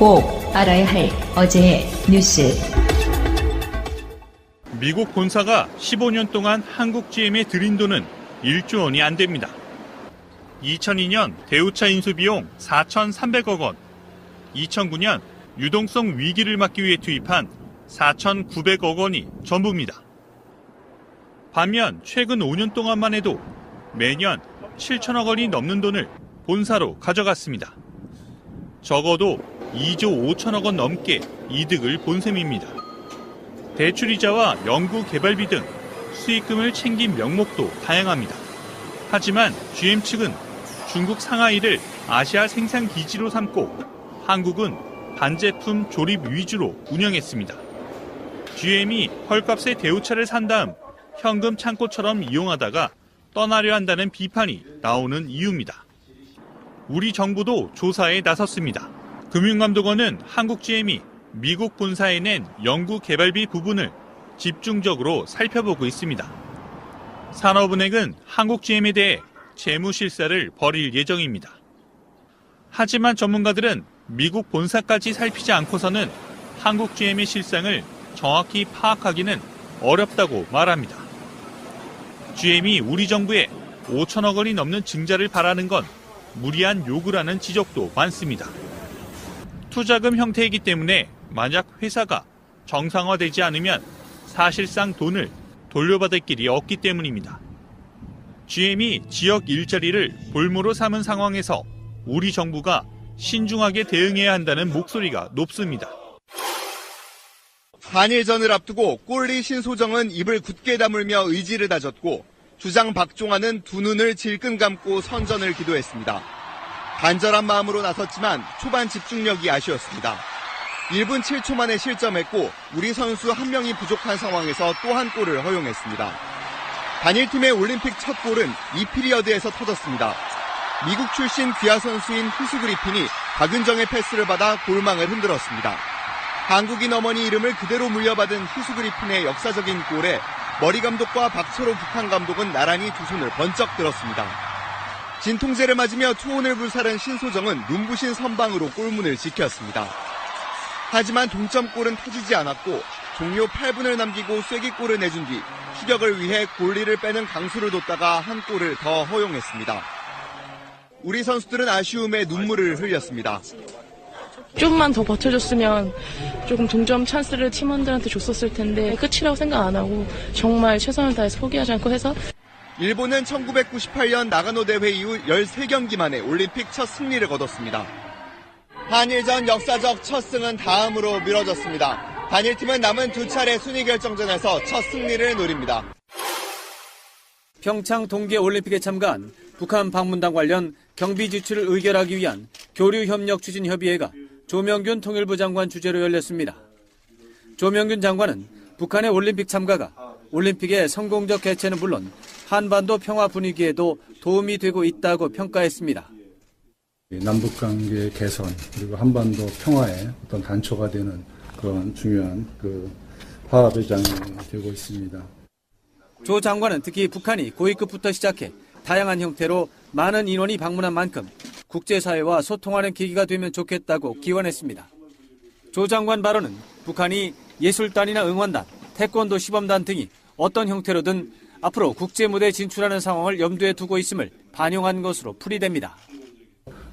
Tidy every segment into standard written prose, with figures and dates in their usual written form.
꼭 알아야 할 어제의 뉴스. 미국 본사가 15년 동안 한국 GM에 들인 돈은 1조 원이 안 됩니다. 2002년 대우차 인수 비용 4,300억 원, 2009년 유동성 위기를 막기 위해 투입한 4,900억 원이 전부입니다. 반면 최근 5년 동안만 해도 매년 7천억 원이 넘는 돈을 본사로 가져갔습니다. 적어도 2조 5천억 원 넘게 이득을 본 셈입니다. 대출이자와 연구 개발비 등 수익금을 챙긴 명목도 다양합니다. 하지만 GM 측은 중국 상하이를 아시아 생산 기지로 삼고 한국은 반제품 조립 위주로 운영했습니다. GM이 헐값에 대우차를 산 다음 현금 창고처럼 이용하다가 떠나려 한다는 비판이 나오는 이유입니다. 우리 정부도 조사에 나섰습니다. 금융감독원은 한국 GM이 미국 본사에 낸 연구 개발비 부분을 집중적으로 살펴보고 있습니다. 산업은행은 한국 GM에 대해 재무 실사를 벌일 예정입니다. 하지만 전문가들은 미국 본사까지 살피지 않고서는 한국 GM의 실상을 정확히 파악하기는 어렵다고 말합니다. GM이 우리 정부에 5천억 원이 넘는 증자를 바라는 건 무리한 요구라는 지적도 많습니다. 투자금 형태이기 때문에 만약 회사가 정상화되지 않으면 사실상 돈을 돌려받을 길이 없기 때문입니다. GM이 지역 일자리를 볼모로 삼은 상황에서 우리 정부가 신중하게 대응해야 한다는 목소리가 높습니다. 한일전을 앞두고 꼴리 신소정은 입을 굳게 다물며 의지를 다졌고 주장 박종환은 두 눈을 질끈 감고 선전을 기도했습니다. 간절한 마음으로 나섰지만 초반 집중력이 아쉬웠습니다. 1분 7초 만에 실점했고 우리 선수 한 명이 부족한 상황에서 또 한 골을 허용했습니다. 단일팀의 올림픽 첫 골은 이 피리어드에서 터졌습니다. 미국 출신 귀화 선수인 후수 그리핀이 박윤정의 패스를 받아 골망을 흔들었습니다. 한국인 어머니 이름을 그대로 물려받은 후수 그리핀의 역사적인 골에 머리 감독과 박철호 북한 감독은 나란히 두 손을 번쩍 들었습니다. 진통제를 맞으며 투혼을 불사른 신소정은 눈부신 선방으로 골문을 지켰습니다. 하지만 동점골은 터지지 않았고 종료 8분을 남기고 쐐기골을 내준 뒤 추격을 위해 골리를 빼는 강수를 뒀다가 한 골을 더 허용했습니다. 우리 선수들은 아쉬움에 눈물을 흘렸습니다. 좀만 더 버텨줬으면 조금 동점 찬스를 팀원들한테 줬었을 텐데 끝이라고 생각 안 하고 정말 최선을 다해서 포기하지 않고 해서 일본은 1998년 나가노 대회 이후 13경기 만에 올림픽 첫 승리를 거뒀습니다. 한일전 역사적 첫 승은 다음으로 미뤄졌습니다. 단일팀은 남은 두 차례 순위 결정전에서 첫 승리를 노립니다. 평창 동계올림픽에 참가한 북한 방문단 관련 경비 지출을 의결하기 위한 교류협력추진협의회가 조명균 통일부 장관 주재로 열렸습니다. 조명균 장관은 북한의 올림픽 참가가 올림픽의 성공적 개최는 물론 한반도 평화 분위기에도 도움이 되고 있다고 평가했습니다. 남북관계 개선 그리고 한반도 평화의 어떤 단초가 되는 그런 중요한 화합의 장이 되고 있습니다. 조 장관은 특히 북한이 고위급부터 시작해 다양한 형태로 많은 인원이 방문한 만큼 국제사회와 소통하는 계기가 되면 좋겠다고 기원했습니다. 조 장관 발언은 북한이 예술단이나 응원단, 태권도 시범단 등이 어떤 형태로든 앞으로 국제무대에 진출하는 상황을 염두에 두고 있음을 반영한 것으로 풀이됩니다.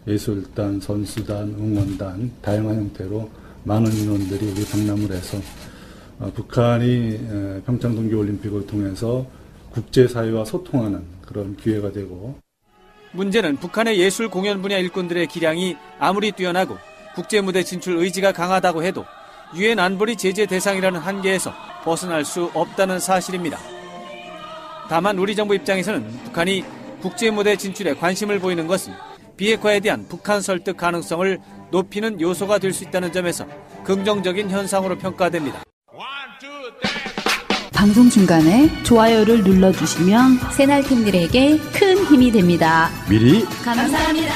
예술단, 선수단, 응원단 다양한 형태로 많은 인원들이 우리 방문을 해서 북한이 평창 동계올림픽을 통해서 국제사회와 소통하는 그런 기회가 되고 문제는 북한의 예술 공연 분야 일꾼들의 기량이 아무리 뛰어나고 국제무대 진출 의지가 강하다고 해도 유엔 안보리 제재 대상이라는 한계에서 벗어날 수 없다는 사실입니다. 다만 우리 정부 입장에서는 북한이 국제무대 진출에 관심을 보이는 것은 비핵화에 대한 북한 설득 가능성을 높이는 요소가 될 수 있다는 점에서 긍정적인 현상으로 평가됩니다. 방송 중간에 좋아요를 눌러주시면 새날팀들에게 큰 힘이 됩니다. 미리 감사합니다.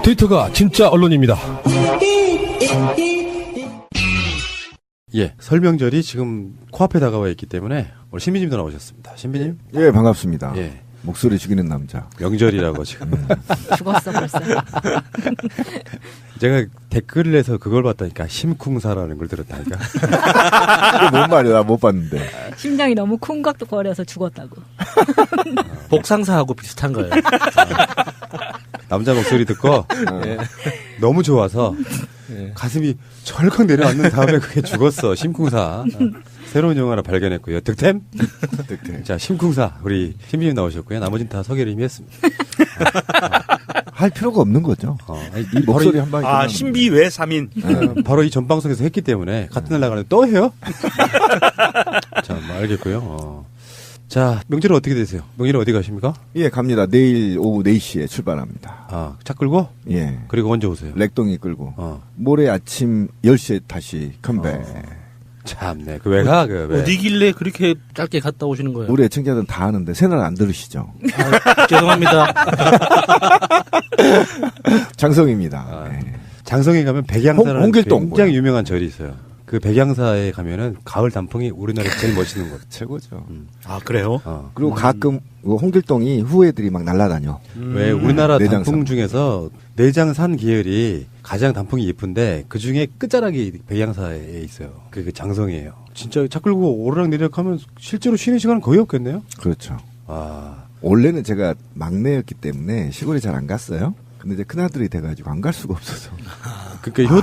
트위터가 진짜 언론입니다. 예, 설명절이 지금 코앞에 다가와 있기 때문에 오늘 신비님도 나오셨습니다. 신비님? 예, 반갑습니다. 예. 목소리 죽이는 남자. 명절이라고 지금. 죽었어 벌써. 제가 댓글을 해서 그걸 봤다니까. 심쿵사라는 걸 들었다니까. 그게 뭔 말이야? 나 못 봤는데. 심장이 너무 쿵각거려서 죽었다고. 복상사하고 비슷한 거예요. 남자 목소리 듣고 너무 좋아서 가슴이 철컥 내려앉는 다음에 그게 죽었어. 심쿵사. 새로운 영화를 발견했고요. 득템? 득템. 자, 심쿵사. 우리 신비님 나오셨고요. 나머지는 다 소개를 이미 했습니다. 할 필요가 없는 거죠. 이 목소리 한 방에. 아, 신비 외 3인. 바로 이 전방송에서 했기 때문에 같은 날 나가는데 또 해요? 자, 뭐 알겠고요. 자, 명절은 어떻게 되세요? 명절은 어디 가십니까? 예, 갑니다. 내일 오후 4시에 출발합니다. 아, 차 끌고? 예. 그리고 언제 오세요? 렉동이 끌고. 모레 아침 10시에 다시 컴백. 참네. 그 왜 가? 그 왜? 어디길래 그렇게 짧게 갔다 오시는 거예요? 우리 애청자들은 다 아는데 새날 안 들으시죠? 아, 죄송합니다. 장성입니다. 네. 장성에 가면 백양사라는 홍길동 굉장히 유명한 절이 있어요. 그 백양사에 가면은 가을 단풍이 우리나라에 제일 멋있는 곳. 최고죠. 아, 그래요? 그리고 가끔 홍길동이 후예들이 막 날아다녀. 왜 우리나라 내장산. 단풍 중에서 내장산 계열이 가장 단풍이 예쁜데 그 중에 끝자락이 백양사에 있어요. 그게 장성이에요. 진짜 차 끌고 오르락내리락 하면 실제로 쉬는 시간은 거의 없겠네요? 그렇죠. 아. 원래는 제가 막내였기 때문에 시골에 잘 안 갔어요. 근데 이제 큰아들이 돼가지고 안 갈 수가 없어서. 그러니까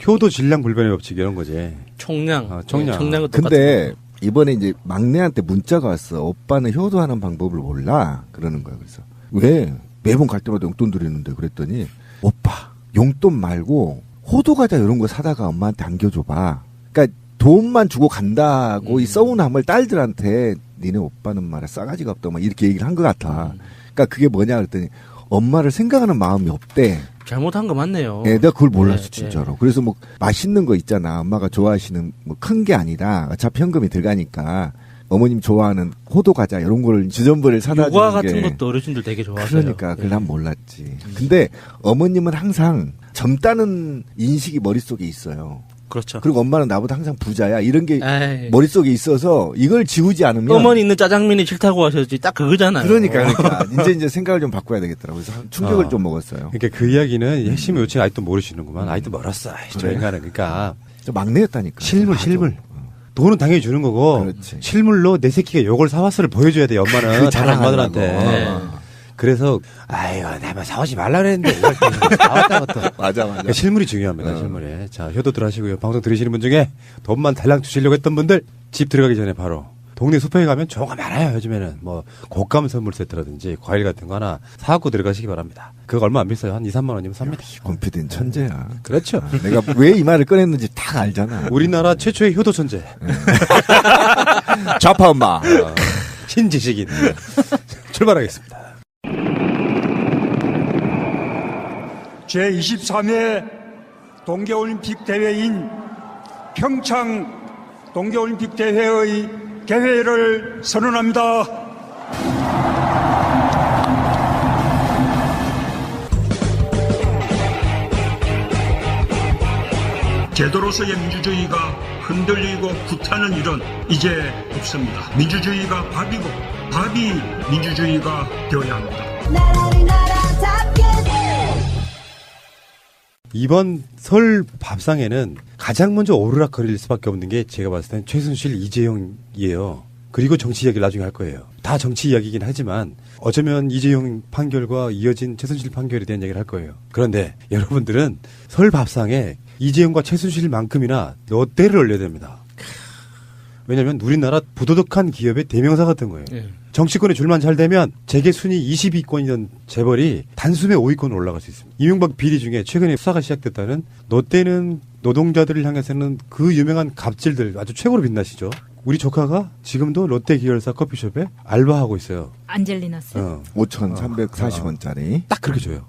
효도 질량 불변의 법칙 이런 거지. 총량. 총량. 총량은 근데 이번에 이제 막내한테 문자가 왔어. 오빠는 효도하는 방법을 몰라. 그러는 거야. 그래서 왜 매번 갈 때마다 용돈 드리는데 그랬더니 오빠 용돈 말고 호두 과자 이런 거 사다가 엄마한테 안겨줘봐. 그러니까 돈만 주고 간다고 이 서운함을 딸들한테 니네 오빠는 말에 싸가지가 없다 막 이렇게 얘기를 한 것 같아. 그러니까 그게 뭐냐 그랬더니 엄마를 생각하는 마음이 없대. 잘못한 거 맞네요. 네, 내가 그걸 몰랐어, 진짜로. 그래서 뭐, 맛있는 거 있잖아. 엄마가 좋아하시는, 뭐, 큰 게 아니라, 어차피 현금이 들어가니까, 어머님 좋아하는 호두 과자, 이런 거를 주전부리를 사다 주는 게. 요과 같은 것도 어르신들 되게 좋아하세요. 그러니까, 그걸 난 몰랐지. 근데, 어머님은 항상 젊다는 인식이 머릿속에 있어요. 그렇죠. 그리고 엄마는 나보다 항상 부자야. 이런 게 에이. 머릿속에 있어서 이걸 지우지 않으면. 어머니 있는 짜장면이 싫다고 하셨지. 딱 그거잖아요. 그러니까. 이제 생각을 좀 바꿔야 되겠더라고요. 그래서 충격을 좀 먹었어요. 그러니까 그 이야기는 핵심 요청 아직도 모르시는구만. 아직도 멀었어. 저 인간은. 그러니까. 저 막내였다니까. 실물. 돈은 당연히 주는 거고. 그렇지. 실물로 내 새끼가 요걸 사왔어를 보여줘야 돼, 엄마는. 그 다른 엄마들한테. 네. 그래서, 아이고, 내가 사오지 말라 그랬는데, 이걸 사왔다고 또. 맞아. 그러니까 실물이 중요합니다, 실물에. 자, 효도들 하시고요. 방송 들으시는 분 중에 돈만 달랑 주시려고 했던 분들, 집 들어가기 전에 바로. 동네 슈퍼에 가면 좋은 거 많아요, 요즘에는. 뭐, 곶감 선물 세트라든지, 과일 같은 거 하나 사갖고 들어가시기 바랍니다. 그거 얼마 안 비싸요. 한 2, 3만 원이면 삽니다. 권피디는 천재야. 그렇죠. 내가 왜 이 말을 꺼냈는지 다 알잖아. 우리나라 최초의 효도 천재. 좌파 엄마. 신지식인. 출발하겠습니다. 제23회 동계올림픽 대회인 평창 동계올림픽 대회의 개회를 선언합니다. 제도로서의 민주주의가 흔들리고 구타는 일은 이제 없습니다. 민주주의가 밥이고 밥이 민주주의가 되어야 합니다. 이번 설 밥상에는 가장 먼저 오르락거릴 수밖에 없는 게 제가 봤을 땐 최순실, 이재용이에요. 그리고 정치 이야기를 나중에 할 거예요. 다 정치 이야기이긴 하지만 어쩌면 이재용 판결과 이어진 최순실 판결에 대한 얘기를 할 거예요. 그런데 여러분들은 설 밥상에 이재용과 최순실만큼이나 롯데를 올려야 됩니다. 왜냐하면 우리나라 부도덕한 기업의 대명사 같은 거예요. 정치권에 줄만 잘 되면 재계 순위 20위권이던 재벌이 단숨에 5위권으로 올라갈 수 있습니다. 이명박 비리 중에 최근에 수사가 시작됐다는 롯데는 노동자들을 향해서는 그 유명한 갑질들 아주 최고로 빛나시죠. 우리 조카가 지금도 롯데 계열사 커피숍에 알바하고 있어요. 안젤리나스. 5,340원짜리. 딱 그렇게 줘요.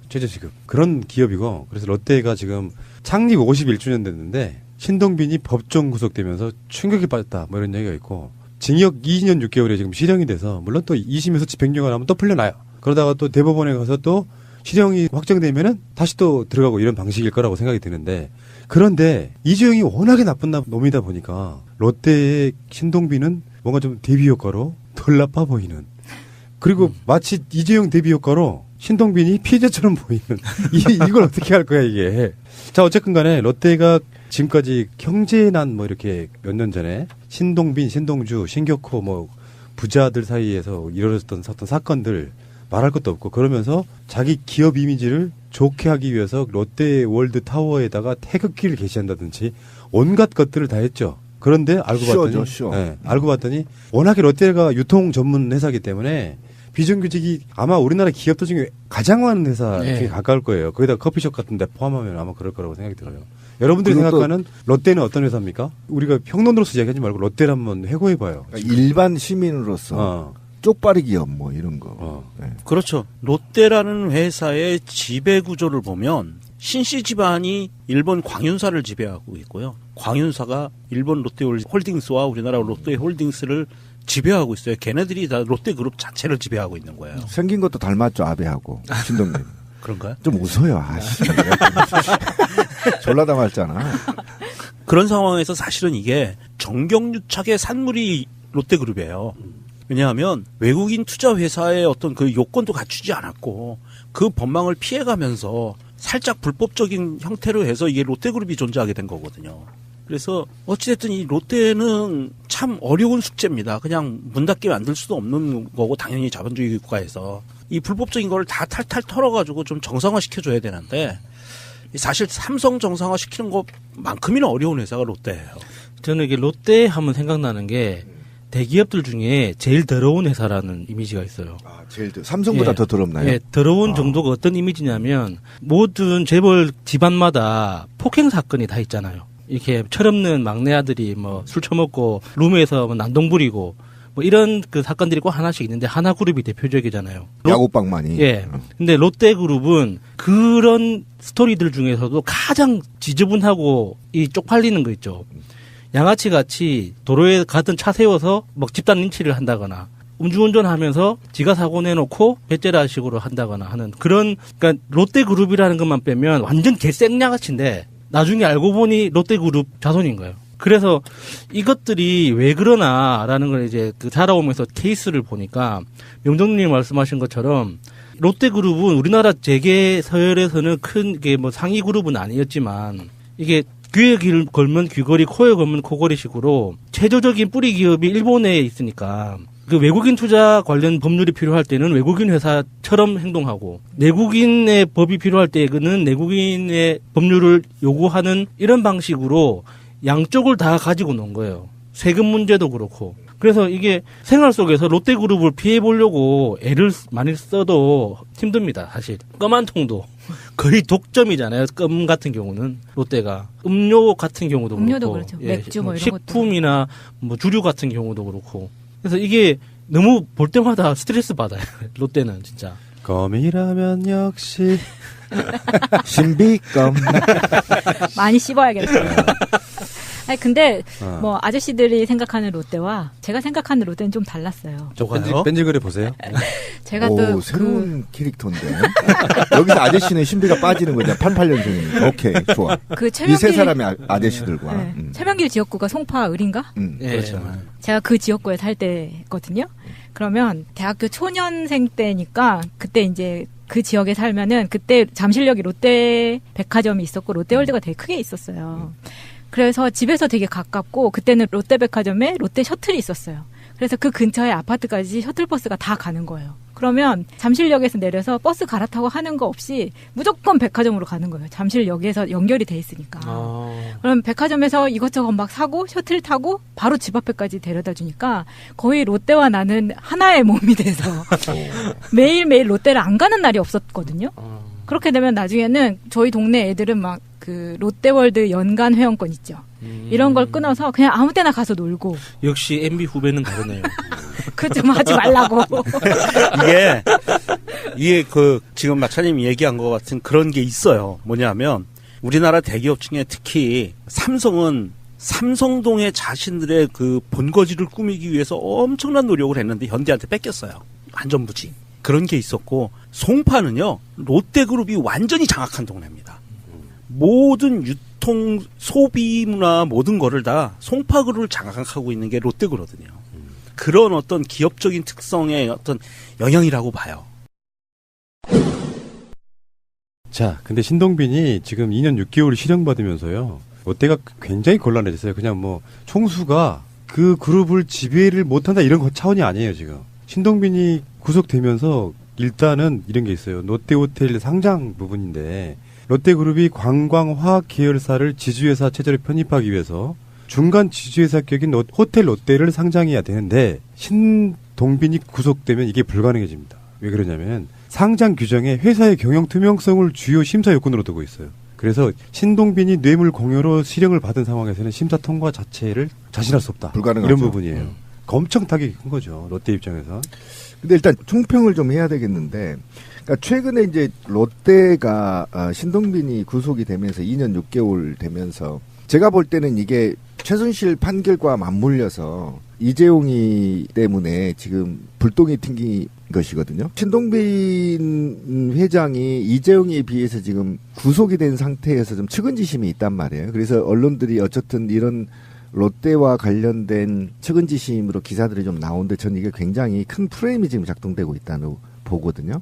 최저시급. 그런 기업이고 그래서 롯데가 지금 창립 51주년 됐는데 신동빈이 법정 구속되면서 충격에 빠졌다 뭐 이런 얘기가 있고 징역 2년 6개월에 지금 실형이 돼서 물론 또 2심에서 집행유예가 나면 또 풀려나요. 그러다가 또 대법원에 가서 또 실형이 확정되면은 다시 또 들어가고 이런 방식일 거라고 생각이 드는데 그런데 이재용이 워낙에 나쁜 놈이다 보니까 롯데의 신동빈은 뭔가 좀 대비 효과로 덜 나빠 보이는 그리고 마치 이재용 대비 효과로 신동빈이 피해자처럼 보이는 이걸 어떻게 할 거야 이게. 자 어쨌든 간에 롯데가 지금까지 경제난 뭐 이렇게 몇 년 전에 신동빈, 신동주, 신격호 뭐 부자들 사이에서 이루어졌던 어떤 사건들 말할 것도 없고 그러면서 자기 기업 이미지를 좋게 하기 위해서 롯데월드 타워에다가 태극기를 게시한다든지 온갖 것들을 다 했죠. 그런데 알고 봤더니 네, 알고 봤더니 워낙에 롯데가 유통 전문 회사이기 때문에 비정규직이 아마 우리나라 기업들 중에 가장 많은 회사에 가까울 거예요. 거기다 커피숍 같은 데 포함하면 아마 그럴 거라고 생각이 들어요. 여러분들이 생각하는 롯데는 어떤 회사입니까? 우리가 평론으로서 이야기하지 말고 롯데를 한번 해고해봐요. 그러니까 일반 시민으로서 쪽발이 기업 뭐 이런 거. 네. 그렇죠. 롯데라는 회사의 지배 구조를 보면 신씨 집안이 일본 광윤사를 지배하고 있고요. 광윤사가 일본 롯데홀딩스와 우리나라 롯데홀딩스를 지배하고 있어요. 걔네들이 다 롯데그룹 자체를 지배하고 있는 거예요. 생긴 것도 닮았죠. 아베하고 신동민. 그런가요? 좀 웃어요. 아씨. 졸라 닮았잖아. 그런 상황에서 사실은 이게 정경유착의 산물이 롯데그룹이에요. 왜냐하면 외국인 투자 회사의 어떤 그 요건도 갖추지 않았고 그 법망을 피해가면서 살짝 불법적인 형태로 해서 이게 롯데그룹이 존재하게 된 거거든요. 그래서 어찌됐든 이 롯데는 참 어려운 숙제입니다. 그냥 문 닫게 만들 수도 없는 거고 당연히 자본주의 국가에서 이 불법적인 거를 다 탈탈 털어가지고 좀 정상화 시켜줘야 되는데 사실 삼성 정상화 시키는 것만큼이나 어려운 회사가 롯데예요. 저는 이게 롯데 하면 생각나는 게 대기업들 중에 제일 더러운 회사라는 이미지가 있어요. 아, 제일 삼성보다 더 더럽나요? 예, 더러운 정도가 어떤 이미지냐면 모든 재벌 집안마다 폭행 사건이 다 있잖아요. 이렇게 철없는 막내 아들이 뭐 술 처먹고 룸에서 뭐 난동 부리고 뭐 이런 그 사건들이 꼭 하나씩 있는데 하나그룹이 대표적이잖아요. 야구방만이. 예. 근데 롯데그룹은 그런 스토리들 중에서도 가장 지저분하고 이 쪽팔리는 거 있죠. 양아치 같이 도로에 가던 차 세워서 막 집단 린치를 한다거나 음주운전하면서 지가 사고 내놓고 배째라식으로 한다거나 하는 그런 그러니까 롯데그룹이라는 것만 빼면 완전 개생양아치인데 나중에 알고 보니 롯데그룹 자손인 거예요. 그래서 이것들이 왜 그러나라는 걸 이제 그 자라오면서 케이스를 보니까 명정님 말씀하신 것처럼 롯데그룹은 우리나라 재계 서열에서는 큰 게 뭐 상위 그룹은 아니었지만 이게 귀에 걸면 귀걸이, 코에 걸면 코걸이식으로 최저적인 뿌리 기업이 일본에 있으니까 그 외국인 투자 관련 법률이 필요할 때는 외국인 회사처럼 행동하고 내국인의 법이 필요할 때는 내국인의 법률을 요구하는 이런 방식으로 양쪽을 다 가지고 놓은 거예요. 세금 문제도 그렇고. 그래서 이게 생활 속에서 롯데그룹을 피해보려고 애를 많이 써도 힘듭니다, 사실. 껌 한 통도 거의 독점이잖아요. 껌 같은 경우는 롯데가. 음료 같은 경우도 음료도 그렇고. 그렇죠. 맥주 뭐 이런 식품이나 뭐 주류 같은 경우도 그렇고. 그래서 이게 너무 볼 때마다 스트레스 받아요. 롯데는 진짜. 껌이라면 역시 신비껌. 많이 씹어야겠어요. 아니 근데 뭐 아저씨들이 생각하는 롯데와 제가 생각하는 롯데는 좀 달랐어요. 뺀질거려 보세요. 제가 또 새로운 캐릭터인데 여기서 아저씨는 신비가 빠지는 거냐? 88년생이니까 오케이 좋아. 그 이 세 사람의 아저씨들과 네. 최명길 지역구가 송파 을인가? 그렇죠. 제가 그 지역구에 살 때거든요. 그러면 대학교 초년생 때니까 그때 이제 그 지역에 살면은 그때 잠실역에 롯데 백화점이 있었고 롯데월드가 되게 크게 있었어요. 그래서 집에서 되게 가깝고 그때는 롯데백화점에 롯데 셔틀이 있었어요. 그래서 그 근처에 아파트까지 셔틀버스가 다 가는 거예요. 그러면 잠실역에서 내려서 버스 갈아타고 하는 거 없이 무조건 백화점으로 가는 거예요. 잠실역에서 연결이 돼 있으니까. 그럼 백화점에서 이것저것 막 사고 셔틀 타고 바로 집 앞에까지 데려다 주니까 거의 롯데와 나는 하나의 몸이 돼서 매일매일 롯데를 안 가는 날이 없었거든요. 그렇게 되면 나중에는 저희 동네 애들은 막 그 롯데월드 연간 회원권 있죠. 이런 걸 끊어서 그냥 아무 때나 가서 놀고. 역시 MB 후배는 다르네요. 그 좀 하지 말라고. 이게 그 지금 마차님이 얘기한 것 같은 그런 게 있어요. 뭐냐면 우리나라 대기업 중에 특히 삼성은 삼성동의 자신들의 그 본거지를 꾸미기 위해서 엄청난 노력을 했는데 현대한테 뺏겼어요. 완전 부지. 그런 게 있었고 송파는요. 롯데그룹이 완전히 장악한 동네입니다. 모든 유통, 소비 문화 모든 거를 다 송파그룹을 장악하고 있는 게 롯데그룹이거든요. 그런 어떤 기업적인 특성의 어떤 영향이라고 봐요. 자, 근데 신동빈이 지금 2년 6개월 실형받으면서요. 롯데가 굉장히 곤란해졌어요. 그냥 뭐 총수가 그 그룹을 지배를 못한다 이런 거 차원이 아니에요, 지금. 신동빈이 구속되면서 일단은 이런 게 있어요. 롯데호텔 상장 부분인데 롯데그룹이 관광화학 계열사를 지주회사 체제로 편입하기 위해서 중간 지주회사격인 호텔 롯데를 상장해야 되는데 신동빈이 구속되면 이게 불가능해집니다. 왜 그러냐면 상장 규정에 회사의 경영 투명성을 주요 심사 요건으로 두고 있어요. 그래서 신동빈이 뇌물 공여로 실형을 받은 상황에서는 심사 통과 자체를 자신할 수 없다. 불가능하죠. 이런 부분이에요. 엄청 타격이 큰 거죠. 롯데 입장에서. 근데 일단 총평을 좀 해야 되겠는데, 그러니까 최근에 이제 롯데가 신동빈이 구속이 되면서 2년 6개월 되면서 제가 볼 때는 이게 최순실 판결과 맞물려서 이재용이 때문에 지금 불똥이 튕긴 것이거든요. 신동빈 회장이 이재용에 비해서 지금 구속이 된 상태에서 좀 측은지심이 있단 말이에요. 그래서 언론들이 어쨌든 이런 롯데와 관련된 측은지심으로 기사들이 좀 나오는데 저는 이게 굉장히 큰 프레임이 지금 작동되고 있다고 보거든요.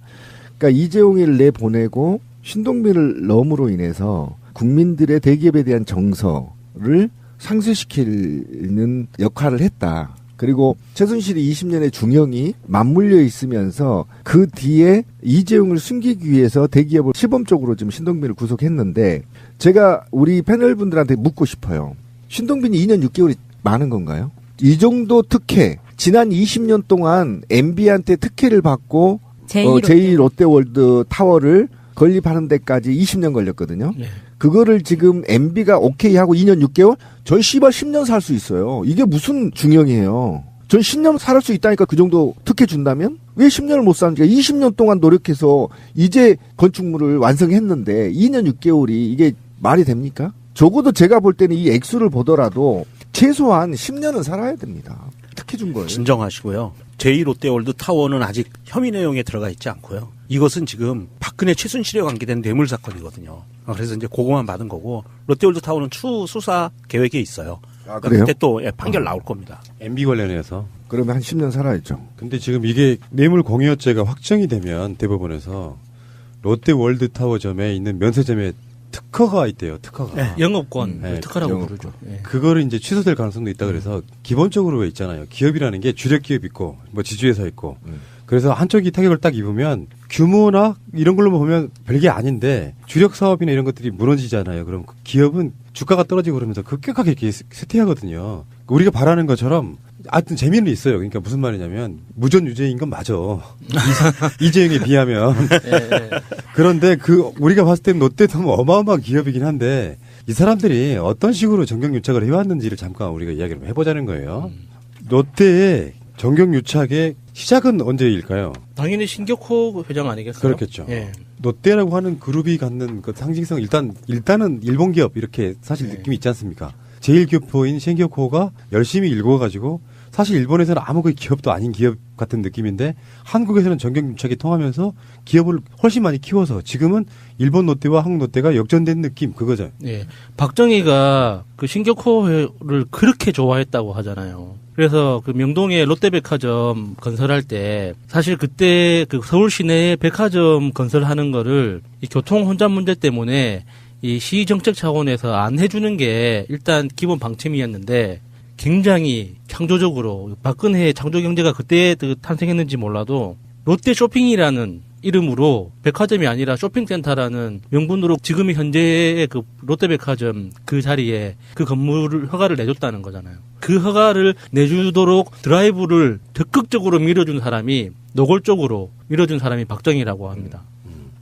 그러니까 이재용을 내보내고 신동빈을 넣음으로 인해서 국민들의 대기업에 대한 정서를 상쇄시키는 역할을 했다. 그리고 최순실이 20년의 중형이 맞물려 있으면서 그 뒤에 이재용을 숨기기 위해서 대기업을 시범적으로 지금 신동빈을 구속했는데 제가 우리 패널분들한테 묻고 싶어요. 신동빈이 2년 6개월이 많은 건가요? 이 정도 특혜, 지난 20년 동안 MB한테 특혜를 받고 제2 롯데월드 타워를 건립하는 데까지 20년 걸렸거든요. 네. 그거를 지금 MB가 오케이 하고 2년 6개월? 전 씨발 10년 살 수 있어요. 이게 무슨 중형이에요. 전 10년 살 수 있다니까 그 정도 특혜 준다면? 왜 10년을 못 사는지 20년 동안 노력해서 이제 건축물을 완성했는데 2년 6개월이 이게 말이 됩니까? 적어도 제가 볼 때는 이 액수를 보더라도 최소한 10년은 살아야 됩니다. 특혜 준 거예요. 진정하시고요. 제2 롯데월드 타워는 아직 혐의 내용에 들어가 있지 않고요. 이것은 지금 박근혜 최순실에 관계된 뇌물 사건이거든요. 그래서 이제 그거만 받은 거고 롯데월드 타워는 추후 수사 계획에 있어요. 아, 그래요? 그때 또 판결 나올 겁니다. MB 관련해서. 그러면 한 10년 살아야죠. 근데 지금 이게 뇌물 공여죄가 확정이 되면 대법원에서 롯데월드 타워점에 있는 면세점에 특허가 있대요. 특허가. 네, 영업권 특허라고 부르죠. 네. 그거를 이제 취소될 가능성도 있다 그래서 기본적으로 왜 있잖아요. 기업이라는 게 주력 기업 있고 뭐 지주회사 있고. 그래서 한쪽이 타격을 딱 입으면 규모나 이런 걸로 보면 별게 아닌데 주력 사업이나 이런 것들이 무너지잖아요. 그럼 그 기업은 주가가 떨어지고 그러면서 급격하게 이렇게 쇠퇴하거든요. 우리가 바라는 것처럼 하여튼 재미는 있어요. 그러니까 무슨 말이냐면 무전 유죄인 건 맞아. 이재용에 비하면. 그런데 우리가 봤을 때는 롯데도 뭐 어마어마한 기업이긴 한데 이 사람들이 어떤 식으로 정경유착을 해왔는지를 잠깐 우리가 이야기를 해보자는 거예요. 롯데의 정경유착의 시작은 언제일까요? 당연히 신격호 회장 아니겠어요? 그렇겠죠. 예. 롯데라고 하는 그룹이 갖는 그 상징성 일단은 일본 기업 이렇게 사실 느낌이 있지 않습니까? 제1교포인 신격호가 열심히 일궈가지고 사실 일본에서는 아무 그 기업도 아닌 기업 같은 느낌인데 한국에서는 정경유착이 통하면서 기업을 훨씬 많이 키워서 지금은 일본 롯데와 한국 롯데가 역전된 느낌 그거죠. 네, 박정희가 그 신격호를 그렇게 좋아했다고 하잖아요. 그래서 그 명동에 롯데백화점 건설할 때 사실 그때 그 서울 시내에 백화점 건설하는 거를 이 교통 혼잡 문제 때문에 이 시정책 차원에서 안 해주는 게 일단 기본 방침이었는데 굉장히 창조적으로 박근혜의 창조경제가 그때 탄생했는지 몰라도 롯데 쇼핑이라는 이름으로 백화점이 아니라 쇼핑센터라는 명분으로 지금 현재의 그 롯데백화점 그 자리에 그 건물을 허가를 내줬다는 거잖아요. 그 허가를 내주도록 드라이브를 적극적으로 밀어준 사람이 노골적으로 밀어준 사람이 박정희라고 합니다.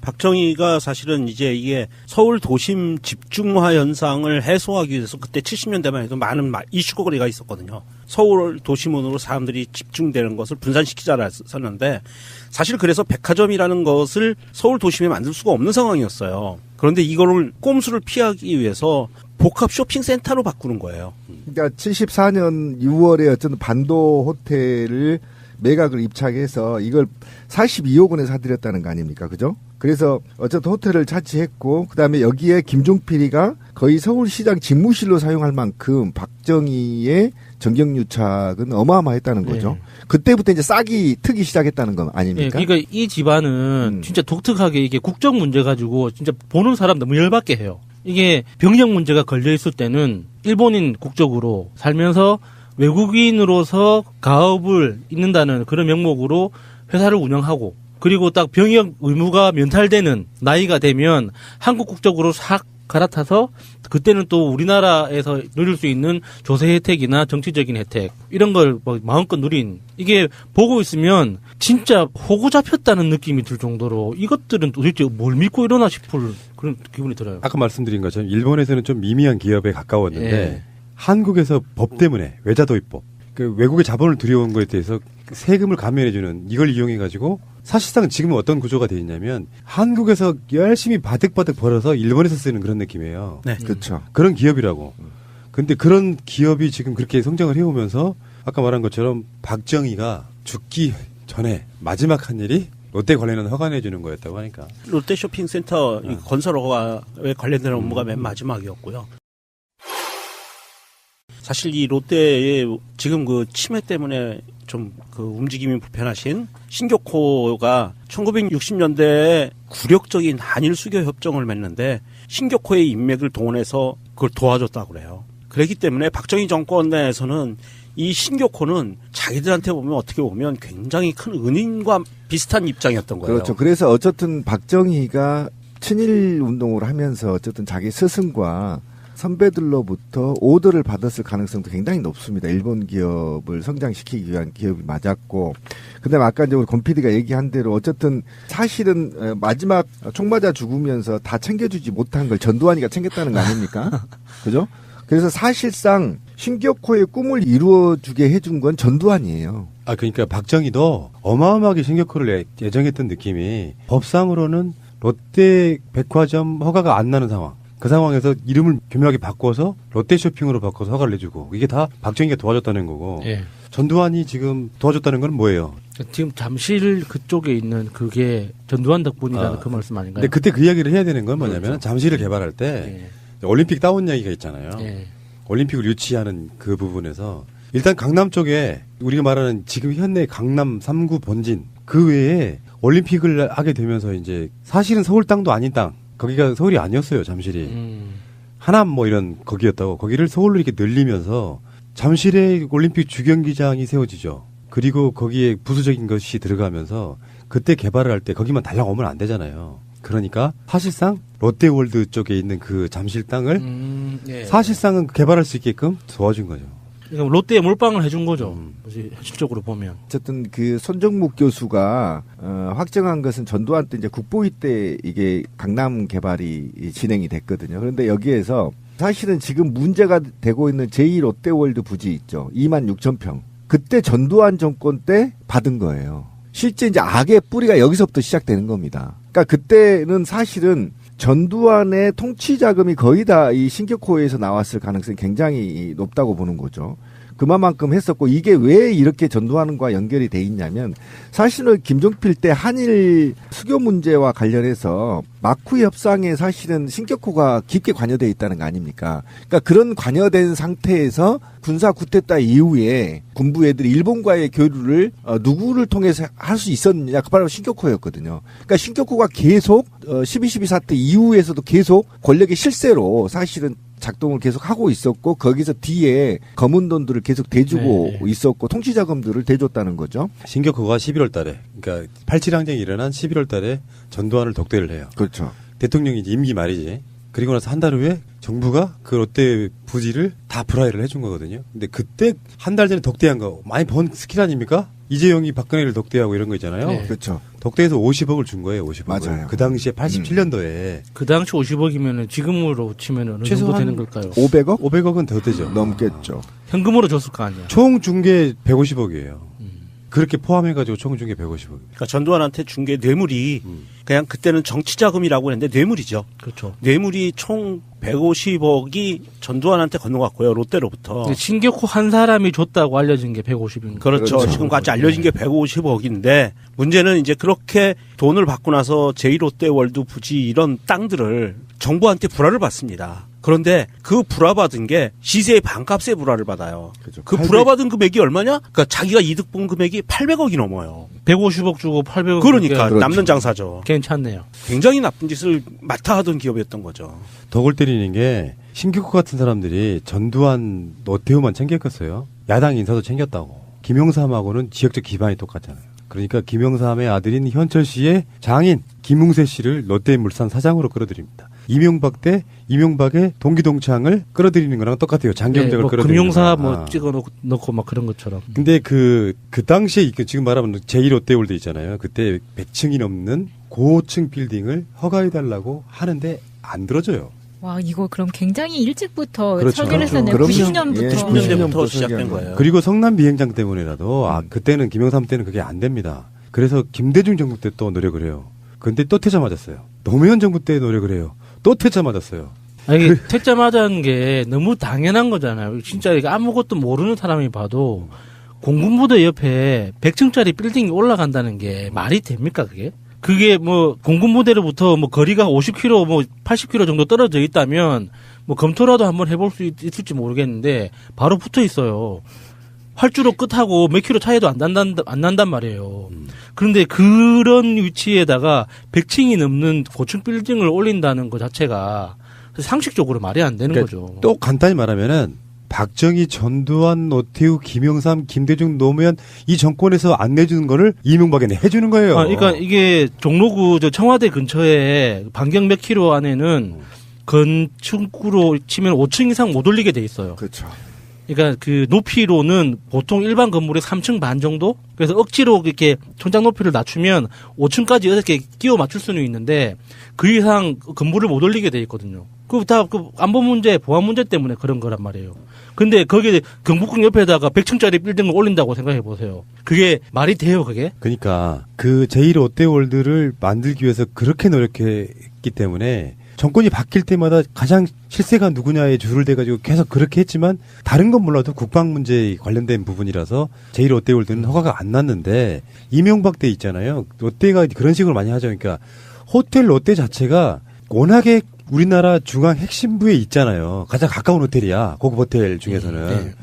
박정희가 사실은 이제 이게 서울 도심 집중화 현상을 해소하기 위해서 그때 70년대만 해도 많은 이슈거리가 있었거든요. 서울 도심원으로 사람들이 집중되는 것을 분산시키자라 했었는데 사실 그래서 백화점이라는 것을 서울 도심에 만들 수가 없는 상황이었어요. 그런데 이거를 꼼수를 피하기 위해서 복합 쇼핑센터로 바꾸는 거예요. 그러니까 74년 6월에 어쨌든 반도 호텔을 매각을 입찰해서 이걸 42억 원에 사들였다는 거 아닙니까? 그죠? 그래서 어쨌든 호텔을 차지했고 그다음에 여기에 김종필이가 거의 서울시장 집무실로 사용할 만큼 박정희의 정경유착은 어마어마했다는 거죠. 그때부터 이제 싹이 트기 시작했다는 건 아닙니까? 그러니까 이 집안은 진짜 독특하게 이게 국적 문제 가지고 진짜 보는 사람 너무 열받게 해요. 이게 병역 문제가 걸려 있을 때는 일본인 국적으로 살면서 외국인으로서 가업을 잇는다는 그런 명목으로 회사를 운영하고 그리고 딱 병역 의무가 면탈되는 나이가 되면 한국 국적으로 싹 갈아타서 그때는 또 우리나라에서 누릴 수 있는 조세 혜택이나 정치적인 혜택 이런 걸 뭐 마음껏 누린 이게 보고 있으면 진짜 호구 잡혔다는 느낌이 들 정도로 이것들은 도대체 뭘 믿고 이러나 싶을 그런 기분이 들어요. 아까 말씀드린 것처럼 일본에서는 좀 미미한 기업에 가까웠는데 한국에서 법 때문에 외자도입법 그 외국의 자본을 들여온 것에 대해서 세금을 감면해주는 이걸 이용해가지고 사실상 지금은 어떤 구조가 되어 있냐면 한국에서 열심히 바득바득 벌어서 일본에서 쓰는 그런 느낌이에요. 네, 그렇죠. 그런 기업이라고. 근데 그런 기업이 지금 그렇게 성장을 해오면서 아까 말한 것처럼 박정희가 죽기 전에 마지막 한 일이 롯데 관련한 허가내 주는 거였다고 하니까. 롯데 쇼핑센터 건설 허가에 관련된 업무가 맨 마지막이었고요. 사실 이 롯데의 지금 그 치매 때문에 좀 그 움직임이 불편하신 신격호가 1960년대에 굴욕적인 한일 수교 협정을 맺는데 신격호의 인맥을 동원해서 그걸 도와줬다고 그래요. 그렇기 때문에 박정희 정권 내에서는 이 신격호는 자기들한테 보면 어떻게 보면 굉장히 큰 은인과 비슷한 입장이었던 거예요. 그렇죠. 그래서 어쨌든 박정희가 친일 운동을 하면서 어쨌든 자기 스승과 선배들로부터 오더를 받았을 가능성도 굉장히 높습니다. 일본 기업을 성장시키기 위한 기업이 맞았고, 그다음에 아까 이제 우리 권 PD가 얘기한 대로 어쨌든 사실은 마지막 총 맞아 죽으면서 다 챙겨주지 못한 걸 전두환이가 챙겼다는 거 아닙니까? 그죠? 그래서 사실상 신격호의 꿈을 이루어주게 해준 건 전두환이에요. 아, 그러니까 박정희도 어마어마하게 신격호를 예정했던 느낌이 법상으로는 롯데 백화점 허가가 안 나는 상황. 그 상황에서 이름을 교묘하게 바꿔서 롯데쇼핑으로 바꿔서 허가를 내주고 이게 다 박정희가 도와줬다는 거고 예. 전두환이 지금 도와줬다는 건 뭐예요? 지금 잠실 그쪽에 있는 그게 전두환 덕분이라는 그 말씀 아닌가요? 근데 그때 그 이야기를 해야 되는 건 뭐냐면 그렇죠. 잠실을 개발할 때 올림픽 다운 이야기가 있잖아요. 올림픽을 유치하는 그 부분에서 일단 강남 쪽에 우리가 말하는 지금 현내 강남 3구 본진 그 외에 올림픽을 하게 되면서 이제 사실은 서울 땅도 아닌 땅 거기가 서울이 아니었어요, 잠실이. 하남 뭐 이런 거기였다고. 거기를 서울로 이렇게 늘리면서 잠실에 올림픽 주경기장이 세워지죠. 그리고 거기에 부수적인 것이 들어가면서 그때 개발을 할 때 거기만 달랑 오면 안 되잖아요. 그러니까 사실상 롯데월드 쪽에 있는 그 잠실 땅을 사실상은 개발할 수 있게끔 도와준 거죠. 그러니까 롯데에 몰빵을 해준 거죠. 현실적으로 보면. 어쨌든 그 손정묵 교수가 확정한 것은 전두환 때 이제 국보위 때 이게 강남 개발이 진행이 됐거든요. 그런데 여기에서 사실은 지금 문제가 되고 있는 제2롯데월드 부지 있죠. 26,000평. 그때 전두환 정권 때 받은 거예요. 실제 이제 악의 뿌리가 여기서부터 시작되는 겁니다. 그러니까 그때는 사실은 전두환의 통치 자금이 거의 다 이 신격호에서 나왔을 가능성이 굉장히 높다고 보는 거죠. 그만큼 했었고 이게 왜 이렇게 전두환과 연결이 돼 있냐면 사실은 김종필 때 한일 수교 문제와 관련해서 마쿠 협상에 사실은 신격호가 깊게 관여돼 있다는 거 아닙니까? 그러니까 그런 관여된 상태에서 군사 쿠데타 이후에 군부 애들이 일본과의 교류를 누구를 통해서 할 수 있었느냐? 바로 신격호였거든요. 그러니까 신격호가 계속 12.12 사태 이후에서도 계속 권력의 실세로 사실은 작동을 계속 하고 있었고 거기서 뒤에 검은 돈들을 계속 대주고 있었고 통치 자금들을 대줬다는 거죠. 신격호가 11월 달에 그러니까 87 항쟁이 일어난 11월 달에 전두환을 독대를 해요. 그렇죠. 대통령이 임기 말이지. 그리고 나서 한 달 후에 정부가 그 롯데 부지를 다 불화해를 해준 거거든요. 근데 그때 한 달 전에 독대한 거 많이 번 스킬 아닙니까? 이재용이 박근혜를 독대하고 이런 거 있잖아요. 네. 그렇죠. 독대해서 50억을 준 거예요. 50억. 맞아요. 그 당시에 87년도에. 그 당시 50억이면은 지금으로 치면은 어느 정도 되는 걸까요? 500억? 500억은 더 되죠. 넘겠죠. 현금으로 줬을 거 아니야. 총 중계 150억이에요. 그렇게 포함해가지고 총 준 게 150억. 그러니까 전두환한테 준 게 뇌물이 그냥 그때는 정치자금이라고 했는데 뇌물이죠. 그렇죠. 뇌물이 총 150억이 전두환한테 건너갔고요. 롯데로부터. 신격호 한 사람이 줬다고 알려진 게 150인 그렇죠. 지금까지 알려진 게 150억인데 문제는 이제 그렇게 돈을 받고 나서 제2롯데월드 부지 이런 땅들을 정부한테 불화를 받습니다. 그런데 그 불화받은 게 시세의 반값의 불화를 받아요. 그렇죠. 그 불화받은 금액이 얼마냐? 그러니까 자기가 이득 본 금액이 800억이 넘어요. 150억 주고 800억. 그러니까 그렇죠. 남는 장사죠. 괜찮네요. 굉장히 나쁜 짓을 맡아 하던 기업이었던 거죠. 더 골 때리는 게 신격호 같은 사람들이 전두환 노태우만 챙겼겠어요. 야당 인사도 챙겼다고. 김영삼하고는 지역적 기반이 똑같잖아요. 그러니까 김영삼의 아들인 현철 씨의 장인 김웅세 씨를 롯데물산 사장으로 끌어들입니다. 이명박 때 이명박의 동기동창을 끌어들이는 거랑 똑같아요. 장경택을 끌어들이는 금융사 거랑. 뭐 찍어 놓고 막 그런 것처럼. 근데 그 당시에 지금 말하면 제1롯데월드 있잖아요. 그때 100층이 넘는 고층 빌딩을 허가해달라고 하는데 안 들어줘요. 와, 이거 그럼 굉장히 일찍부터 그렇죠. 설계를 했었네요. 그렇죠. 90년부터. 예, 90년대부터 시작된 거예요. 그리고 성남 비행장 때문에라도 그때는 김영삼 때는 그게 안 됩니다. 그래서 김대중 정부 때 또 노력을 해요. 근데 또 퇴짜 맞았어요. 노무현 정부 때 노력을 해요. 또 퇴짜 맞았어요. 아니, 퇴짜 맞은 게 너무 당연한 거잖아요. 진짜 이게 아무것도 모르는 사람이 봐도 공군부대 옆에 100층짜리 빌딩이 올라간다는 게 말이 됩니까, 그게? 그게 뭐 공군부대로부터 뭐 거리가 50km, 뭐 80km 정도 떨어져 있다면 뭐 검토라도 한번 해볼 수 있을지 모르겠는데 바로 붙어 있어요. 활주로 끝하고 몇 킬로 차이도 안 난단 말이에요. 그런데 그런 위치에다가 100층이 넘는 고층 빌딩을 올린다는 것 자체가 상식적으로 말이 안 되는 그러니까 거죠. 또 간단히 말하면은 박정희, 전두환, 노태우, 김영삼, 김대중, 노무현 이 정권에서 안 내주는 거를 이명박에는 해주는 거예요. 그러니까 이게 종로구 저 청와대 근처에 반경 몇 킬로 안에는 건축구로 치면 5층 이상 못 올리게 돼 있어요. 그렇죠. 그러니까 그 높이로는 보통 일반 건물의 3층 반 정도? 그래서 억지로 이렇게 천장 높이를 낮추면 5층까지 이렇게 끼워 맞출 수는 있는데 그 이상 건물을 못 올리게 돼 있거든요. 그 다 그 안보 문제, 보안 문제 때문에 그런 거란 말이에요. 근데 거기에 경복궁 옆에다가 100층짜리 빌딩을 올린다고 생각해 보세요. 그게 말이 돼요, 그게? 그러니까 그 제1롯데월드를 만들기 위해서 그렇게 노력했기 때문에 정권이 바뀔 때마다 가장 실세가 누구냐에 줄을 대가지고 계속 그렇게 했지만 다른 건 몰라도 국방 문제에 관련된 부분이라서 제1롯데월드는 허가가 안 났는데 이명박 때 있잖아요. 롯데가 그런 식으로 많이 하죠. 그러니까 호텔 롯데 자체가 워낙에 우리나라 중앙 핵심부에 있잖아요. 가장 가까운 호텔이야. 고급 호텔 중에서는. 네.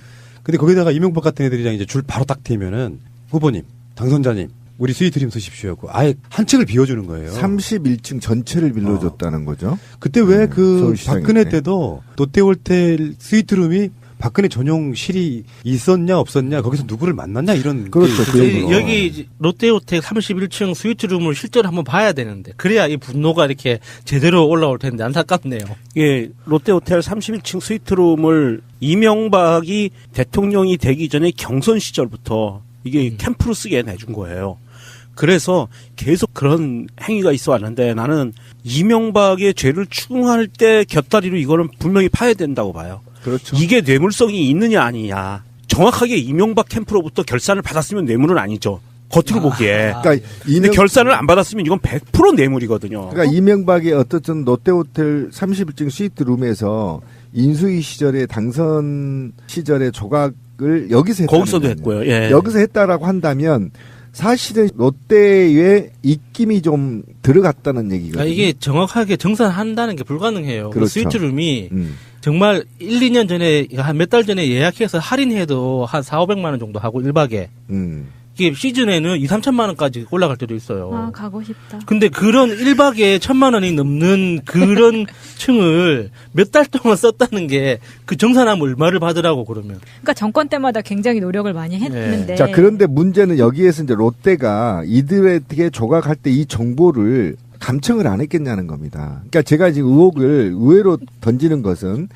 근데 거기다가 이명박 같은 애들이랑 이제 줄 바로 딱 대면은 후보님, 당선자님, 우리 스위트룸 쓰십시오 하고 아예 한 층을 비워주는 거예요. 31층 전체를 빌려줬다는 거죠. 그때 왜 그 서울시장일 박근혜 때. 때도 롯데호텔 스위트룸이 박근혜 전용실이 있었냐 없었냐 거기서 누구를 만났냐 이런 그렇죠. 게 그 있었어요. 얘기로. 여기 롯데호텔 31층 스위트룸을 실제로 한번 봐야 되는데 그래야 이 분노가 이렇게 제대로 올라올 텐데 안타깝네요. 예, 롯데호텔 31층 스위트룸을 이명박이 대통령이 되기 전에 경선 시절부터 이게 캠프로 쓰게 내준 거예요. 그래서 계속 그런 행위가 있어 왔는데 나는 이명박의 죄를 추궁할 때 곁다리로 이거는 분명히 파야 된다고 봐요. 그렇죠. 이게 뇌물성이 있느냐 아니냐. 정확하게 이명박 캠프로부터 결산을 받았으면 뇌물은 아니죠. 겉으로 보기에. 그러니까 근데 결산을 안 받았으면 이건 100% 뇌물이거든요. 그러니까 이명박이 어떻든 롯데호텔 31층 스위트룸에서 인수위 시절에 당선 시절에 조각을 여기서 했다. 거기서도 했고요. 예. 여기서 했다라고 한다면 사실은 롯데에 입김이 좀 들어갔다는 얘기가. 이게 정확하게 정산한다는 게 불가능해요. 그렇죠. 그 스위트룸이 정말 1, 2년 전에 한 몇 달 전에 예약해서 할인해도 한 4, 500만 원 정도 하고 1박에. 이게 시즌에는 2, 3천만 원까지 올라갈 때도 있어요. 아, 가고 싶다. 근데 그런 1박에 1,000만 원이 넘는 그런 층을 몇 달 동안 썼다는 게 그 정산하면 얼마를 받으라고 그러면. 그러니까 정권 때마다 굉장히 노력을 많이 했는데. 자, 그런데 문제는 여기에서 이제 롯데가 이들에게 조각할 때 이 정보를 감청을 안 했겠냐는 겁니다. 그러니까 제가 지금 의혹을 의외로 던지는 것은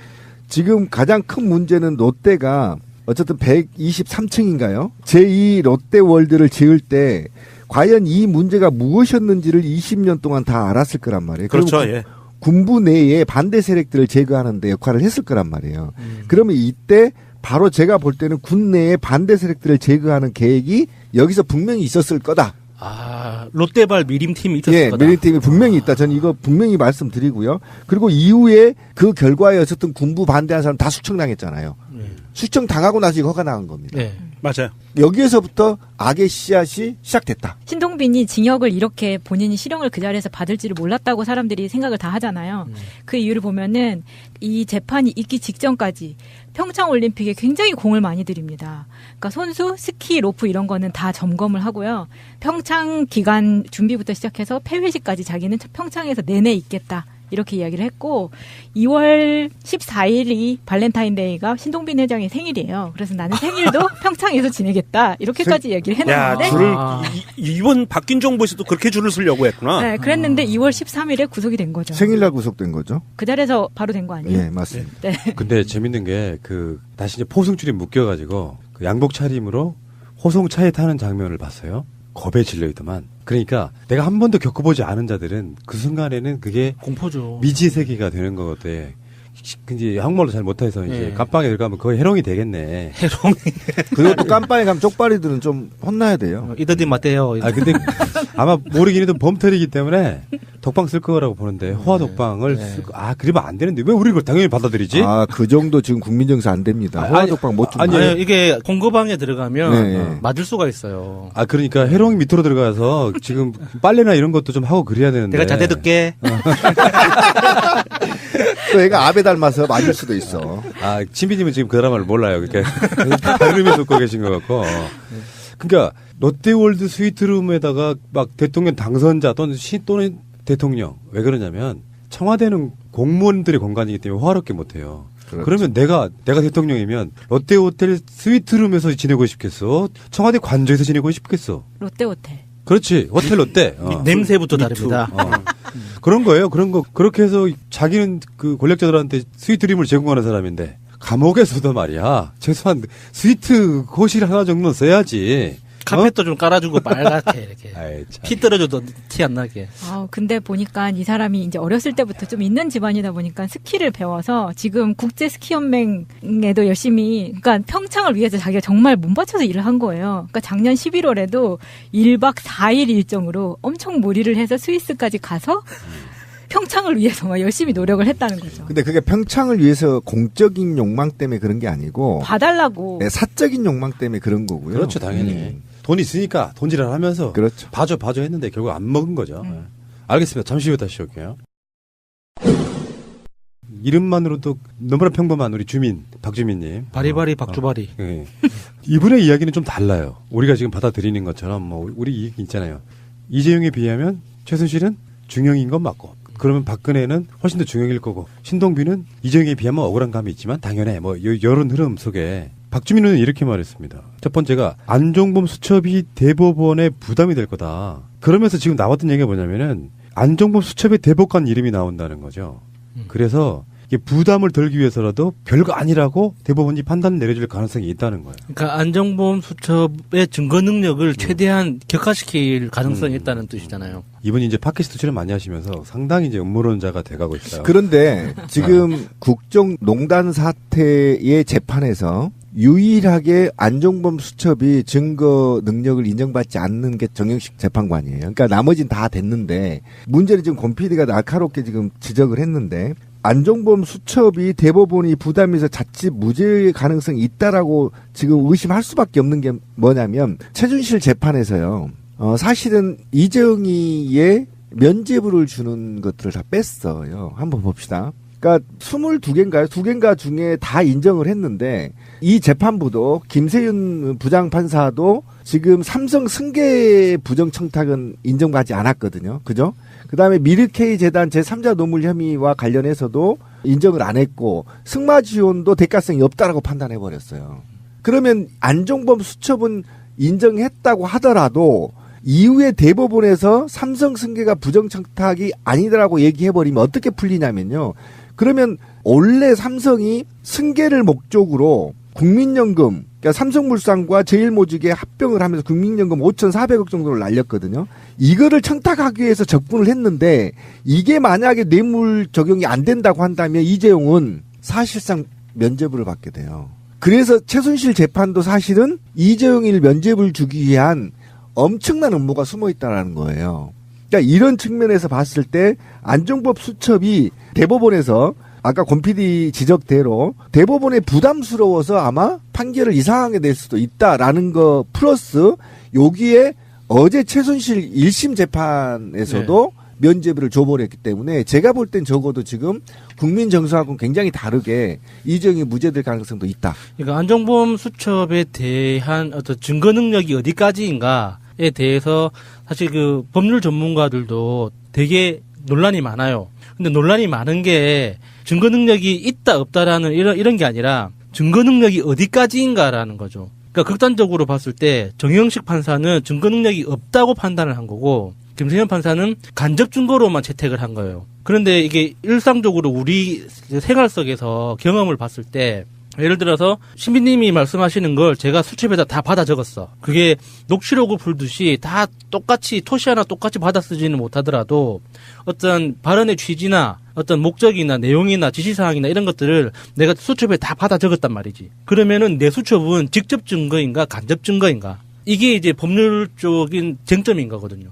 지금 가장 큰 문제는 롯데가 어쨌든 123층인가요? 제2 롯데월드를 지을 때 과연 이 문제가 무엇이었는지를 20년 동안 다 알았을 거란 말이에요. 그렇죠. 예. 군부 내에 반대 세력들을 제거하는 데 역할을 했을 거란 말이에요. 그러면 이때 바로 제가 볼 때는 군 내에 반대 세력들을 제거하는 계획이 여기서 분명히 있었을 거다. 아, 롯데발 미림팀이 있었을 예, 거다. 미림팀이 분명히 있다. 저는 이거 분명히 말씀드리고요. 그리고 이후에 그 결과에 어쨌든 군부 반대한 사람 다 숙청당했잖아요. 숙청당하고 나서 이거 허가 나간 겁니다. 네. 맞아요. 여기에서부터 악의 씨앗이 시작됐다. 신동빈이 징역을 이렇게 본인이 실형을 그 자리에서 받을지를 몰랐다고 사람들이 생각을 다 하잖아요. 그 이유를 보면은 이 재판이 있기 직전까지 평창올림픽에 굉장히 공을 많이 들입니다. 그러니까 손수, 스키, 로프 이런 거는 다 점검을 하고요. 평창 기간 준비부터 시작해서 폐회식까지 자기는 평창에서 내내 있겠다. 이렇게 이야기를 했고 2월 14일이 발렌타인데이가 신동빈 회장의 생일이에요. 그래서 나는 생일도 평창에서 지내겠다. 이렇게까지 얘기를 해놨는데 줄을 이번 바뀐 정부에서도 그렇게 줄을 쓰려고 했구나. 네, 그랬는데 2월 13일에 구속이 된 거죠. 생일날 구속된 거죠? 그 자리에서 바로 된 거 아니에요? 네, 맞습니다. 네. 근데 재밌는 게 다시 이제 포승줄이 묶여가지고 그 양복 차림으로 호송차에 타는 장면을 봤어요. 겁에 질려있더만. 그러니까 내가 한 번도 겪어보지 않은 자들은 그 순간에는 그게 공포죠. 미지의 세계가 되는 거거든. 이제 한국말로 잘 못해서 이제 네. 깜빵에 들어가면 거의 해롱이 되겠네. 해롱이. 그리고 또 깜빵에 가면 쪽발이들은 좀 혼나야 돼요. 이더디 맞대요. 아 근데 아마 모르긴 해도 범털이기 때문에 독방 쓸 거라고 보는데 호화 독방을 쓰고 그러면 안 되는데 왜 우리 그걸 당연히 받아들이지? 아, 그 정도 지금 국민정서 안 됩니다. 호화 독방 못 줍니다. 아니요, 이게 공거방에 들어가면 네. 맞을 수가 있어요. 아 그러니까 해롱이 밑으로 들어가서 지금 빨래나 이런 것도 좀 하고 그래야 되는데. 내가 자대 듣게. 또 애가 아베 닮아서 맞을 수도 있어. 아, 친비님은 지금 그 드라마를 몰라요. 그러니까 다른 의미에서 듣고 계신 것 같고. 그러니까 롯데월드 스위트룸에다가 막 대통령 당선자 또는 대통령 왜 그러냐면 청와대는 공무원들의 공간이기 때문에 호화롭게 못해요. 그렇죠. 그러면 내가 대통령이면 롯데호텔 스위트룸에서 지내고 싶겠어? 청와대 관저에서 지내고 싶겠어? 롯데호텔. 그렇지. 호텔 롯데. 냄새부터 다릅니다. 그런 거예요. 그런 거. 그렇게 해서 자기는 그 권력자들한테 스위트룸을 제공하는 사람인데 감옥에서도 말이야. 최소한 스위트 호실 하나 정도는 써야지. 카펫도 좀 깔아주고 빨갛게 이렇게. 피 떨어져도 티 안 나게. 근데 보니까 이 사람이 이제 어렸을 때부터 좀 있는 집안이다 보니까 스키를 배워서 지금 국제 스키 연맹에도 열심히, 그러니까 평창을 위해서 자기가 정말 몸바쳐서 일을 한 거예요. 그러니까 작년 11월에도 1박 4일 일정으로 엄청 무리를 해서 스위스까지 가서 평창을 위해서 막 열심히 노력을 했다는 거죠. 근데 그게 평창을 위해서 공적인 욕망 때문에 그런 게 아니고 봐달라고. 네, 사적인 욕망 때문에 그런 거고요. 그렇죠, 당연히. 돈 있으니까 돈질을 하면서 그렇죠. 봐줘 했는데 결국 안 먹은 거죠. 알겠습니다. 잠시 후에 다시 올게요. 이름만으로도 너무나 평범한 우리 주민 박주민님. 바리바리 박주바리. 네. 이분의 이야기는 좀 달라요. 우리가 지금 받아들이는 것처럼 뭐 우리 이야기 있잖아요. 이재용에 비하면 최순실은 중형인 건 맞고, 그러면 박근혜는 훨씬 더 중형일 거고, 신동빈은 이재용에 비하면 억울한 감이 있지만 당연해. 뭐 이런 흐름 속에 박주민은 이렇게 말했습니다. 첫 번째가 안종범 수첩이 대법원에 부담이 될 거다. 그러면서 지금 나왔던 얘기가 뭐냐면은 안종범 수첩의 대법관 이름이 나온다는 거죠. 그래서 이게 부담을 덜기 위해서라도 별거 아니라고 대법원이 판단을 내려줄 가능성이 있다는 거예요. 그러니까 안종범 수첩의 증거 능력을 최대한 격화시킬 가능성이 있다는 뜻이잖아요. 이분이 이제 팟캐스트 출연 많이 하시면서 상당히 이제 음모론자가 돼가고 있어요. 그런데 지금 국정농단 사태의 재판에서 유일하게 안종범 수첩이 증거 능력을 인정받지 않는 게 정영식 재판관이에요. 그러니까 나머지는 다 됐는데, 문제는 지금 권 PD가 날카롭게 지금 지적을 했는데, 안종범 수첩이 대법원이 부담해서 자칫 무죄의 가능성이 있다라고 지금 의심할 수밖에 없는 게 뭐냐면, 최준실 재판에서요, 사실은 이재용이의 면죄부를 주는 것들을 다 뺐어요. 한번 봅시다. 그러니까 22개인가요? 2개인가 중에 다 인정을 했는데, 이 재판부도 김세윤 부장판사도 지금 삼성 승계 부정청탁은 인정받지 않았거든요. 그죠? 그 다음에 미르케이 재단 제3자 노물 혐의와 관련해서도 인정을 안 했고, 승마 지원도 대가성이 없다라고 판단해버렸어요. 그러면 안종범 수첩은 인정했다고 하더라도 이후에 대법원에서 삼성 승계가 부정청탁이 아니더라고 얘기해버리면 어떻게 풀리냐면요. 그러면 원래 삼성이 승계를 목적으로 국민연금, 그러니까 삼성물산과 제일모직에 합병을 하면서 국민연금 5,400억 정도를 날렸거든요. 이거를 청탁하기 위해서 적분을 했는데, 이게 만약에 뇌물 적용이 안 된다고 한다면 이재용은 사실상 면죄부를 받게 돼요. 그래서 최순실 재판도 사실은 이재용일 면죄부를 주기 위한 엄청난 음모가 숨어 있다는 거예요. 그러니까 이런 측면에서 봤을 때 안종범 수첩이 대법원에서 아까 권 PD 지적대로 대법원에 부담스러워서 아마 판결을 이상하게 낼 수도 있다라는 거 플러스 여기에 어제 최순실 1심 재판에서도 면죄부를 줘버렸기 때문에 제가 볼 땐 적어도 지금 국민 정서하고는 굉장히 다르게 이재용이 무죄될 가능성도 있다. 그러니까 안종범 수첩에 대한 어떤 증거 능력이 어디까지인가에 대해서 사실 그 법률 전문가들도 되게 논란이 많아요. 근데 논란이 많은 게 증거 능력이 있다 없다라는 이런 게 아니라 증거 능력이 어디까지인가라는 거죠. 그러니까 극단적으로 봤을 때 정영식 판사는 증거 능력이 없다고 판단을 한 거고 김세현 판사는 간접 증거로만 채택을 한 거예요. 그런데 이게 일상적으로 우리 생활 속에서 경험을 봤을 때 예를 들어서 신비님이 말씀하시는 걸 제가 수첩에다 다 받아 적었어. 그게 녹취록을 풀듯이 다 똑같이 토시 하나 똑같이 받아 쓰지는 못하더라도 어떤 발언의 취지나 어떤 목적이나 내용이나 지시사항이나 이런 것들을 내가 수첩에 다 받아 적었단 말이지. 그러면은 내 수첩은 직접 증거인가 간접 증거인가? 이게 이제 법률적인 쟁점인 거거든요.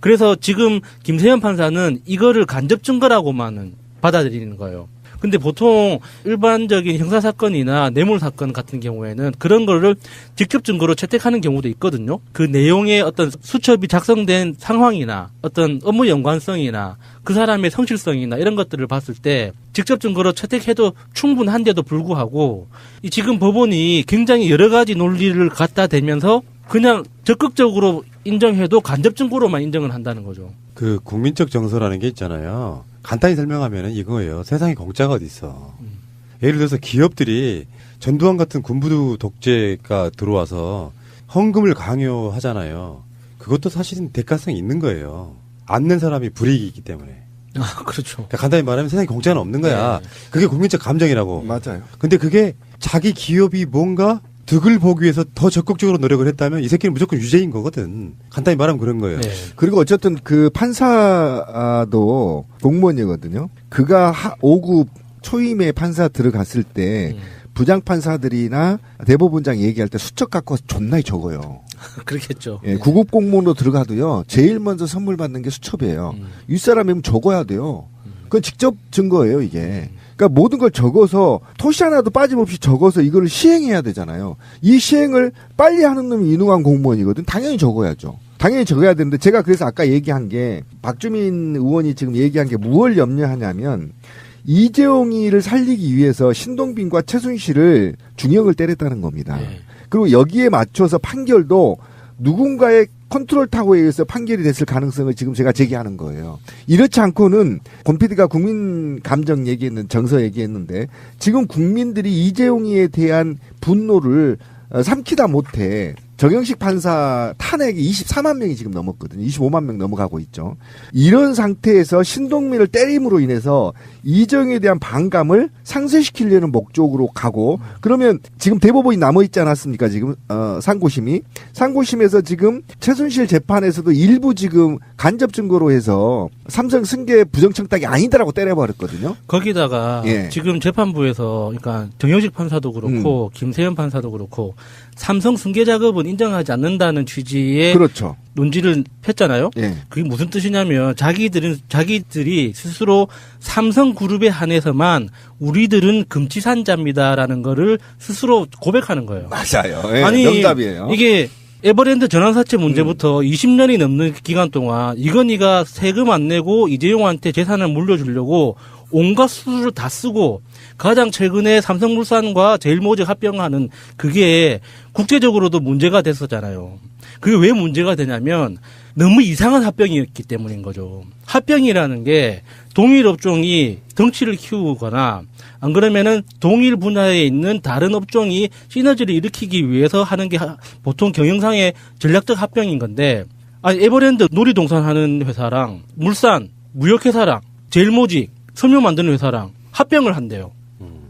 그래서 지금 김세현 판사는 이거를 간접 증거라고만은 받아들이는 거예요. 근데 보통 일반적인 형사사건이나 뇌물사건 같은 경우에는 그런 거를 직접 증거로 채택하는 경우도 있거든요. 그 내용의 어떤 수첩이 작성된 상황이나 어떤 업무 연관성이나 그 사람의 성실성이나 이런 것들을 봤을 때 직접 증거로 채택해도 충분한데도 불구하고 이 지금 법원이 굉장히 여러 가지 논리를 갖다 대면서 그냥 적극적으로 인정해도 간접 증거로만 인정을 한다는 거죠. 그 국민적 정서라는 게 있잖아요. 간단히 설명하면은 이거예요. 세상에 공짜가 어디 있어. 예를 들어서 기업들이 전두환 같은 군부 독재가 들어와서 헌금을 강요하잖아요. 그것도 사실은 대가성이 있는 거예요. 않는 사람이 불이익이기 때문에. 아, 그렇죠. 그러니까 간단히 말하면 세상에 공짜는 없는 거야. 네. 그게 국민적 감정이라고. 맞아요. 근데 그게 자기 기업이 뭔가 득을 보기 위해서 더 적극적으로 노력을 했다면 이 새끼는 무조건 유죄인 거거든. 간단히 말하면 그런 거예요. 네. 그리고 어쨌든 그 판사도 공무원이거든요. 그가 5급 초임의 판사 들어갔을 때 부장 판사들이나 대법원장 얘기할 때 수첩 갖고 와서 존나 적어요. 그렇겠죠. 예, 9급 공무원으로 들어가도요. 제일 먼저 선물 받는 게 수첩이에요. 윗사람이면 적어야 돼요. 그건 직접 증거예요, 이게. 그러니까 모든 걸 적어서 토시 하나도 빠짐없이 적어서 이걸 시행해야 되잖아요. 이 시행을 빨리 하는 놈이 이능한 공무원이거든. 당연히 적어야죠. 당연히 적어야 되는데 제가 그래서 아까 얘기한 게 박주민 의원이 지금 얘기한 게 무엇을 염려하냐면 이재용이를 살리기 위해서 신동빈과 최순실을 중형을 때렸다는 겁니다. 네. 그리고 여기에 맞춰서 판결도 누군가의 컨트롤 타워에 의해서 판결이 됐을 가능성을 지금 제가 제기하는 거예요. 이렇지 않고는 권 PD가 국민 감정 얘기했는 정서 얘기했는데 지금 국민들이 이재용이에 대한 분노를 삼키다 못해 정영식 판사 탄핵이 24만 명이 지금 넘었거든요. 25만 명 넘어가고 있죠. 이런 상태에서 신동민을 때림으로 인해서 이재용에 대한 반감을 상쇄시키려는 목적으로 가고 그러면 지금 대법원이 남아있지 않았습니까? 지금 상고심에서 지금 최순실 재판에서도 일부 지금 간접 증거로 해서 삼성 승계 부정청탁이 아니다라고 때려버렸거든요. 거기다가 지금 재판부에서 그러니까 정영식 판사도 그렇고 김세현 판사도 그렇고 삼성 승계 작업은 인정하지 않는다는 취지의 그렇죠. 논지를 폈잖아요. 그게 무슨 뜻이냐면 자기들이 스스로 삼성그룹에 한해서만 우리들은 금치산자입니다라는 거를 스스로 고백하는 거예요. 맞아요. 아니 명답이에요. 이게 에버랜드 전환사채 문제부터 20년이 넘는 기간 동안 이건희가 세금 안 내고 이재용한테 재산을 물려주려고 온갖 수를 다 쓰고 가장 최근에 삼성물산과 제일모직 합병하는 그게 국제적으로도 문제가 됐었잖아요. 그게 왜 문제가 되냐면 너무 이상한 합병이었기 때문인 거죠. 합병이라는 게 동일 업종이 덩치를 키우거나 안 그러면은 동일 분야에 있는 다른 업종이 시너지를 일으키기 위해서 하는 게 보통 경영상의 전략적 합병인 건데 에버랜드 놀이동산 하는 회사랑 물산 무역회사랑 제일모직 섬유 만드는 회사랑 합병을 한대요.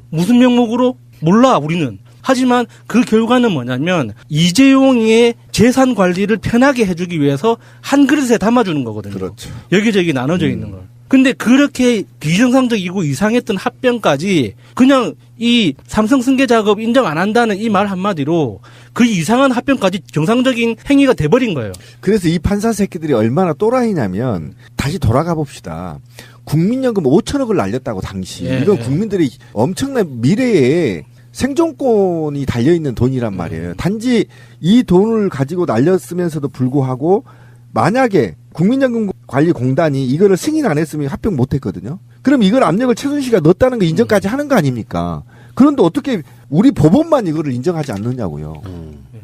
무슨 명목으로? 몰라 우리는. 하지만 그 결과는 뭐냐면 이재용의 재산 관리를 편하게 해주기 위해서 한 그릇에 담아주는 거거든요. 그렇죠. 여기저기 나눠져 있는 걸. 근데 그렇게 비정상적이고 이상했던 합병까지 그냥 이 삼성 승계 작업 인정 안 한다는 이 말 한마디로 그 이상한 합병까지 정상적인 행위가 돼버린 거예요. 그래서 이 판사 새끼들이 얼마나 또라이냐면 다시 돌아가 봅시다. 국민연금 5천억을 날렸다고 당시. 예, 이건 예. 국민들이 엄청난 미래에 생존권이 달려있는 돈이란 말이에요. 단지 이 돈을 가지고 날렸으면서도 불구하고 만약에 국민연금관리공단이 이거를 승인 안 했으면 합병 못 했거든요. 그럼 이걸 압력을 최순실이가 넣었다는 거 인정까지 하는 거 아닙니까? 그런데 어떻게 우리 법원만 이거를 인정하지 않느냐고요.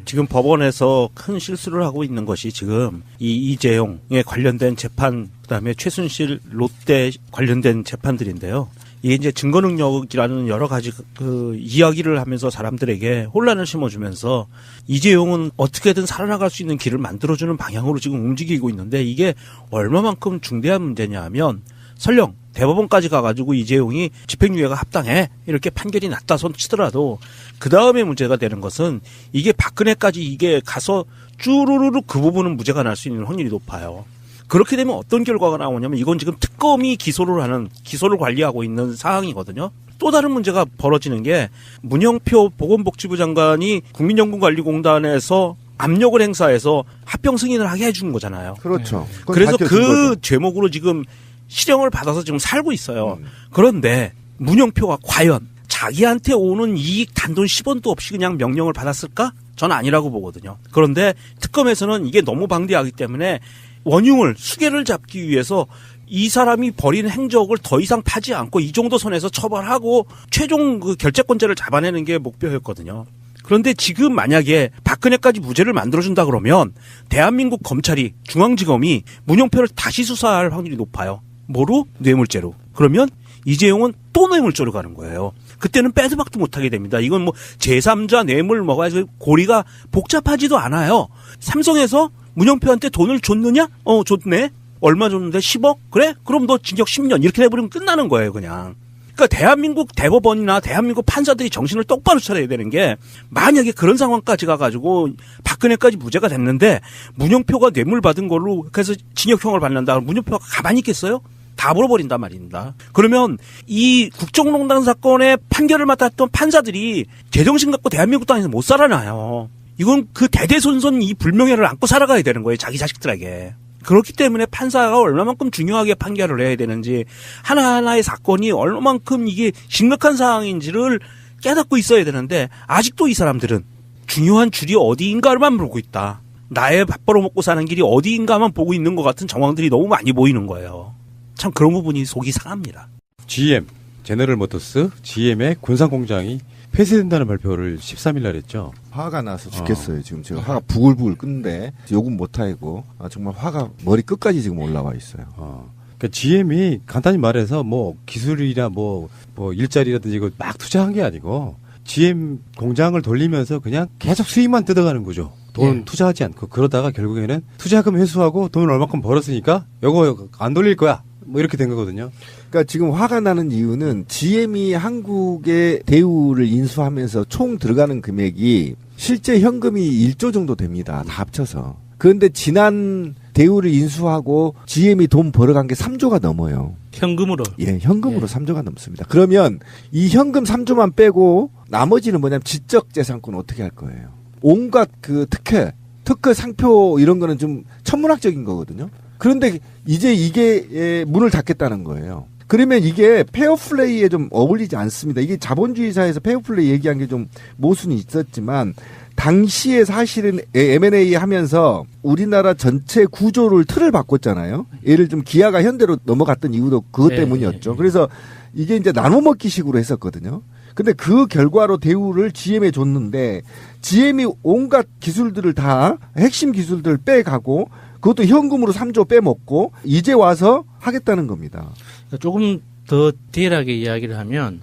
지금 법원에서 큰 실수를 하고 있는 것이 지금 이 이재용에 관련된 재판, 그다음에 최순실 롯데 관련된 재판들인데요. 이게 이제 증거 능력이라는 여러 가지 그 이야기를 하면서 사람들에게 혼란을 심어주면서 이재용은 어떻게든 살아나갈 수 있는 길을 만들어주는 방향으로 지금 움직이고 있는데 이게 얼마만큼 중대한 문제냐 하면 설령 대법원까지 가가지고 이재용이 집행유예가 합당해 이렇게 판결이 났다 손 치더라도 그 다음에 문제가 되는 것은 이게 박근혜까지 이게 가서 쭈루루루 그 부분은 무죄가 날 수 있는 확률이 높아요. 그렇게 되면 어떤 결과가 나오냐면 이건 지금 특검이 기소를 관리하고 있는 상황이거든요. 또 다른 문제가 벌어지는 게 문영표 보건복지부 장관이 국민연금관리공단에서 압력을 행사해서 합병 승인을 하게 해준 거잖아요. 그렇죠. 그래서 그 제목으로 지금 실형을 받아서 지금 살고 있어요. 그런데 문영표가 과연 자기한테 오는 이익 단돈 10원도 없이 그냥 명령을 받았을까? 전 아니라고 보거든요. 그런데 특검에서는 이게 너무 방대하기 때문에 원흉을 수개를 잡기 위해서 이 사람이 벌인 행적을 더 이상 파지 않고 이 정도 선에서 처벌하고 최종 그 결재권자를 잡아내는 게 목표였거든요. 그런데 지금 만약에 박근혜까지 무죄를 만들어준다 그러면 대한민국 검찰이 중앙지검이 문영표를 다시 수사할 확률이 높아요. 뭐로? 뇌물죄로. 그러면 이재용은 또 뇌물죄로 가는 거예요. 그때는 빼도 박도 못하게 됩니다. 이건 뭐 제3자 뇌물 뭐가 고리가 복잡하지도 않아요. 삼성에서 문영표한테 돈을 줬느냐? 줬네. 얼마 줬는데 10억? 그래? 그럼 너 징역 10년 이렇게 해버리면 끝나는 거예요, 그냥. 그러니까 대한민국 대법원이나 대한민국 판사들이 정신을 똑바로 차려야 되는 게 만약에 그런 상황까지 가가지고 박근혜까지 무죄가 됐는데 문영표가 뇌물 받은 걸로 그래서 징역형을 받는다. 그럼 문영표가 가만히 있겠어요? 다 물어버린단 말입니다. 그러면 이 국정농단 사건의 판결을 맡았던 판사들이 제정신 갖고 대한민국 땅에서 못 살아나요. 이건 그 대대손손 이 불명예를 안고 살아가야 되는 거예요. 자기 자식들에게. 그렇기 때문에 판사가 얼마만큼 중요하게 판결을 해야 되는지 하나하나의 사건이 얼마만큼 이게 심각한 상황인지를 깨닫고 있어야 되는데 아직도 이 사람들은 중요한 줄이 어디인가만 보고 있다. 나의 밥 벌어먹고 사는 길이 어디인가만 보고 있는 것 같은 정황들이 너무 많이 보이는 거예요. 참 그런 부분이 속이 상합니다. GM, 제너럴 모터스, GM의 군산공장이 폐쇄된다는 발표를 13일 날 했죠. 화가 나서 죽겠어요. 지금 제가 화가 부글부글 끓는데 욕은 못하고 정말 화가 머리 끝까지 지금 올라와 있어요. 그러니까 GM이 간단히 말해서 뭐 기술이나 뭐 일자리라든지 이거 막 투자한 게 아니고 GM 공장을 돌리면서 그냥 계속 수익만 뜯어가는 거죠. 돈 투자하지 않고 그러다가 결국에는 투자금 회수하고 돈을 얼마큼 벌었으니까 이거 안 돌릴 거야. 뭐 이렇게 된 거거든요. 그러니까 지금 화가 나는 이유는 GM이 한국의 대우를 인수하면서 총 들어가는 금액이 실제 현금이 1조 정도 됩니다. 다 합쳐서. 그런데 지난 대우를 인수하고 GM이 돈 벌어간 게 3조가 넘어요. 현금으로? 예, 현금으로 3조가 넘습니다. 그러면 이 현금 3조만 빼고 나머지는 뭐냐면 지적 재산권 어떻게 할 거예요. 온갖 그 특허 상표 이런 거는 좀 천문학적인 거거든요. 그런데 이제 이게 문을 닫겠다는 거예요. 그러면 이게 페어플레이에 좀 어울리지 않습니다. 이게 자본주의 사회에서 페어플레이 얘기한 게 좀 모순이 있었지만 당시에 사실은 M&A 하면서 우리나라 전체 구조를 틀을 바꿨잖아요. 예를 좀 기아가 현대로 넘어갔던 이유도 그것 때문이었죠. 그래서 이게 이제 나눠먹기식으로 했었거든요. 근데 그 결과로 대우를 GM에 줬는데 GM이 온갖 기술들을 다 핵심 기술들을 빼가고 그것도 현금으로 3조 빼먹고 이제 와서 하겠다는 겁니다. 조금 더 디테일하게 이야기를 하면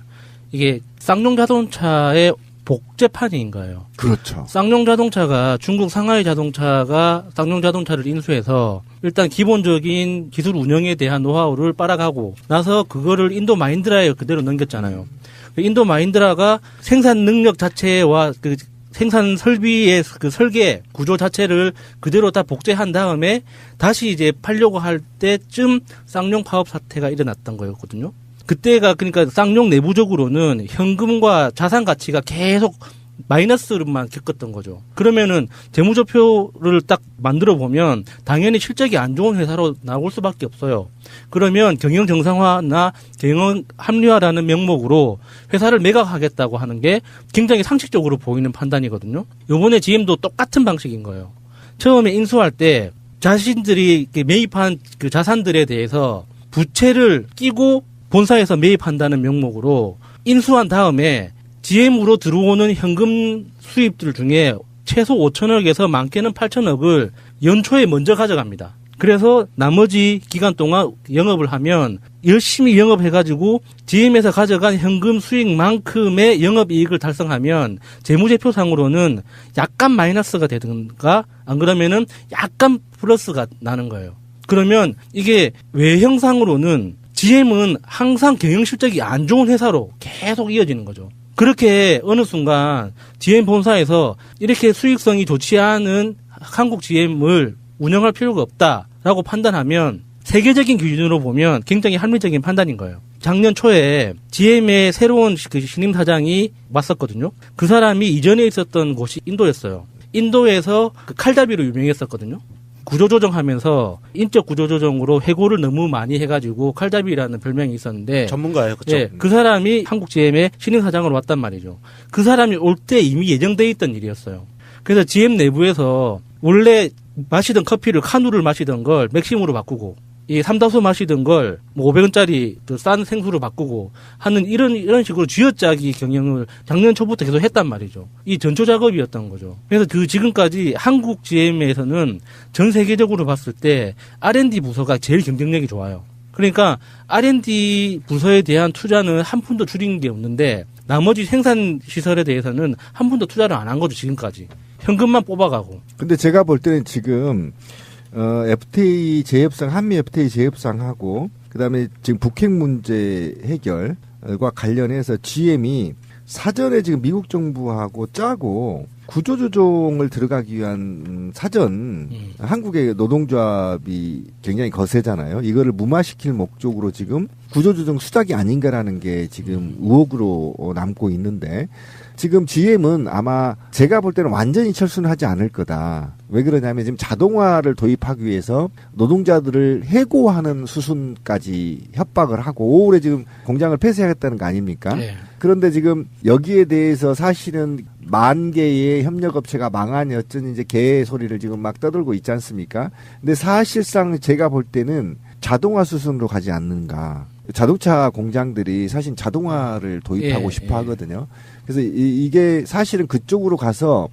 이게 쌍용 자동차의 복제판인 거예요. 그렇죠. 쌍용 자동차가 중국 상하이 자동차가 쌍용 자동차를 인수해서 일단 기본적인 기술 운영에 대한 노하우를 빨아가고 나서 그거를 인도 마힌드라에 그대로 넘겼잖아요. 인도 마힌드라가 생산 능력 자체와 그 생산 설비의 그 설계 구조 자체를 그대로 다 복제한 다음에 다시 이제 팔려고 할 때쯤 쌍용 파업 사태가 일어났던 거였거든요. 그때가 그러니까 쌍용 내부적으로는 현금과 자산 가치가 계속 마이너스만 겪었던 거죠. 그러면은 재무제표를 딱 만들어 보면 당연히 실적이 안 좋은 회사로 나올 수밖에 없어요. 그러면 경영 정상화나 경영 합리화라는 명목으로 회사를 매각하겠다고 하는 게 굉장히 상식적으로 보이는 판단이거든요. 요번에 GM도 똑같은 방식인 거예요. 처음에 인수할 때 자신들이 매입한 그 자산들에 대해서 부채를 끼고 본사에서 매입한다는 명목으로 인수한 다음에 GM으로 들어오는 현금 수입들 중에 최소 5천억에서 많게는 8천억을 연초에 먼저 가져갑니다. 그래서 나머지 기간 동안 영업을 하면 열심히 영업해가지고 GM에서 가져간 현금 수익만큼의 영업이익을 달성하면 재무제표상으로는 약간 마이너스가 되든가 안 그러면은 약간 플러스가 나는 거예요. 그러면 이게 외형상으로는 GM은 항상 경영실적이 안 좋은 회사로 계속 이어지는 거죠. 그렇게 어느 순간 GM 본사에서 이렇게 수익성이 좋지 않은 한국 GM을 운영할 필요가 없다라고 판단하면 세계적인 기준으로 보면 굉장히 합리적인 판단인 거예요. 작년 초에 GM의 새로운 그 신임 사장이 왔었거든요. 그 사람이 이전에 있었던 곳이 인도였어요. 인도에서 그 칼잡이로 유명했었거든요. 구조조정하면서 인적 구조조정으로 해고를 너무 많이 해가지고 칼잡이라는 별명이 있었는데 전문가예요, 그렇죠? 예, 그 사람이 한국 GM의 신임 사장으로 왔단 말이죠. 그 사람이 올 때 이미 예정돼 있던 일이었어요. 그래서 GM 내부에서 원래 마시던 커피를 카누를 마시던 걸 맥심으로 바꾸고 이 삼다수 마시던 걸 뭐 500원짜리 싼 생수로 바꾸고 하는 이런 식으로 쥐어짜기 경영을 작년 초부터 계속 했단 말이죠. 이 전초 작업이었던 거죠. 그래서 그 지금까지 한국 GM에서는 전 세계적으로 봤을 때 R&D 부서가 제일 경쟁력이 좋아요. 그러니까 R&D 부서에 대한 투자는 한 푼도 줄인 게 없는데 나머지 생산 시설에 대해서는 한 푼도 투자를 안 한 거죠, 지금까지. 현금만 뽑아가고. 근데 제가 볼 때는 지금 FTA 재협상, 한미 FTA 재협상하고 그다음에 지금 북핵 문제 해결과 관련해서 GM이 사전에 지금 미국 정부하고 짜고 구조조정을 들어가기 위한 사전 한국의 노동조합이 굉장히 거세잖아요. 이거를 무마시킬 목적으로 지금 구조조정 수작이 아닌가라는 게 지금 의혹으로 남고 있는데 지금 GM은 아마 제가 볼 때는 완전히 철수는 하지 않을 거다. 왜 그러냐면 지금 자동화를 도입하기 위해서 노동자들을 해고하는 수순까지 협박을 하고 5월에 지금 공장을 폐쇄하겠다는 거 아닙니까? 네. 그런데 지금 여기에 대해서 사실은 10,000개의 협력업체가 망하니 어쩐지 이제 개 소리를 지금 막 떠들고 있지 않습니까? 근데 사실상 제가 볼 때는 자동화 수순으로 가지 않는가. 자동차 공장들이 사실 자동화를 도입하고 싶어 하거든요. 그래서 이게 사실은 그쪽으로 가서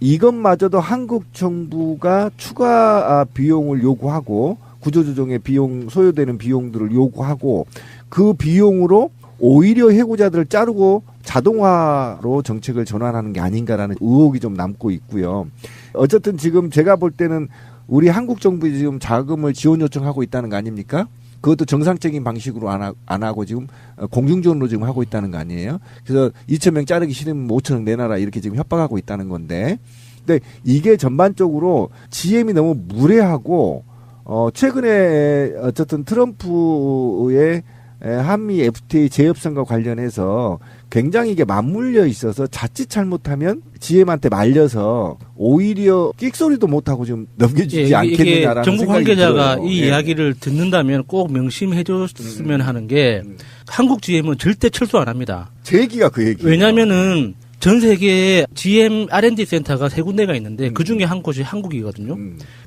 이것마저도 한국 정부가 추가 비용을 요구하고 구조조정의 비용, 소요되는 비용들을 요구하고 그 비용으로 오히려 해고자들을 자르고 자동화로 정책을 전환하는 게 아닌가라는 의혹이 좀 남고 있고요. 어쨌든 지금 제가 볼 때는 우리 한국 정부에 지금 자금을 지원 요청하고 있다는 거 아닙니까? 그것도 정상적인 방식으로 안 하고 지금 공중전으로 지금 하고 있다는 거 아니에요? 그래서 2,000명 자르기 싫으면 5,000원 내놔라 이렇게 지금 협박하고 있다는 건데. 근데 이게 전반적으로 GM이 너무 무례하고 최근에 어쨌든 트럼프의 한미 FTA 재협상과 관련해서 굉장히 이게 맞물려 있어서 자칫 잘못하면 GM한테 말려서 오히려 끽소리도 못하고 좀 넘겨주지 않겠느냐라는 정부 생각이 관계자가 들어요. 이 이야기를 듣는다면 꼭 명심해 줬으면 하는 게 한국 GM은 절대 철수 안 합니다. 제 얘기가 그 얘기예요. 왜냐면은 전 세계에 GM R&D 센터가 3군데가 있는데 그 중에 한 곳이 한국이거든요.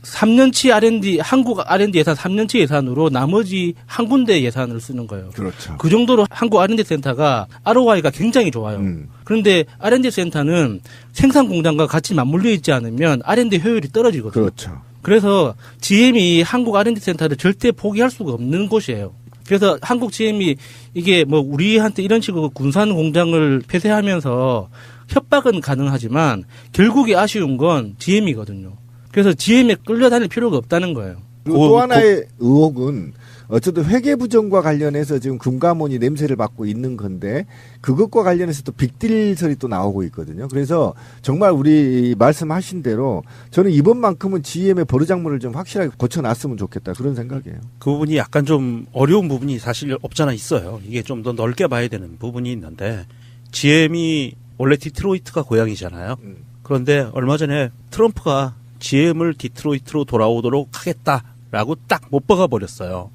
3년치 R&D, 한국 R&D 예산 3년치 예산으로 나머지 한 군데 예산을 쓰는 거예요. 그렇죠. 그 정도로 한국 R&D 센터가 ROI가 굉장히 좋아요. 그런데 R&D 센터는 생산 공장과 같이 맞물려 있지 않으면 R&D 효율이 떨어지거든요. 그렇죠. 그래서 GM이 한국 R&D 센터를 절대 포기할 수가 없는 곳이에요. 그래서 한국 GM이 이게 뭐 우리한테 이런 식으로 군산 공장을 폐쇄하면서 협박은 가능하지만 결국에 아쉬운 건 GM이거든요. 그래서 GM에 끌려다닐 필요가 없다는 거예요. 그리고 또 하나의 의혹은 어쨌든 회계부정과 관련해서 지금 금감원이 냄새를 맡고 있는 건데 그것과 관련해서 또 빅딜설이 또 나오고 있거든요. 그래서 정말 우리 말씀하신 대로 저는 이번만큼은 GM의 버르장물을 좀 확실하게 고쳐놨으면 좋겠다 그런 생각이에요. 그 부분이 약간 좀 어려운 부분이 사실 없잖아 있어요. 이게 좀 더 넓게 봐야 되는 부분이 있는데 GM이 원래 디트로이트가 고향이잖아요. 그런데 얼마 전에 트럼프가 GM을 디트로이트로 돌아오도록 하겠다라고 딱 못 박아버렸어요.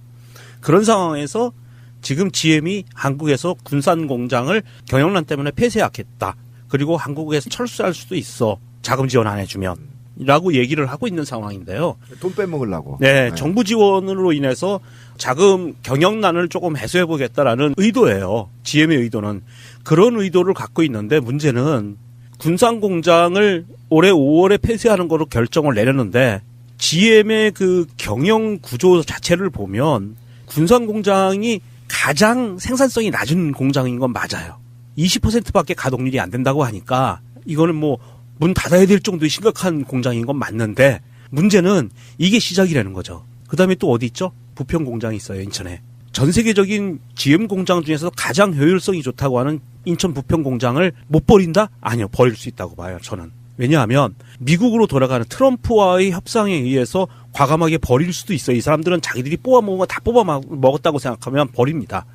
그런 상황에서 지금 GM이 한국에서 군산 공장을 경영난 때문에 폐쇄하겠다. 그리고 한국에서 철수할 수도 있어. 자금 지원 안 해주면. 라고 얘기를 하고 있는 상황인데요. 돈 빼먹으려고. 네, 정부 지원으로 인해서 자금 경영난을 조금 해소해보겠다라는 의도예요. GM의 의도는. 그런 의도를 갖고 있는데 문제는 군산 공장을 올해 5월에 폐쇄하는 거로 결정을 내렸는데 GM의 그 경영 구조 자체를 보면 군산 공장이 가장 생산성이 낮은 공장인 건 맞아요. 20%밖에 가동률이 안 된다고 하니까 이거는 뭐 문 닫아야 될 정도의 심각한 공장인 건 맞는데 문제는 이게 시작이라는 거죠. 그다음에 또 어디 있죠? 부평 공장이 있어요. 인천에. 전 세계적인 GM 공장 중에서 가장 효율성이 좋다고 하는 인천 부평 공장을 못 버린다? 아니요. 버릴 수 있다고 봐요. 저는. 왜냐하면 미국으로 돌아가는 트럼프와의 협상에 의해서 과감하게 버릴 수도 있어요. 이 사람들은 자기들이 뽑아먹은 거 다 뽑아먹었다고 생각하면 버립니다.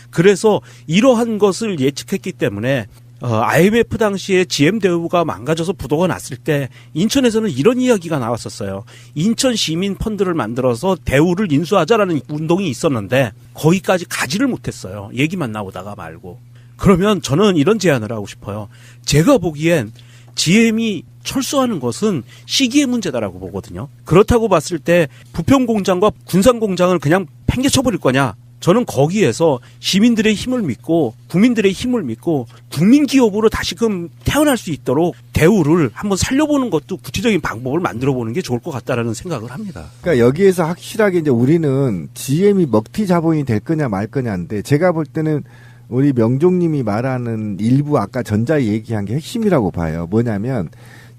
그래서 이러한 것을 예측했기 때문에 IMF 당시에 GM 대우가 망가져서 부도가 났을 때 인천에서는 이런 이야기가 나왔었어요. 인천 시민 펀드를 만들어서 대우를 인수하자라는 운동이 있었는데 거기까지 가지를 못했어요. 얘기만 나오다가 말고. 그러면 저는 이런 제안을 하고 싶어요. 제가 보기엔 GM이 철수하는 것은 시기의 문제다라고 보거든요. 그렇다고 봤을 때 부평 공장과 군산 공장을 그냥 팽개쳐버릴 거냐? 저는 거기에서 시민들의 힘을 믿고 국민들의 힘을 믿고 국민기업으로 다시금 태어날 수 있도록 대우를 한번 살려보는 것도 구체적인 방법을 만들어보는 게 좋을 것 같다라는 생각을 합니다. 그러니까 여기에서 확실하게 이제 우리는 GM이 먹튀 자본이 될 거냐 말 거냐인데 제가 볼 때는 우리 명종님이 말하는 일부 아까 전자 얘기한 게 핵심이라고 봐요. 뭐냐면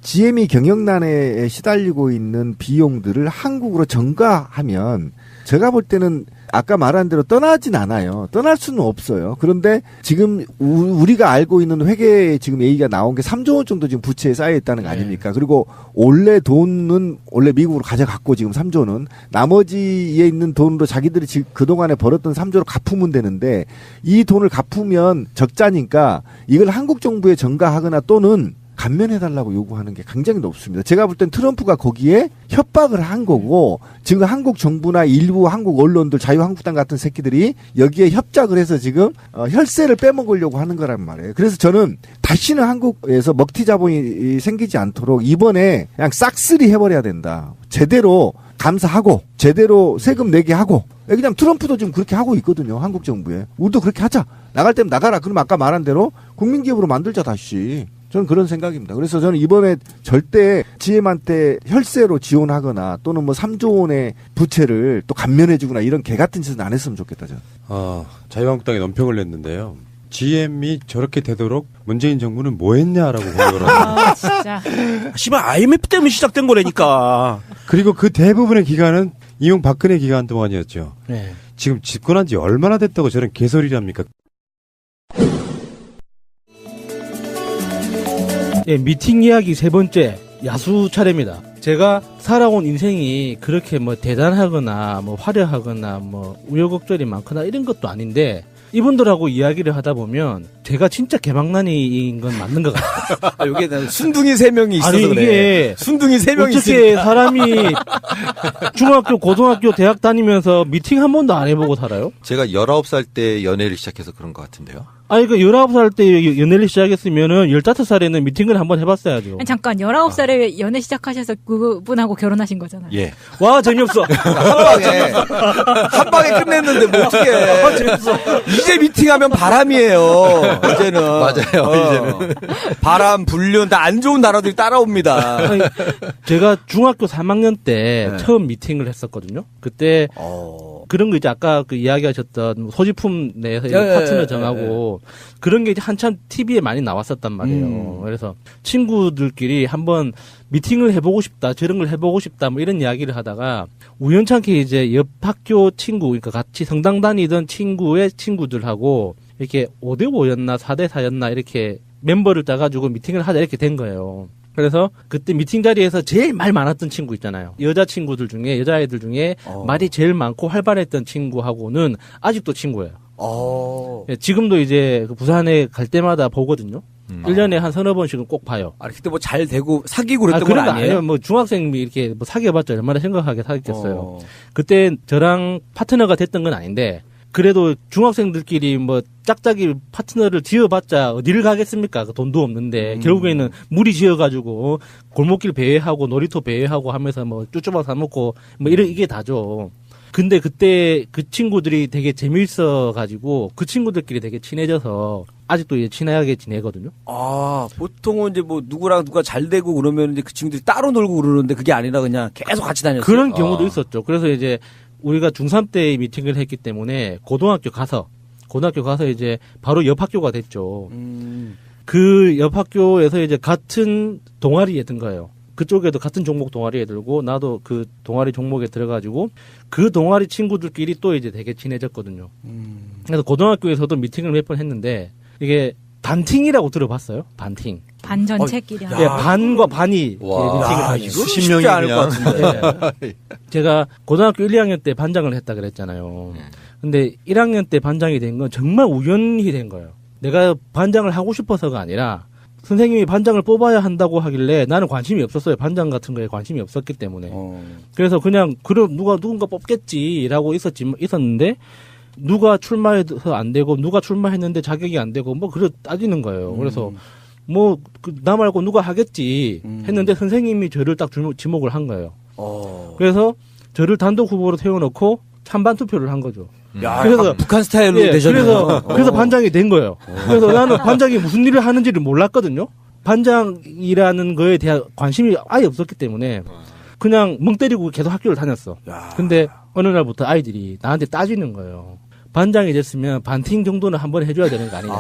GM이 경영난에 시달리고 있는 비용들을 한국으로 전가하면 제가 볼 때는 아까 말한 대로 떠나진 않아요. 떠날 수는 없어요. 그런데 지금 우리가 알고 있는 회계에 지금 얘기가 나온 게 3조 원 정도 지금 부채에 쌓여 있다는 거 아닙니까? 그리고 원래 돈은 원래 미국으로 가져갔고 지금 3조는 나머지에 있는 돈으로 자기들이 지금 그동안에 벌었던 3조로 갚으면 되는데 이 돈을 갚으면 적자니까 이걸 한국 정부에 전가하거나 또는 감면해달라고 요구하는 게 굉장히 높습니다. 제가 볼 땐 트럼프가 거기에 협박을 한 거고 지금 한국 정부나 일부 한국 언론들 자유한국당 같은 새끼들이 여기에 협작을 해서 지금 혈세를 빼먹으려고 하는 거란 말이에요. 그래서 저는 다시는 한국에서 먹튀 자본이 생기지 않도록 이번에 그냥 싹쓸이 해버려야 된다. 제대로 감사하고 제대로 세금 내게 하고 그냥 트럼프도 지금 그렇게 하고 있거든요. 한국 정부에. 우리도 그렇게 하자. 나갈 때면 나가라. 그럼 아까 말한 대로 국민기업으로 만들자 다시. 저는 그런 생각입니다. 그래서 저는 이번에 절대 GM한테 혈세로 지원하거나 또는 뭐 3조 원의 부채를 또 감면해주거나 이런 개 같은 짓은 안 했으면 좋겠다, 저는. 자유한국당이 논평을 냈는데요. GM이 저렇게 되도록 문재인 정부는 뭐 했냐라고 공격을 합니다. 진짜. 씨발 IMF 때문에 시작된 거라니까. 그리고 그 대부분의 기간은 이명박근혜 기간 동안이었죠. 네. 지금 집권한 지 얼마나 됐다고 저런 개소리랍니까? 예, 미팅 이야기 세 번째 야수 차례입니다. 제가 살아온 인생이 그렇게 뭐 대단하거나 뭐 화려하거나 뭐 우여곡절이 많거나 이런 것도 아닌데 이분들하고 이야기를 하다 보면 제가 진짜 개망난이인 건 맞는 것 같아요. 여기에 순둥이 3명이 있어서 아니, 그래. 이게 순둥이 3명이 어떻게 사람이 중학교, 고등학교, 대학 다니면서 미팅 한 번도 안 해보고 살아요? 제가 19살 때 연애를 시작해서 그런 것 같은데요. 아니, 그 19살 때 연애를 시작했으면은 15살에는 미팅을 한번 해봤어야죠. 아니, 잠깐 19살에 연애 시작하셔서 그분하고 결혼하신 거잖아요. 예. 와, 재미없어. 한 방에 끝냈는데 뭐 어떡해. 재밌어. 이제 미팅하면 바람이에요. 이제는. 맞아요. 이제는. 바람, 불륜 다 안 좋은 나라들이 따라옵니다. 아니, 제가 중학교 3학년 때 처음 미팅을 했었거든요. 그때 그런 거 이제 아까 그 이야기하셨던 소지품 내에서 파트너 정하고 그런 게 이제 한참 TV에 많이 나왔었단 말이에요. 그래서 친구들끼리 한번 미팅을 해보고 싶다, 저런 걸 해보고 싶다, 뭐 이런 이야기를 하다가 우연찮게 이제 옆 학교 친구, 그러니까 같이 성당 다니던 친구의 친구들하고 이렇게 5대5였나 4대4였나 이렇게 멤버를 짜가지고 미팅을 하자 이렇게 된 거예요. 그래서 그때 미팅 자리에서 제일 말 많았던 친구 있잖아요. 여자아이들 중에 말이 제일 많고 활발했던 친구하고는 아직도 친구예요. 지금도 이제 부산에 갈 때마다 보거든요. 1년에 한 서너 번씩은 꼭 봐요. 그때 뭐 잘 되고 사귀고 그랬던 건 그런 거 아니에요? 뭐 중학생이 이렇게 뭐 사귀어봤자 얼마나 생각하게 사귀겠어요. 그때 저랑 파트너가 됐던 건 아닌데 그래도 중학생들끼리 뭐 짝짝이 파트너를 지어봤자 어디를 가겠습니까? 돈도 없는데 결국에는 무리 지어가지고 골목길 배회하고 놀이터 배회하고 하면서 뭐 쭈쭈밥 사 먹고 뭐 이게 다죠. 근데 그때 그 친구들이 되게 재미있어가지고 그 친구들끼리 되게 친해져서 아직도 이제 친하게 지내거든요. 보통은 이제 뭐 누구랑 누가 잘 되고 그러면 이제 그 친구들이 따로 놀고 그러는데 그게 아니라 그냥 계속 같이 다녔어요. 그런 경우도 있었죠. 그래서 이제 우리가 중3 때 미팅을 했기 때문에 고등학교 가서 이제 바로 옆 학교가 됐죠. 그 옆 학교에서 이제 같은 동아리에 든 거예요. 그쪽에도 같은 종목 동아리에 들고 나도 그 동아리 종목에 들어가지고 그 동아리 친구들끼리 또 이제 되게 친해졌거든요. 그래서 고등학교에서도 미팅을 몇 번 했는데 이게 반팅이라고 들어봤어요? 반팅. 반 전체끼리 네, 반과 반이 미팅을 하죠. 수십 명이 그냥. 네. 제가 고등학교 1, 2학년 때 반장을 했다 그랬잖아요. 근데 1학년 때 반장이 된 건 정말 우연히 된 거예요. 내가 반장을 하고 싶어서가 아니라 선생님이 반장을 뽑아야 한다고 하길래 나는 관심이 없었어요. 반장 같은 거에 관심이 없었기 때문에. 그래서 그냥 누군가 뽑겠지라고 있었는데 누가 출마해서 안 되고 누가 출마했는데 자격이 안 되고 뭐 따지는 거예요. 그래서 뭐 나 말고 누가 하겠지 했는데 선생님이 저를 딱 지목을 한 거예요. 그래서 저를 단독 후보로 세워놓고 찬반 투표를 한 거죠. 그래서 북한 스타일로 되셨네요. 그래서 반장이 된 거예요. 그래서 나는 반장이 무슨 일을 하는지를 몰랐거든요. 반장이라는 거에 대한 관심이 아예 없었기 때문에 그냥 멍 때리고 계속 학교를 다녔어. 근데 어느 날부터 아이들이 나한테 따지는 거예요. 반장이 됐으면 반팅 정도는 한번 해줘야 되는 거 아니냐.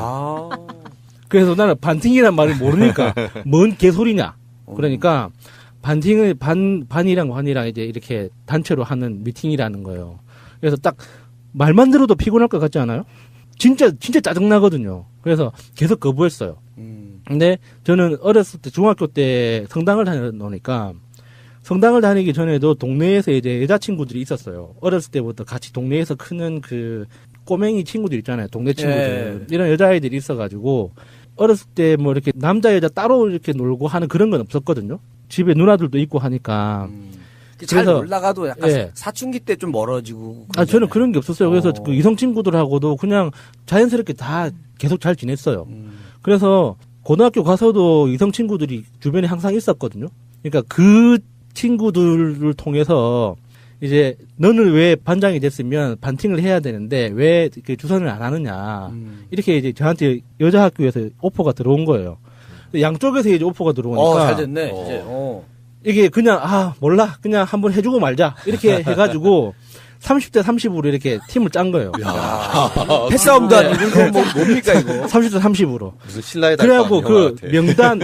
그래서 나는 반팅이란 말을 모르니까 뭔 개소리냐. 그러니까 반팅을 반이랑 반이랑 이제 이렇게 단체로 하는 미팅이라는 거예요. 그래서 딱 말만 들어도 피곤할 것 같지 않아요? 진짜 짜증나거든요. 그래서 계속 거부했어요. 근데 저는 어렸을 때 중학교 때 성당을 다녀놓으니까 성당을 다니기 전에도 동네에서 이제 여자친구들이 있었어요. 어렸을 때부터 같이 동네에서 크는 그 꼬맹이 친구들 있잖아요. 동네 친구들. 이런 여자아이들이 있어가지고 어렸을 때 뭐 이렇게 남자 여자 따로 이렇게 놀고 하는 그런 건 없었거든요. 집에 누나들도 있고 하니까. 잘 놀다가도 약간 사춘기 때 좀 멀어지고. 저는 그런 게 없었어요. 그래서 그 이성 친구들하고도 그냥 자연스럽게 다 계속 잘 지냈어요. 그래서 고등학교 가서도 이성 친구들이 주변에 항상 있었거든요. 그러니까 그 친구들을 통해서 이제 너는 왜 반장이 됐으면 반팅을 해야 되는데 왜 주선을 안 하느냐. 이렇게 이제 저한테 여자 학교에서 오퍼가 들어온 거예요. 양쪽에서 이제 오퍼가 들어오니까. 잘 됐네, 이제. 이게 그냥, 몰라. 그냥 한번 해주고 말자. 이렇게 해가지고 30대 30으로 이렇게 팀을 짠 거예요. 패싸움도 아니고, 뭡니까, 이거? 30대 30으로. 무슨 신라의 그래갖고 명단,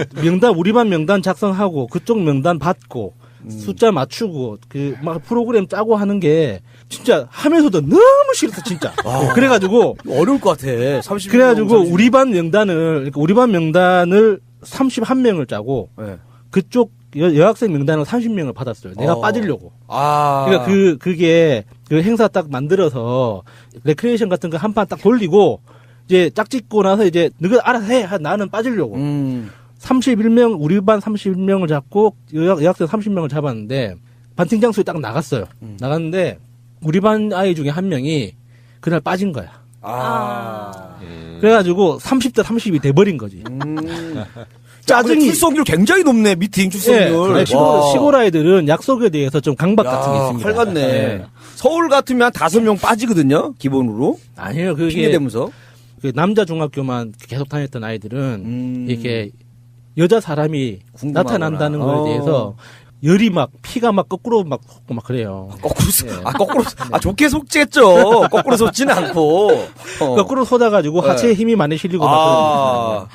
우리 반 명단 작성하고 그쪽 명단 받고 숫자 맞추고 막 프로그램 짜고 하는 게 진짜 하면서도 너무 싫었어, 진짜. 그래가지고. 어려울 것 같아. 30명. 그래가지고 우리 반 명단을 31명을 짜고 그쪽 여학생 명단을 30명을 받았어요. 내가 빠지려고. 그러니까 그게 그 행사 딱 만들어서 레크레이션 같은 거 한 판 딱 돌리고 이제 짝 찍고 나서 이제 너가 알아서 해. 나는 빠지려고. 31명 우리 반 31명을 잡고 여학생 30명을 잡았는데 반팅 장소에 딱 나갔어요. 나갔는데 우리 반 아이 중에 한 명이 그날 빠진 거야. 그래가지고 30대 30이 돼버린 거지. 짜증이. 출석률 굉장히 높네, 미팅 출석률. 시골 아이들은 약속에 대해서 좀 강박 같은 게 있습니다. 활같네. 서울 같으면 5명 빠지거든요, 기본으로. 아니에요, 그게. 핑계대면서. 그 남자 중학교만 계속 다녔던 아이들은 이렇게 여자 사람이 나타난다는 거에 대해서 열이 막 피가 막 거꾸로 막 솟고 막 그래요. 거꾸로 거꾸로 좋게 속겠죠. 거꾸로 솟지는 않고 거꾸로 쏟아가지고 하체에 힘이 많이 실리고 막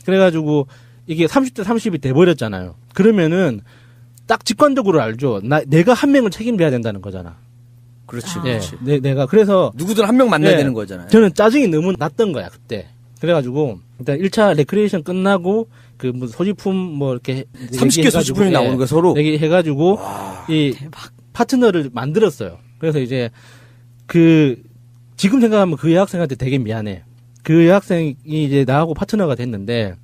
그래가지고 이게 30대 30이 돼버렸잖아요. 그러면은 딱 직관적으로 알죠. 내가 한 명을 책임져야 된다는 거잖아. 그렇지. 내가 그래서 누구든 한 명 만나야 되는 거잖아요. 저는 짜증이 너무 났던 거야 그때. 그래가지고 일단 1차 레크리에이션 끝나고 그 뭐 소지품 뭐 이렇게 30개 소지품이 나오는 거 서로 얘기해가지고 이 대박. 파트너를 만들었어요. 그래서 이제 그 지금 생각하면 그 여학생한테 되게 미안해. 그 여학생이 이제 나하고 파트너가 됐는데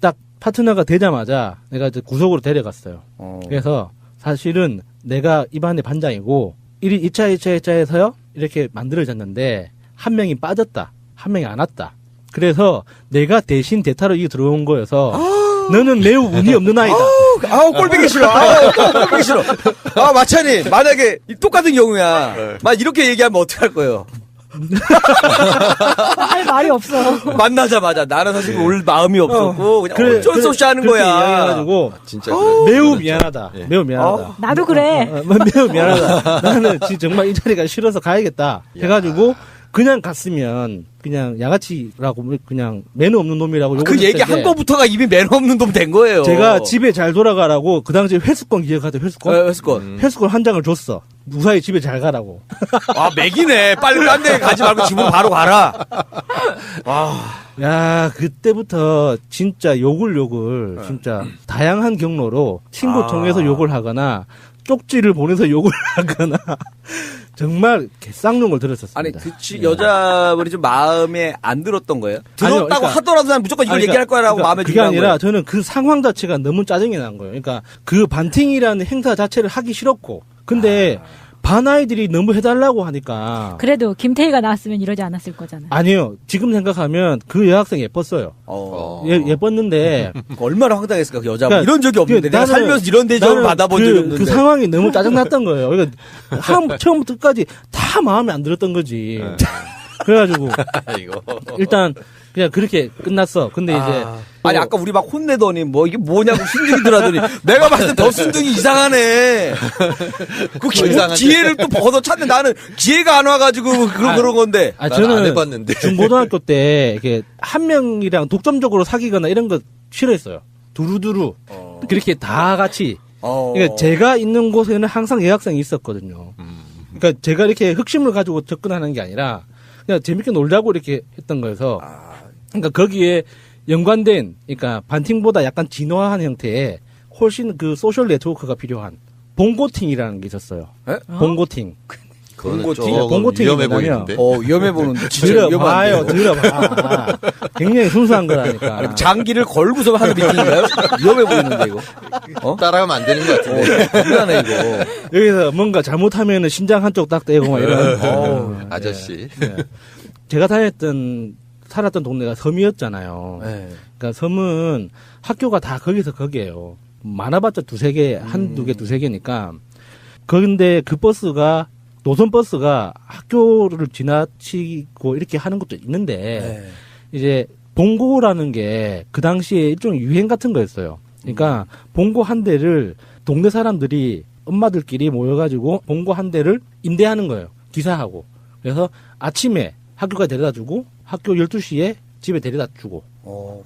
딱 파트너가 되자마자 내가 이제 구속으로 데려갔어요. 그래서 사실은 내가 이 반의 반장이고 2차에서요 이렇게 만들어졌는데 한 명이 빠졌다. 한 명이 안 왔다. 그래서 내가 대신 대타로 이게 들어온 거여서 너는 매우 운이 없는 아이다. 꼴보기 싫어. 꼴보기 싫어. 마찬이 만약에 똑같은 경우야. 이렇게 얘기하면 어떡할 거예요? 할 말이 없어. 만나자마자 나는 사실 올 마음이 없었고 그냥 어쩔 수 없이 하는 거야. 이야기해가지고 진짜 매우 미안하다. 매우 미안하다. 나도 그래. 매우 미안하다. 나는 정말 이 자리가 싫어서 가야겠다. 해가지고 그냥 갔으면 그냥 양아치라고 그냥 매너 없는 놈이라고 욕을 그 얘기 한 거부터가 이미 매너 없는 놈 된 거예요. 제가 집에 잘 돌아가라고 그 당시에 회수권 기억하죠. 회수권 한 장을 줬어. 무사히 집에 잘 가라고. 맥이네. 빨리 딴 데 가지 말고 집으로 바로 가라. 야, 그때부터 진짜 욕을 진짜 다양한 경로로 친구 통해서 욕을 하거나 쪽지를 보내서 욕을 하거나 정말 쌍욕을 들었었습니다. 아니, 그치. 여자분이 좀 마음에 안 들었던 거예요? 아니요, 들었다고 하더라도 난 무조건 이걸 얘기할 거라고 마음에 그게 들었던 아니라 거예요. 저는 그 상황 자체가 너무 짜증이 난 거예요. 그러니까 그 반팅이라는 행사 자체를 하기 싫었고 근데 반 아이들이 너무 해달라고 하니까. 그래도 김태희가 나왔으면 이러지 않았을 거잖아요. 아니요. 지금 생각하면 그 여학생 예뻤어요. 예뻤는데. 얼마나 황당했을까, 그 여자분. 그러니까 이런 적이 없는데. 내가 살면서 이런 대접을 받아본 적이 없는데. 그 상황이 너무 짜증났던 거예요. 그러니까 처음부터 끝까지 다 마음에 안 들었던 거지. 그래가지고. 일단 그냥 그렇게 끝났어. 근데 이제. 아니, 아까 우리 막 혼내더니 이게 뭐냐고 순둥이들 하더니 내가 봤을 때 더 순둥이 이상하네. 그 기회를 또 걷어 찾는 나는 기회가 안 와가지고 그런 건데. 저는 안 해봤는데. 중고등학교 때 이렇게 한 명이랑 독점적으로 사귀거나 이런 거 싫어했어요. 두루두루. 그렇게 다 같이. 그러니까 제가 있는 곳에는 항상 여학생이 있었거든요. 그러니까 제가 이렇게 흑심을 가지고 접근하는 게 아니라 그냥 재밌게 놀자고 이렇게 했던 거여서. 그러니까 거기에 연관된, 그러니까 반팅보다 약간 진화한 형태의 훨씬 그 소셜 네트워크가 필요한 봉고팅이라는 게 있었어요. 봉고팅. 봉고팅이 위험해 보이는데. 위험해 보는데. 들어봐요, 들어봐. 굉장히 순수한 거라니까. 아니, 장기를 걸고서 하는 미팅인가요? 위험해 보이는데 이거. 따라가면 안 되는 것 같은데. 미안해 이거. 여기서 뭔가 잘못하면 신장 한쪽 딱 떼고 막 이런. 아저씨. 제가 살았던 동네가 섬이었잖아요. 그러니까 섬은 학교가 다 거기서 거기에요. 많아봤자 두세 개, 한두 개, 두세 개니까. 그런데 그 버스가, 노선버스가 학교를 지나치고 이렇게 하는 것도 있는데, 이제 봉고라는 게 그 당시에 일종의 유행 같은 거였어요. 그러니까 봉고 한 대를 동네 사람들이 엄마들끼리 모여가지고 봉고 한 대를 임대하는 거예요. 기사하고. 그래서 아침에 학교까지 데려다 주고 학교 12시에 집에 데려다 주고.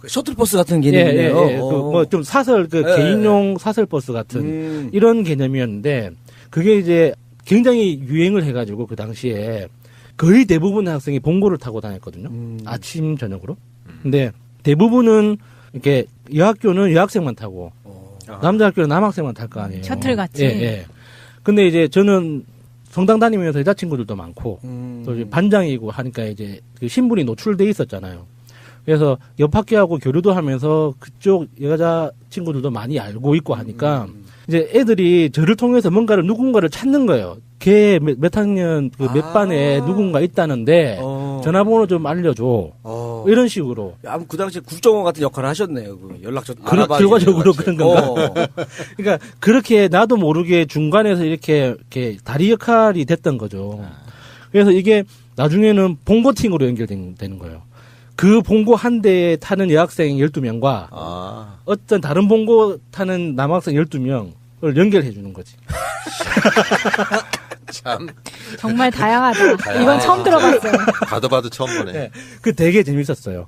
셔틀버스 같은 개념이네요. 뭐 좀 사설, 개인용 사설버스 같은 이런 개념이었는데 그게 이제 굉장히 유행을 해가지고 그 당시에 거의 대부분의 학생이 봉고를 타고 다녔거든요. 아침, 저녁으로. 근데 대부분은 이렇게 여학교는 여학생만 타고 남자 학교는 남학생만 탈 거 아니에요. 셔틀 같이. 근데 이제 저는 성당 다니면서 여자친구들도 많고, 또 이제 반장이고 하니까 이제 그 신분이 노출돼 있었잖아요. 그래서 옆 학교하고 교류도 하면서 그쪽 여자친구들도 많이 알고 있고 하니까, 이제 애들이 저를 통해서 누군가를 찾는 거예요. 걔 몇 학년, 몇 반에 누군가 있다는데, 전화번호 좀 알려줘. 이런 식으로. 그 당시에 국정원 같은 역할을 하셨네요. 연락처. 결과적으로 그런 건가? 그러니까 그렇게 나도 모르게 중간에서 이렇게 다리 역할이 됐던 거죠. 그래서 이게 나중에는 봉고팅으로 연결되는 거예요. 그 봉고 한 대에 타는 여학생 12명과 어떤 다른 봉고 타는 남학생 12명 연결해 주는 거지. 참. 정말 다양하다. 이건 처음 들어봤어요. 봐도 처음 보네. 네. 그 되게 재밌었어요.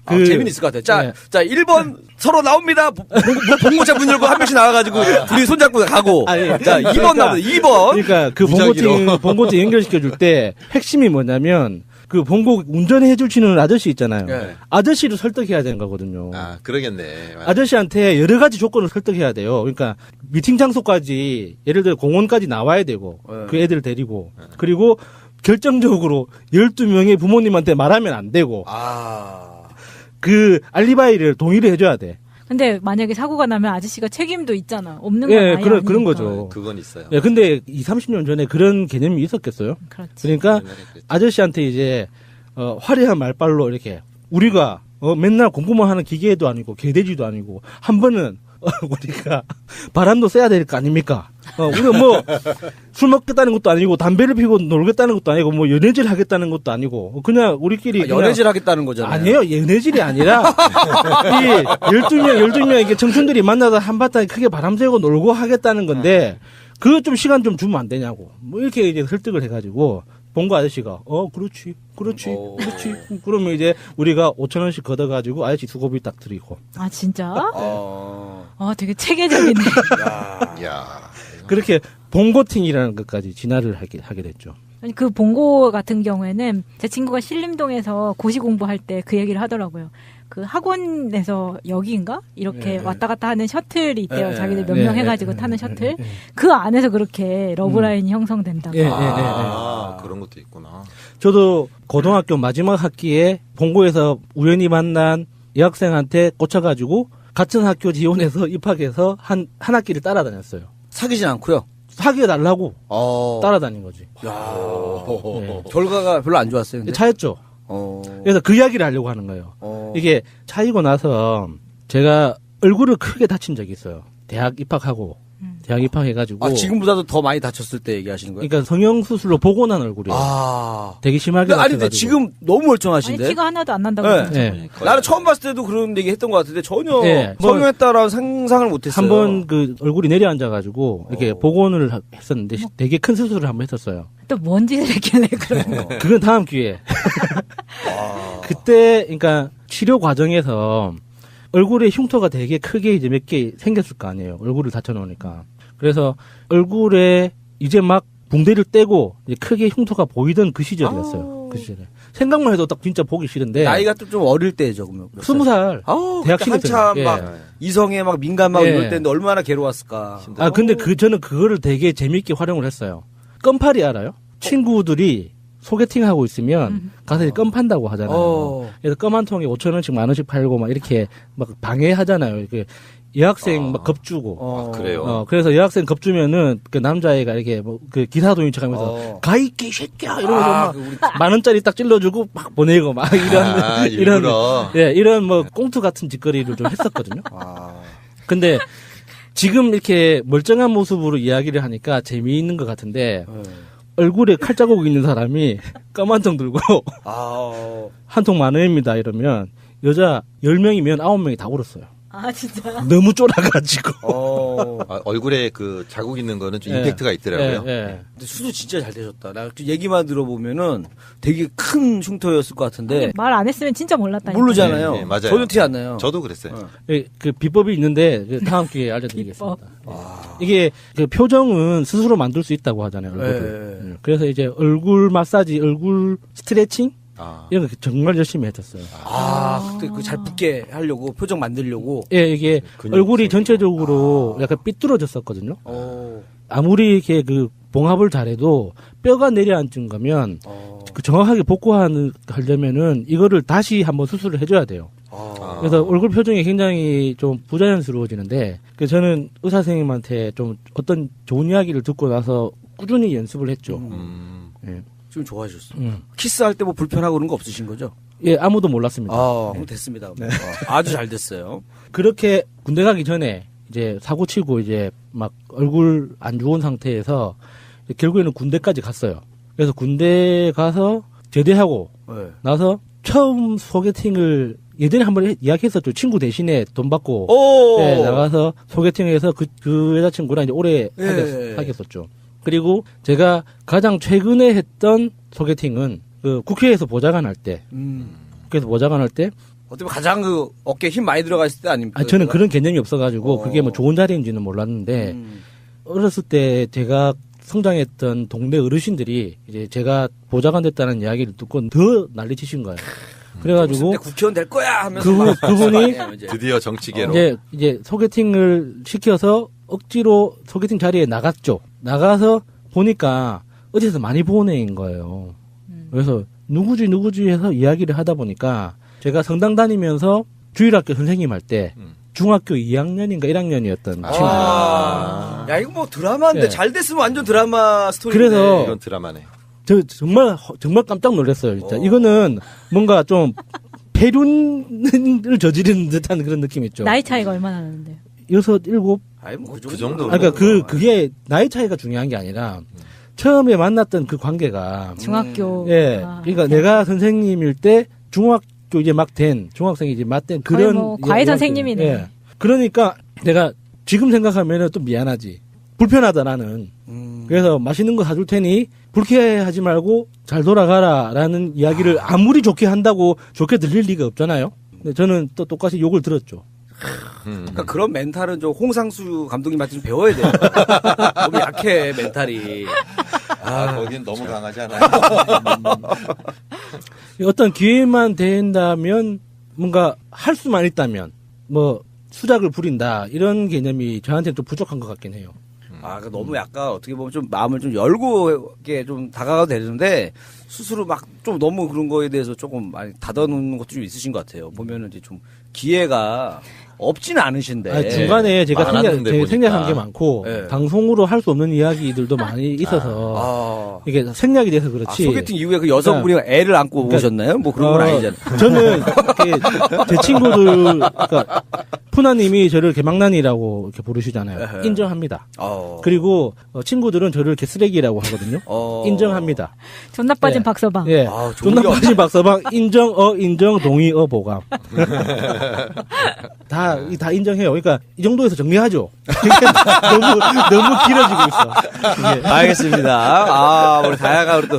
재미는 있을 것 같아요. 자, 1번 서로 나옵니다. 봉고차 문 열고 한 명씩 나와가지고 둘이 손잡고 가고. 자, 2번 나옵니다. 2번. 그러니까 그 봉고차 연결시켜줄 때 핵심이 뭐냐면 그 봉고 운전해 주시는 아저씨 있잖아요. 네. 아저씨를 설득해야 되는 거거든요. 아, 그러겠네. 아저씨한테 여러 가지 조건을 설득해야 돼요. 그러니까 미팅 장소까지 예를 들어 공원까지 나와야 되고 그 애들 데리고 그리고 결정적으로 12명의 부모님한테 말하면 안 되고 그 알리바이를 동의를 해줘야 돼. 근데 만약에 사고가 나면 아저씨가 책임도 있잖아. 없는 건 아예 그런 거죠. 그건 있어요. 예, 근데 30년 전에 그런 개념이 있었겠어요? 그렇지. 그러니까 아저씨한테 이제 화려한 말빨로 이렇게 우리가 맨날 공부만 하는 기계도 아니고 개돼지도 아니고 한 번은 우리가 바람도 쐬야 될 거 아닙니까? 우리가 뭐 술 먹겠다는 것도 아니고 담배를 피우고 놀겠다는 것도 아니고 뭐 연애질 하겠다는 것도 아니고 그냥 우리끼리 연애질 하겠다는 거잖아요. 아니에요. 연애질이 아니라 이 12명 이게 청춘들이 만나서 한바탕 크게 바람 쐬고 놀고 하겠다는 건데 그거 좀 시간 좀 주면 안 되냐고. 뭐 이렇게 이제 설득을 해가지고 본거 아저씨가 그렇지. 그러면 이제 우리가 5,000원씩 걷어가지고 아저씨 수고비 딱 드리고. 아 진짜? 되게 체계적이네. 야. 그렇게 봉고팅이라는 것까지 진화를 하게 됐죠. 아니 그 봉고 같은 경우에는 제 친구가 신림동에서 고시 공부할 때 그 얘기를 하더라고요. 그 학원에서 여기인가 이렇게 왔다 갔다 하는 셔틀이 있대요. 자기들 몇 명 해가지고 타는 셔틀. 그 안에서 그렇게 러브라인이 형성된다고. 그런 것도 있구나. 저도 고등학교 마지막 학기에 봉고에서 우연히 만난 여학생한테 꽂혀가지고 같은 학교 지원해서 입학해서 한 학기를 따라다녔어요. 사귀진 않고요. 사귀어달라고 따라다닌 거지. 결과가 별로 안 좋았어요. 근데? 차였죠. 그래서 그 이야기를 하려고 하는 거예요. 이게 차이고 나서 제가 얼굴을 크게 다친 적이 있어요. 대학 입학하고 대학 입학해가지고 지금보다도 더 많이 다쳤을 때 얘기하시는 거예요? 그러니까 성형수술로 보고 난 얼굴이에요. 되게 심하게 다쳐가지고. 아니 근데 지금 너무 멀쩡하신데? 아니 티가 하나도 안 난다고 네. 나는 처음 봤을 때도 그런 얘기 했던 것 같은데 전혀 성형했다라는 상상을 못했어요. 한번 그 얼굴이 내려앉아가지고 이렇게 복원을 했었는데 되게 큰 수술을 한번 했었어요. 또 뭔 짓을 했길래 그런 그건 다음 기회에. 그때 그러니까 치료 과정에서 얼굴에 흉터가 되게 크게 이제 몇 개 생겼을 거 아니에요. 얼굴을 다쳐놓으니까. 그래서 얼굴에 이제 막 붕대를 떼고 이제 크게 흉터가 보이던 그 시절이었어요. 그 시절에. 생각만 해도 딱 진짜 보기 싫은데. 나이가 좀 어릴 때죠, 그러면. 20살. 대학 신입 때. 한참 막 이성에 막 민감하고 이럴 때인데 얼마나 괴로웠을까. 근데 저는 그거를 되게 재밌게 활용을 했어요. 껌팔이 알아요? 친구들이 소개팅하고 있으면 가서 껌 판다고 하잖아요. 그래서 껌 한 통에 5,000원씩 10,000원씩 팔고 막 이렇게 막 방해하잖아요. 이렇게 여학생 막 겁주고. 그래요. 그래서 여학생 겁주면은 그 남자애가 이렇게 뭐 그 기사도인 척하면서 가이끼 새끼야 이러면서 막 10,000원짜리 딱 찔러주고 막 보내고 막 이런 뭐 꽁투 같은 짓거리를 좀 했었거든요. 근데 지금 이렇게 멀쩡한 모습으로 이야기를 하니까 재미있는 것 같은데. 얼굴에 칼자국 있는 사람이 껌 한 통 들고 한 통 10,000원입니다 이러면 여자 10명이면 9명이 다 울었어요. 아 진짜? 너무 쫄아가지고. 얼굴에 그 자국 있는 거는 좀 임팩트가 있더라고요. 근데 수도 진짜 잘 되셨다. 나 얘기만 들어보면은 되게 큰 흉터였을 것 같은데 말 안 했으면 진짜 몰랐다니까. 모르잖아요. 네, 맞아요. 전혀 티 안 나요. 저도 그랬어요. 그 비법이 있는데 다음 기회에 알려드리겠습니다. 이게 그 표정은 스스로 만들 수 있다고 하잖아요. 얼굴을. 그래서 이제 얼굴 마사지, 얼굴 스트레칭 이런 거 정말 열심히 했었어요. 그때 그 잘 붙게 하려고 표정 만들려고. 이게 얼굴이 전체적으로 약간 삐뚤어졌었거든요. 아무리 이렇게 그 봉합을 잘해도 뼈가 내려앉은 거면 그 정확하게 복구하려면은 이거를 다시 한번 수술을 해줘야 돼요. 그래서 얼굴 표정이 굉장히 좀 부자연스러워지는데 저는 의사 선생님한테 좀 어떤 좋은 이야기를 듣고 나서 꾸준히 연습을 했죠. 좀 좋아지셨어요. 키스할 때 뭐 불편하고 그런 거 없으신 거죠? 예, 아무도 몰랐습니다. 그럼 됐습니다. 네. 아주 잘 됐어요. 그렇게 군대 가기 전에 이제 사고 치고 이제 막 얼굴 안 좋은 상태에서 결국에는 군대까지 갔어요. 그래서 군대 가서 제대하고 나서 처음 소개팅을 예전에 한번 이야기했었죠. 친구 대신에 돈 받고 예, 나가서 소개팅해서 그 여자친구랑 이제 오래 사귀었었죠. 그리고 제가 가장 최근에 했던 소개팅은 그 국회에서 보좌관 할 때. 국회에서 보좌관 할 때. 어떻게 가장 그 어깨에 힘 많이 들어가 있을 때 아닙니까? 저는 그런 개념이 없어가지고 그게 뭐 좋은 자리인지는 몰랐는데 어렸을 때 제가 성장했던 동네 어르신들이 이제 제가 보좌관 됐다는 이야기를 듣고 더 난리치신 거예요. 그래가지고 국회의원 될 거야 하면서 그분이 드디어 정치계로 이제 소개팅을 시켜서 억지로 소개팅 자리에 나갔죠. 나가서 보니까 어디서 많이 본 애인 거예요. 그래서 누구지 해서 이야기를 하다 보니까 제가 성당 다니면서 주일학교 선생님 할 때 중학교 2학년인가 1학년이었던 친구예요. 야 이거 뭐 드라마인데 잘 됐으면 완전 드라마 스토리인데. 그래서 이건 드라마네. 저 정말 깜짝 놀랐어요. 진짜 이거는 뭔가 좀 폐륜을 저지르는 듯한 그런 느낌이 있죠. 나이 차이가 얼마나 나는데요? 6, 7? 아니 뭐 그 정도. 그러니까 그게 나이 차이가 중요한 게 아니라 처음에 만났던 그 관계가 중학교. 그러니까 내가 선생님일 때 중학교 이제 막 된 중학생이 이제 막 된 그런 뭐 과외 선생님이네. 예. 그러니까 내가 지금 생각하면은 또 미안하지. 불편하다 나는. 그래서 맛있는 거 사줄 테니 불쾌하지 말고 잘 돌아가라라는 이야기를 아무리 좋게 한다고 좋게 들릴 리가 없잖아요. 근데 저는 또 똑같이 욕을 들었죠. 그러니까 그런 멘탈은 좀 홍상수 감독님한테 좀 배워야 돼요. 너무 약해 멘탈이. 거긴 너무 강하지 않아요? 어떤 기회만 된다면 뭔가 할 수만 있다면 뭐 수작을 부린다 이런 개념이 저한테는 좀 부족한 것 같긴 해요. 그러니까 너무 약간 어떻게 보면 좀 마음을 좀 열고 이렇게 좀 다가가도 되는데 스스로 막 좀 너무 그런 거에 대해서 조금 많이 닫아놓는 것도 좀 있으신 것 같아요. 보면은 이제 좀 기회가 없지는 않으신데. 중간에 제가 생략한 게 많고 방송으로 할 수 없는 이야기들도 많이 있어서 이게 생략이 돼서 그렇지. 소개팅 이후에 그 여성분이 애를 안고 오셨나요? 뭐 그런 건 아니잖아요. 저는 제 친구들 그러니까 푸나님이 저를 개망난이라고 이렇게 부르시잖아요. 인정합니다. 그리고 친구들은 저를 개쓰레기라고 하거든요. 인정합니다. 존나 빠진 박서방. 예. 존나 빠진 박서방 인정 동의 보감. 다 인정해요. 그러니까 이 정도에서 정리하죠. 너무 길어지고 있어. 예. 알겠습니다. 우리 다양한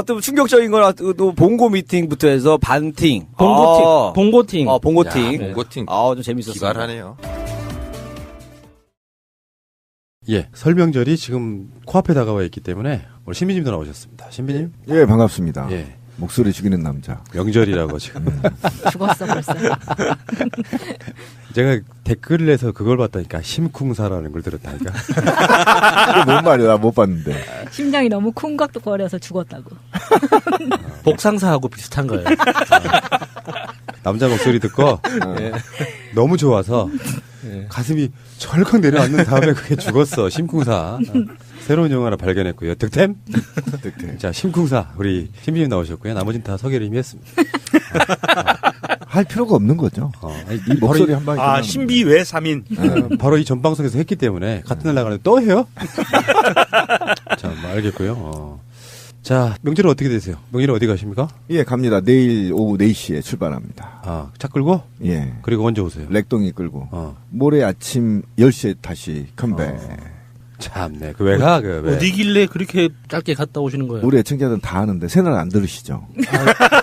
또 충격적인 거나 또 봉고 미팅부터 해서 반팅, 봉고팅. 봉고팅. 좀 재밌었어요. 기발하네요. 예, 설명절이 지금 코앞에 다가와 있기 때문에 오늘 신비님도 나오셨습니다. 신비님? 예, 반갑습니다. 예. 목소리 죽이는 남자. 명절이라고 지금. 죽었어 벌써. 제가 댓글을 내서 그걸 봤다니까. 심쿵사라는 걸 들었다니까. 이게 뭔 말이야? 나 못 봤는데. 심장이 너무 쿵각거려서 죽었다고. 복상사하고 비슷한 거예요. 남자 목소리 듣고 너무 좋아서 가슴이 철컥 내려앉는 다음에 그게 죽었어. 심쿵사. 새로운 영화 하나 발견했고요. 득템? 자, 심쿵사. 우리 신비님 나오셨고요. 나머지는 다 소개를 이미 했습니다. 할 필요가 없는 거죠. 이 목소리 한 방에. 신비 외 3인. 바로 이 전방송에서 했기 때문에 같은 날 나가는데 또 해요? 자, 뭐 알겠고요. 자, 명절은 어떻게 되세요? 명절은 어디 가십니까? 예, 갑니다. 내일 오후 4시에 출발합니다. 차 끌고? 예. 그리고 언제 오세요? 렉동이 끌고. 모레 아침 10시에 다시 컴백. 참네. 왜 가? 어디길래 그렇게 짧게 갔다 오시는 거예요? 우리 애청자들은 다 아는데 새날 안 들으시죠?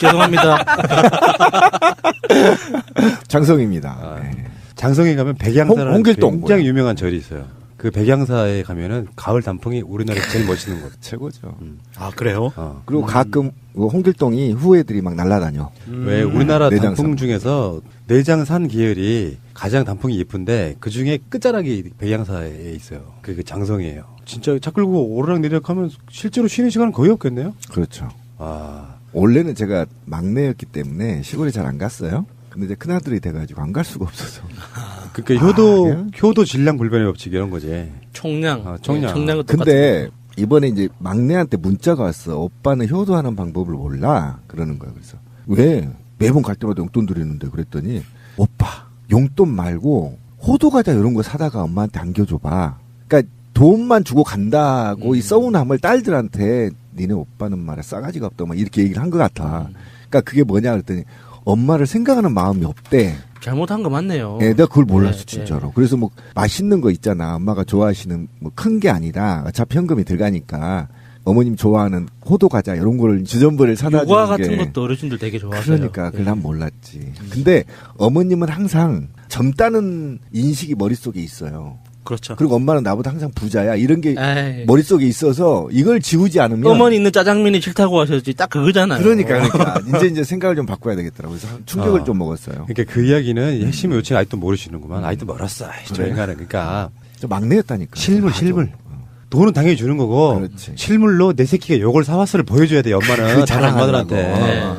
죄송합니다. 장성입니다. 네. 장성에 가면 백양사라는 홍길동 굉장히 유명한 절이 있어요. 그 백양사에 가면은 가을 단풍이 우리나라에서 제일 멋있는 곳. 최고죠. 그래요? 그리고 가끔 홍길동이 후예들이 막 날아다녀. 왜 우리나라 내장산. 단풍 중에서 내장산 계열이 가장 단풍이 예쁜데 그 중에 끝자락이 백양사에 있어요. 그게 장성이에요. 진짜 차 끌고 오르락내리락 하면 실제로 쉬는 시간은 거의 없겠네요? 그렇죠. 원래는 제가 막내였기 때문에 시골에 잘 안 갔어요. 근데 이제 큰아들이 돼가지고 안 갈 수가 없어서. 그러니까 효도 질량 불변의 법칙 이런 거지. 총량. 총량. 근데 이번에 이제 막내한테 문자가 왔어. 오빠는 효도하는 방법을 몰라. 그러는 거야. 그래서 왜 매번 갈 때마다 용돈 드리는데 그랬더니 오빠 용돈 말고 호두 과자 이런 거 사다가 엄마한테 안겨줘봐. 그러니까 돈만 주고 간다고 이 서운함을 딸들한테 니네 오빠는 말이야 싸가지가 없다 막 이렇게 얘기를 한 것 같아. 그러니까 그게 뭐냐 그랬더니 엄마를 생각하는 마음이 없대. 잘못한 거 맞네요. 네, 내가 그걸 몰랐어, 네, 진짜로. 네. 그래서 뭐, 맛있는 거 있잖아. 엄마가 좋아하시는, 뭐, 큰 게 아니라, 어차피 현금이 들어가니까, 어머님 좋아하는 호두 과자, 이런 거를 주전부리를 사다 주는 요과 같은 것도 어르신들 되게 좋아하세요. 그러니까, 그걸 난 몰랐지. 근데, 어머님은 항상 젊다는 인식이 머릿속에 있어요. 그렇죠. 그리고 엄마는 나보다 항상 부자야. 이런 게 에이. 머릿속에 있어서, 이걸 지우지 않으면. 어머니 있는 짜장면이 싫다고 하셨지. 딱 그거잖아요. 그러니까. 이제 생각을 좀 바꿔야 되겠더라고요. 그래서 충격을 좀 먹었어요. 그러니까 그 이야기는 핵심의 요칭 아직도 모르시는구만. 아직도 멀었어. 저 인간은. 그러니까. 저 막내였다니까. 실물. 돈은 당연히 주는 거고. 그렇지. 실물로 내 새끼가 요걸 사왔어를 보여줘야 돼, 엄마는. 다른 엄마들한테. 네.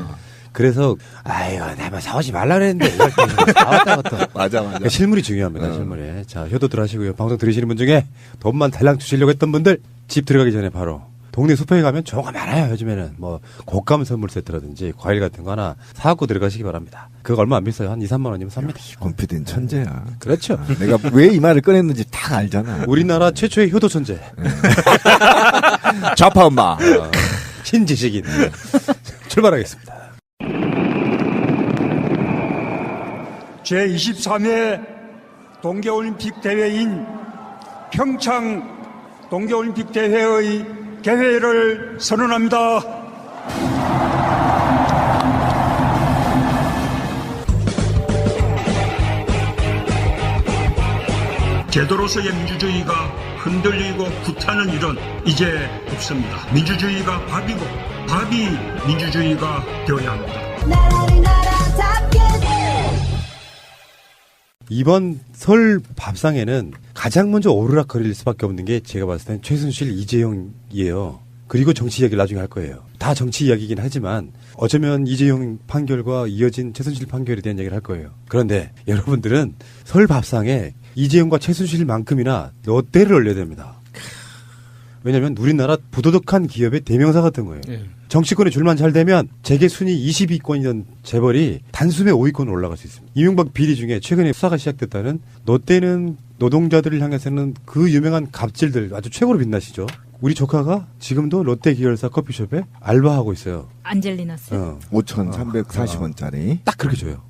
그래서, 아이고, 내가 사오지 말라 그랬는데, 이걸 또 사왔다고 또. 맞아. 그러니까 실물이 중요합니다, 실물이. 자, 효도들 하시고요. 방송 들으시는 분 중에 돈만 달랑 주시려고 했던 분들, 집 들어가기 전에 바로. 동네 슈퍼에 가면 좋은 거 많아요, 요즘에는. 뭐, 곶감 선물 세트라든지, 과일 같은 거 하나 사갖고 들어가시기 바랍니다. 그거 얼마 안 비싸요. 한 2, 3만 원이면 삽니다. 건피디는 천재야. 그렇죠. 내가 왜 이 말을 꺼냈는지 다 알잖아. 우리나라 최초의 효도 천재. 좌파 엄마. 신지식인. 출발하겠습니다. 제23회 동계올림픽 대회인 평창 동계올림픽 대회의 개회를 선언합니다. 제도로서의 민주주의가 흔들리고 구타는 일은 이제 없습니다. 민주주의가 밥이고 밥이 민주주의가 되어야 합니다. 이번 설 밥상에는 가장 먼저 오르락거릴 수밖에 없는 게 제가 봤을 땐 최순실, 이재용이에요. 그리고 정치 이야기를 나중에 할 거예요. 다 정치 이야기이긴 하지만 어쩌면 이재용 판결과 이어진 최순실 판결에 대한 얘기를 할 거예요. 그런데 여러분들은 설 밥상에 이재용과 최순실만큼이나 롯데를 올려야 됩니다. 왜냐하면 우리나라 부도덕한 기업의 대명사 같은 거예요. 정치권에 줄만 잘 되면 재계 순위 20위권이던 재벌이 단숨에 5위권으로 올라갈 수 있습니다. 이명박 비리 중에 최근에 수사가 시작됐다는 롯데는 노동자들을 향해서는 그 유명한 갑질들 아주 최고로 빛나시죠. 우리 조카가 지금도 롯데 계열사 커피숍에 알바하고 있어요. 안젤리나스. 5,340원짜리. 딱 그렇게 줘요.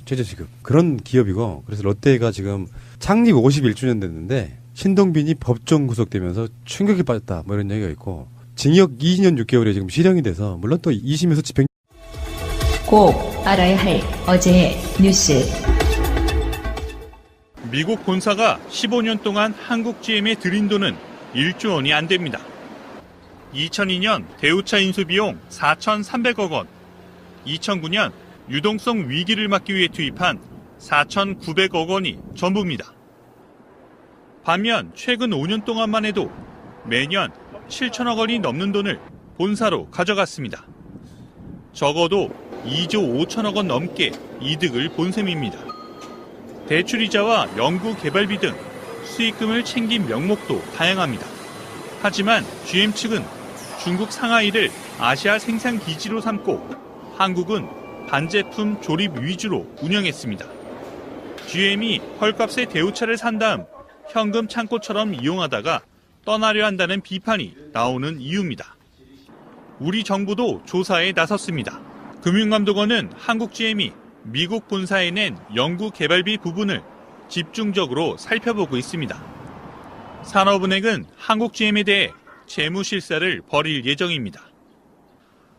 최저시급. 그런 기업이고 그래서 롯데가 지금 창립 51주년 됐는데 신동빈이 법정 구속되면서 충격에 빠졌다 뭐 이런 얘기가 있고 징역 2년 6개월에 지금 실형이 돼서 물론 또 2심에서 집행 꼭 알아야 할 어제의 뉴스. 미국 본사가 15년 동안 한국 GM에 들인 돈은 1조 원이 안 됩니다. 2002년 대우차 인수 비용 4,300억 원, 2009년 유동성 위기를 막기 위해 투입한 4,900억 원이 전부입니다. 반면 최근 5년 동안만 해도 매년 7천억 원이 넘는 돈을 본사로 가져갔습니다. 적어도 2조 5천억 원 넘게 이득을 본 셈입니다. 대출이자와 연구 개발비 등 수익금을 챙긴 명목도 다양합니다. 하지만 GM 측은 중국 상하이를 아시아 생산 기지로 삼고 한국은 반제품 조립 위주로 운영했습니다. GM이 헐값에 대우차를 산 다음 현금 창고처럼 이용하다가 떠나려 한다는 비판이 나오는 이유입니다. 우리 정부도 조사에 나섰습니다. 금융감독원은 한국 GM이 미국 본사에 낸 연구 개발비 부분을 집중적으로 살펴보고 있습니다. 산업은행은 한국 GM에 대해 재무 실사를 벌일 예정입니다.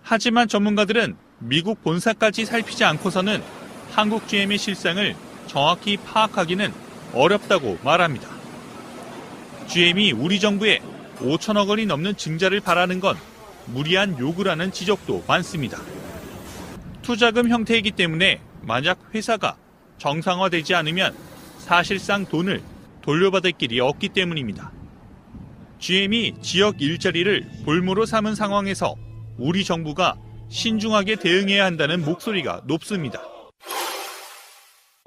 하지만 전문가들은 미국 본사까지 살피지 않고서는 한국 GM의 실상을 정확히 파악하기는 어렵다고 말합니다. GM이 우리 정부에 5천억 원이 넘는 증자를 바라는 건 무리한 요구라는 지적도 많습니다. 투자금 형태이기 때문에 만약 회사가 정상화되지 않으면 사실상 돈을 돌려받을 길이 없기 때문입니다. GM이 지역 일자리를 볼모로 삼은 상황에서 우리 정부가 신중하게 대응해야 한다는 목소리가 높습니다.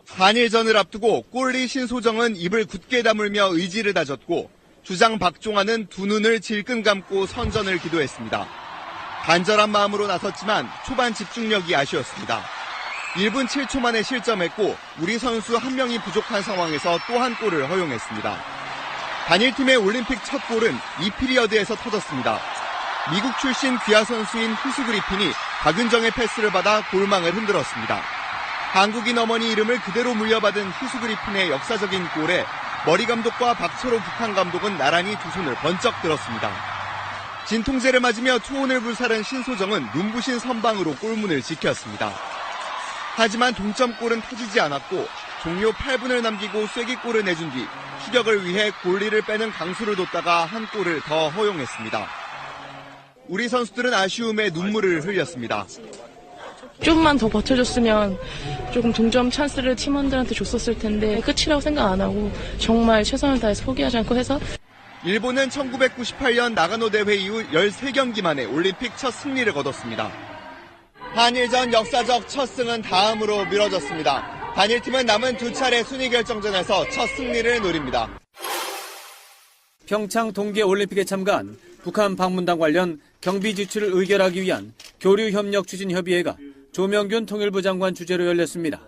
한일전을 앞두고 꼴리 신소정은 입을 굳게 다물며 의지를 다졌고 주장 박종환은 두 눈을 질끈 감고 선전을 기도했습니다. 간절한 마음으로 나섰지만 초반 집중력이 아쉬웠습니다. 1분 7초 만에 실점했고 우리 선수 한 명이 부족한 상황에서 또 한 골을 허용했습니다. 단일팀의 올림픽 첫 골은 2피리어드에서 터졌습니다. 미국 출신 귀화 선수인 후스 그리핀이 박은정의 패스를 받아 골망을 흔들었습니다. 한국인 어머니 이름을 그대로 물려받은 희수 그리핀의 역사적인 골에 머리 감독과 박철호 북한 감독은 나란히 두 손을 번쩍 들었습니다. 진통제를 맞으며 투혼을 불살은 신소정은 눈부신 선방으로 골문을 지켰습니다. 하지만 동점골은 터지지 않았고 종료 8분을 남기고 쐐기골을 내준 뒤 추격을 위해 골리를 빼는 강수를 뒀다가 한 골을 더 허용했습니다. 우리 선수들은 아쉬움에 눈물을 흘렸습니다. 좀만 더 버텨줬으면 조금 동점 찬스를 팀원들한테 줬었을 텐데 끝이라고 생각 안 하고 정말 최선을 다해서 포기하지 않고 해서 일본은 1998년 나가노 대회 이후 13경기 만에 올림픽 첫 승리를 거뒀습니다. 한일전 역사적 첫 승은 다음으로 미뤄졌습니다. 단일팀은 남은 두 차례 순위 결정전에서 첫 승리를 노립니다. 평창 동계올림픽에 참가한 북한 방문단 관련 경비 지출을 의결하기 위한 교류협력추진협의회가 조명균 통일부 장관 주재로 열렸습니다.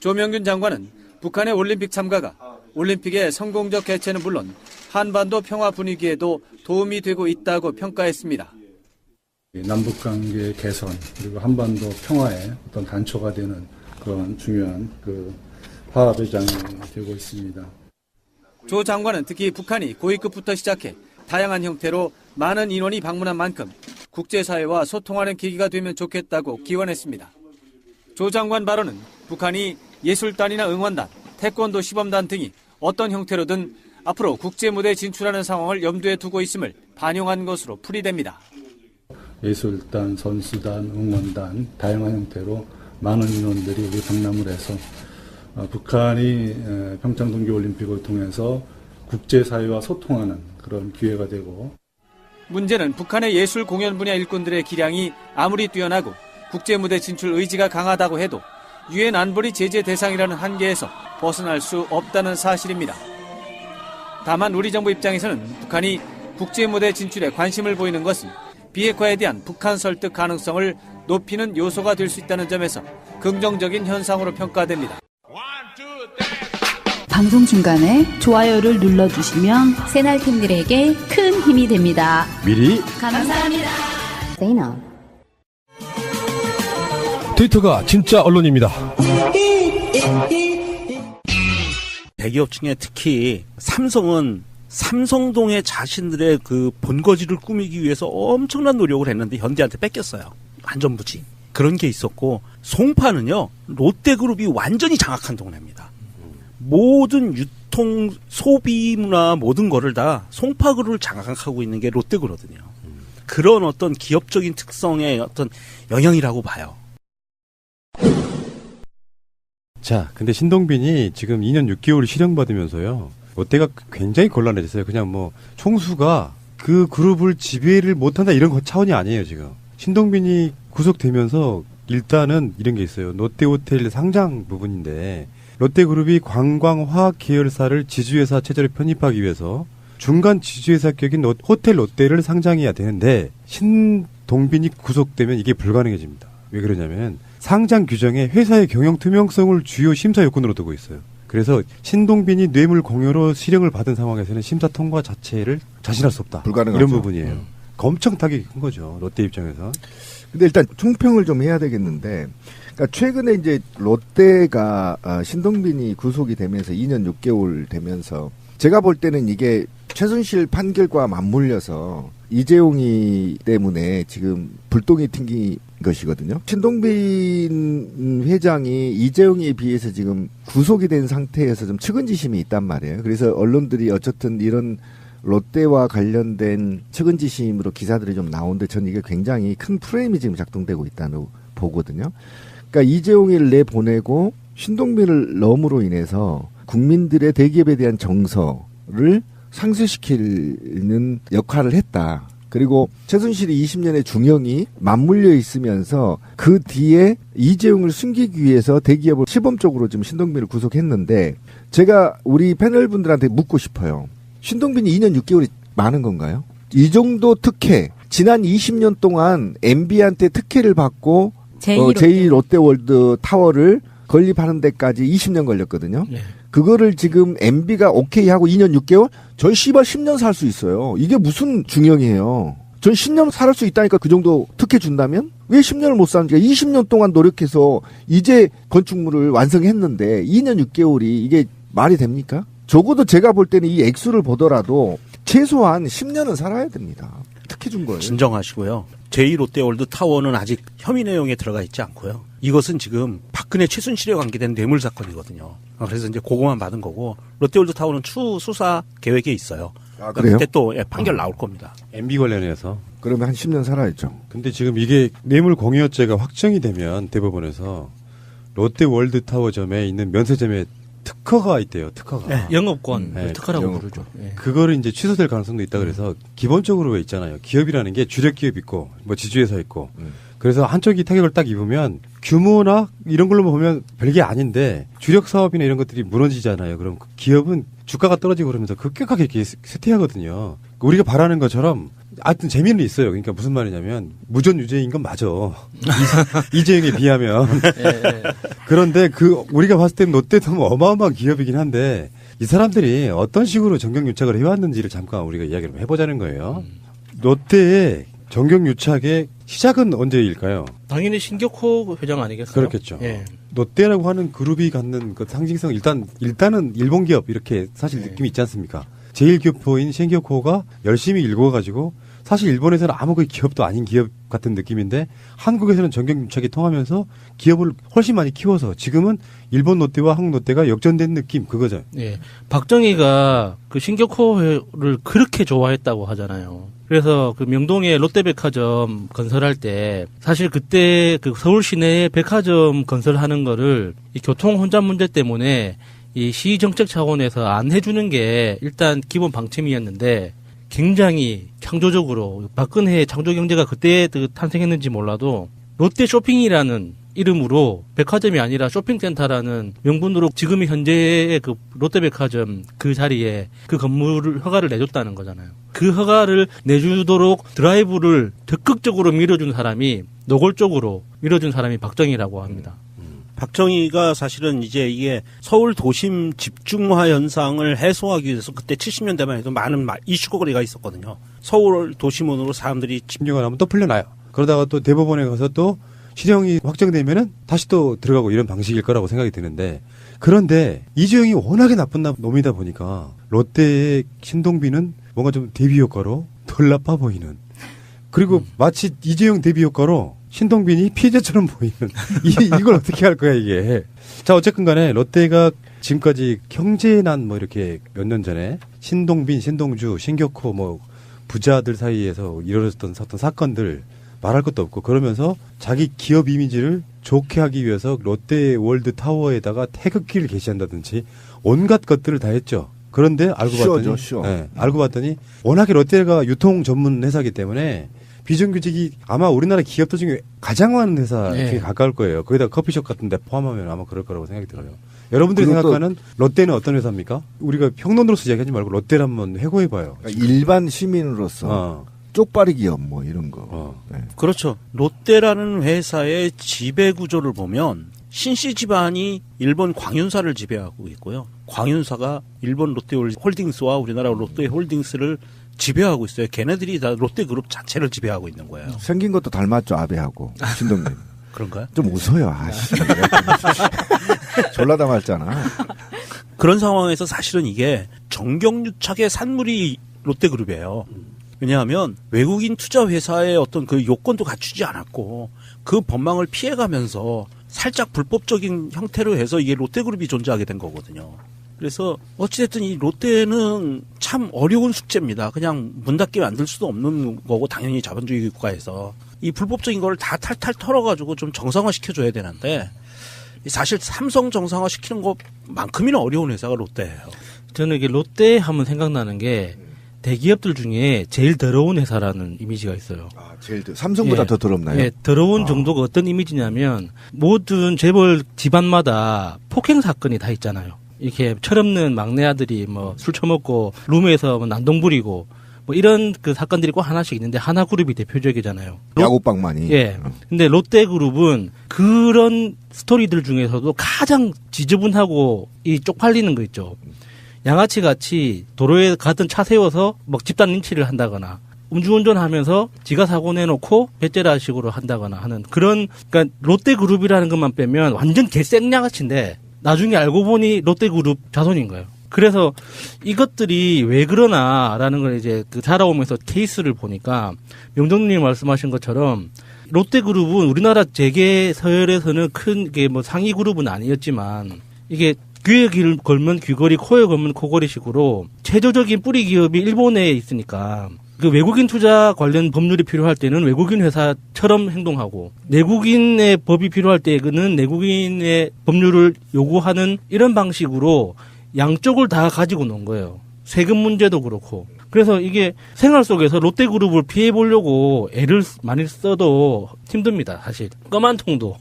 조명균 장관은 북한의 올림픽 참가가 올림픽의 성공적 개최는 물론 한반도 평화 분위기에도 도움이 되고 있다고 평가했습니다. 남북관계 개선 그리고 한반도 평화의 어떤 단초가 되는 그런 중요한 화합의 장이 되고 있습니다. 조 장관은 특히 북한이 고위급부터 시작해 다양한 형태로 많은 인원이 방문한 만큼 국제사회와 소통하는 계기가 되면 좋겠다고 기원했습니다. 조 장관 발언은 북한이 예술단이나 응원단, 태권도 시범단 등이 어떤 형태로든 앞으로 국제무대에 진출하는 상황을 염두에 두고 있음을 반영한 것으로 풀이됩니다. 예술단, 선수단, 응원단 다양한 형태로 많은 인원들이 우리 방남을 해서 북한이 평창 동계올림픽을 통해서 국제사회와 소통하는 그런 기회가 되고 문제는 북한의 예술 공연 분야 일꾼들의 기량이 아무리 뛰어나고 국제무대 진출 의지가 강하다고 해도 유엔 안보리 제재 대상이라는 한계에서 벗어날 수 없다는 사실입니다. 다만 우리 정부 입장에서는 북한이 국제무대 진출에 관심을 보이는 것은 비핵화에 대한 북한 설득 가능성을 높이는 요소가 될 수 있다는 점에서 긍정적인 현상으로 평가됩니다. 방송 중간에 좋아요를 눌러주시면 새날팀들에게 큰 힘이 됩니다. 미리 감사합니다. 트위터가 진짜 언론입니다. 대기업층에 특히 삼성은 삼성동의 자신들의 그 본거지를 꾸미기 위해서 엄청난 노력을 했는데 현대한테 뺏겼어요. 안전부지. 그런 게 있었고 송파는요. 롯데그룹이 완전히 장악한 동네입니다. 모든 유통, 소비 문화 모든 거를 다 송파그룹을 장악하고 있는 게 롯데그룹이거든요. 그런 어떤 기업적인 특성의 어떤 영향이라고 봐요. 자, 근데 신동빈이 지금 2년 6개월 실형받으면서요. 롯데가 굉장히 곤란해졌어요. 그냥 뭐 총수가 그 그룹을 지배를 못한다 이런 거 차원이 아니에요, 지금. 신동빈이 구속되면서 일단은 이런 게 있어요. 롯데호텔 상장 부분인데 롯데그룹이 관광화학 계열사를 지주회사 체제로 편입하기 위해서 중간 지주회사격인 호텔 롯데를 상장해야 되는데 신동빈이 구속되면 이게 불가능해집니다. 왜 그러냐면 상장 규정에 회사의 경영 투명성을 주요 심사 요건으로 두고 있어요. 그래서 신동빈이 뇌물 공여로 실형을 받은 상황에서는 심사 통과 자체를 자신할 수 없다. 불가능하죠. 이런 부분이에요. 엄청 타격이 큰 거죠. 롯데 입장에서. 근데 일단 총평을 좀 해야 되겠는데, 그러니까 최근에 이제 롯데가 신동빈이 구속이 되면서 2년 6개월 되면서 제가 볼 때는 이게 최순실 판결과 맞물려서 이재용이 때문에 지금 불똥이 튕긴 것이거든요. 신동빈 회장이 이재용에 비해서 지금 구속이 된 상태에서 좀 측은지심이 있단 말이에요. 그래서 언론들이 어쨌든 이런 롯데와 관련된 측은지심으로 기사들이 좀 나오는데 전 이게 굉장히 큰 프레임이 지금 작동되고 있다고 보거든요. 그러니까 이재용이를 내보내고 신동빈을 넣음으로 인해서 국민들의 대기업에 대한 정서를 상쇄시키는 역할을 했다. 그리고 최순실이 20년의 중형이 맞물려 있으면서 그 뒤에 이재용을 숨기기 위해서 대기업을 시범적으로 지금 신동빈을 구속했는데 제가 우리 패널분들한테 묻고 싶어요. 신동빈이 2년 6개월이 많은 건가요? 이 정도 특혜, 지난 20년 동안 MB한테 특혜를 받고 제2롯데월드 타워를 건립하는 데까지 20년 걸렸거든요. 네. 그거를 지금 MB가 오케이 하고 2년 6개월? 저희 씨발 10년 살 수 있어요. 이게 무슨 중형이에요. 전 10년 살 수 있다니까 그 정도 특혜 준다면? 왜 10년을 못 사는지 20년 동안 노력해서 이제 건축물을 완성했는데 2년 6개월이 이게 말이 됩니까? 적어도 제가 볼 때는 이 액수를 보더라도 최소한 10년은 살아야 됩니다. 특혜 준 거예요. 진정하시고요. 제2롯데월드 타워는 아직 혐의 내용에 들어가 있지 않고요. 이것은 지금 박근혜 최순실에 관계된 뇌물 사건이거든요. 그래서 이제 그거만 받은 거고 롯데월드 타워는 추후 수사 계획에 있어요. 아, 그래요? 그때 또 판결 나올 겁니다. MB 관련해서. 그러면 한 10년 살아야죠. 근데 지금 이게 뇌물 공여죄가 확정이 되면 대법원에서 롯데월드 타워점에 있는 면세점에 특허가 있대요. 특허가. 네, 영업권 특허라고 부르죠. 네. 그거를 이제 취소될 가능성도 있다 그래서 기본적으로 왜 있잖아요. 기업이라는 게 주력 기업 있고 뭐 지주회사 있고. 그래서 한쪽이 타격을 딱 입으면 규모나 이런 걸로 보면 별게 아닌데 주력 사업이나 이런 것들이 무너지잖아요. 그럼 그 기업은 주가가 떨어지고 그러면서 급격하게 이렇게 쇠퇴하거든요. 우리가 바라는 것처럼 하여튼 재미는 있어요. 그러니까 무슨 말이냐면 무전유죄인 건 맞아. 이재용에 비하면. 그런데 그 우리가 봤을 때는 롯데도 뭐 어마어마한 기업이긴 한데 이 사람들이 어떤 식으로 정경유착을 해왔는지를 잠깐 우리가 이야기를 해보자는 거예요. 롯데의 정경유착의 시작은 언제일까요? 당연히 신격호 회장 아니겠어요? 그렇겠죠. 예. 롯데라고 하는 그룹이 갖는 그 상징성 일단은 일본 기업 이렇게 사실 느낌이 있지 않습니까? 제1교포인 신격호가 열심히 일궈가지고 사실 일본에서는 아무 기업도 아닌 기업 같은 느낌인데 한국에서는 정경유착이 통하면서 기업을 훨씬 많이 키워서 지금은 일본 롯데와 한국 롯데가 역전된 느낌 그거죠. 예. 박정희가 그 신격호를 그렇게 좋아했다고 하잖아요. 그래서 그 명동에 롯데백화점 건설할 때 사실 그때 그 서울 시내에 백화점 건설하는 거를 이 교통 혼잡 문제 때문에 이 시 정책 차원에서 안 해주는 게 일단 기본 방침이었는데 굉장히 창조적으로 박근혜의 창조 경제가 그때 탄생했는지 몰라도 롯데 쇼핑이라는 이름으로 백화점이 아니라 쇼핑센터라는 명분으로 지금 현재의 그 롯데백화점 그 자리에 그 건물을 허가를 내줬다는 거잖아요. 그 허가를 내주도록 드라이브를 적극적으로 밀어준 사람이 노골적으로 밀어준 사람이 박정희라고 합니다. 박정희가 사실은 이제 이게 서울 도심 집중화 현상을 해소하기 위해서 그때 70년대만 해도 많은 이슈거리가 있었거든요. 서울 도심원으로 사람들이 집중화 하면 또 풀려나요. 그러다가 또 대법원에 가서 또 실형이 확정되면은 다시 또 들어가고 이런 방식일 거라고 생각이 드는데 그런데 이재용이 워낙에 나쁜 놈이다 보니까 롯데의 신동빈은 뭔가 좀 대비 효과로 덜 나빠 보이는 그리고 마치 이재용 대비 효과로 신동빈이 피해자처럼 보이는 이걸 어떻게 할 거야 이게. 자 어쨌든 간에 롯데가 지금까지 경제난 뭐 이렇게 몇 년 전에 신동빈, 신동주, 신격호 뭐 부자들 사이에서 이루어졌던 어떤 사건들 말할 것도 없고 그러면서 자기 기업 이미지를 좋게 하기 위해서 롯데월드 타워에다가 태극기를 게시한다든지 온갖 것들을 다 했죠. 그런데 알고 봤더니 네, 알고 봤더니 워낙에 롯데가 유통 전문 회사이기 때문에 비정규직이 아마 우리나라 기업들 중에 가장 많은 회사 중에 가까울 거예요. 거기다 커피숍 같은 데 포함하면 아마 그럴 거라고 생각이 들어요. 여러분들이 생각하는 롯데는 어떤 회사입니까? 우리가 평론으로서 이야기하지 말고 롯데를 한번 회고해봐요. 그러니까 일반 시민으로서 쪽발이 기업 뭐 이런 거. 네. 그렇죠. 롯데라는 회사의 지배 구조를 보면 신씨 집안이 일본 광윤사를 지배하고 있고요. 광윤사가 일본 롯데홀딩스와 우리나라 롯데홀딩스를 지배하고 있어요. 걔네들이 다 롯데그룹 자체를 지배하고 있는 거예요. 생긴 것도 닮았죠. 아베하고 신동빈. 그런가요? 좀 웃어요. 아씨. 졸라 닮았잖아. 그런 상황에서 사실은 이게 정경유착의 산물이 롯데그룹이에요. 왜냐하면 외국인 투자 회사의 어떤 그 요건도 갖추지 않았고 그 법망을 피해가면서 살짝 불법적인 형태로 해서 이게 롯데그룹이 존재하게 된 거거든요. 그래서 어찌됐든 이 롯데는 참 어려운 숙제입니다. 그냥 문 닫게 만들 수도 없는 거고 당연히 자본주의 국가에서 이 불법적인 걸 다 탈탈 털어가지고 좀 정상화 시켜줘야 되는데 사실 삼성 정상화 시키는 것만큼이나 어려운 회사가 롯데예요. 저는 이게 롯데 하면 생각나는 게 대기업들 중에 제일 더러운 회사라는 이미지가 있어요. 아, 제일 삼성보다 더 더럽나요? 예, 더러운 정도가 어떤 이미지냐면 모든 재벌 집안마다 폭행 사건이 다 있잖아요. 이렇게 철없는 막내 아들이 뭐 술 처먹고 룸에서 뭐 난동 부리고 뭐 이런 그 사건들이 꼭 하나씩 있는데 하나그룹이 대표적이잖아요. 야구방만이. 예. 근데 롯데그룹은 그런 스토리들 중에서도 가장 지저분하고 이 쪽팔리는 거 있죠. 양아치 같이 도로에 가던 차 세워서 막 집단 린치를 한다거나 음주운전하면서 지가 사고 내놓고 배째라식으로 한다거나 하는 그런, 그러니까 롯데그룹이라는 것만 빼면 완전 개생양아치인데 나중에 알고 보니 롯데그룹 자손인 거예요. 그래서 이것들이 왜 그러나라는 걸 이제 그 살아오면서 케이스를 보니까 명정님이 말씀하신 것처럼 롯데그룹은 우리나라 재계 서열에서는 큰 게 뭐 상위 그룹은 아니었지만 이게 귀에 귀를 걸면 귀걸이, 코에 걸면 코걸이식으로 최저적인 뿌리 기업이 일본에 있으니까 그 외국인 투자 관련 법률이 필요할 때는 외국인 회사처럼 행동하고 내국인의 법이 필요할 때는 내국인의 법률을 요구하는 이런 방식으로 양쪽을 다 가지고 놓은 거예요. 세금 문제도 그렇고. 그래서 이게 생활 속에서 롯데그룹을 피해보려고 애를 많이 써도 힘듭니다, 사실. 껌 한 통도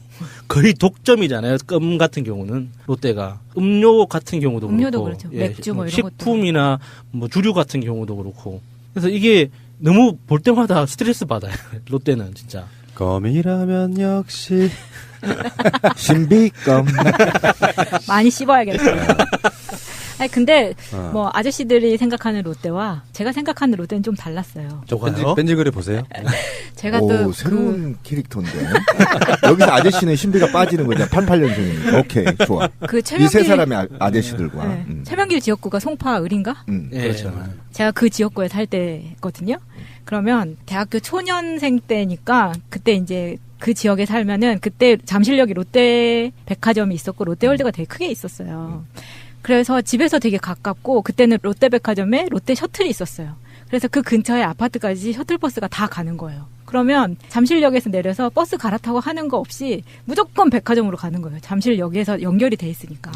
거의 독점이잖아요. 껌 같은 경우는 롯데가. 음료 같은 경우도 음료도 그렇고. 그렇죠. 맥주 뭐 이런 식품이나 뭐 주류 같은 경우도 그렇고. 그래서 이게 너무 볼 때마다 스트레스 받아요. 롯데는 진짜. 껌이라면 역시 신비껌. 많이 씹어야겠어요. 아니 근데 뭐 아저씨들이 생각하는 롯데와 제가 생각하는 롯데는 좀 달랐어요. 뺀질거려 보세요. 제가 오, 또 새로운 캐릭터인데 여기서 아저씨는 신비가 빠지는 거잖아. 88년생이니까. 오케이, 좋아. 그 이 세 사람의 아저씨들과. 네. 최명길 지역구가 송파 을인가? 그렇죠. 제가 그 지역구에 살 때거든요. 그러면 대학교 초년생 때니까 그때 이제 그 지역에 살면은 그때 잠실역에 롯데 백화점이 있었고 롯데월드가 되게 크게 있었어요. 그래서 집에서 되게 가깝고 그때는 롯데백화점에 롯데 셔틀이 있었어요. 그래서 그 근처에 아파트까지 셔틀버스가 다 가는 거예요. 그러면 잠실역에서 내려서 버스 갈아타고 하는 거 없이 무조건 백화점으로 가는 거예요. 잠실역에서 연결이 돼 있으니까.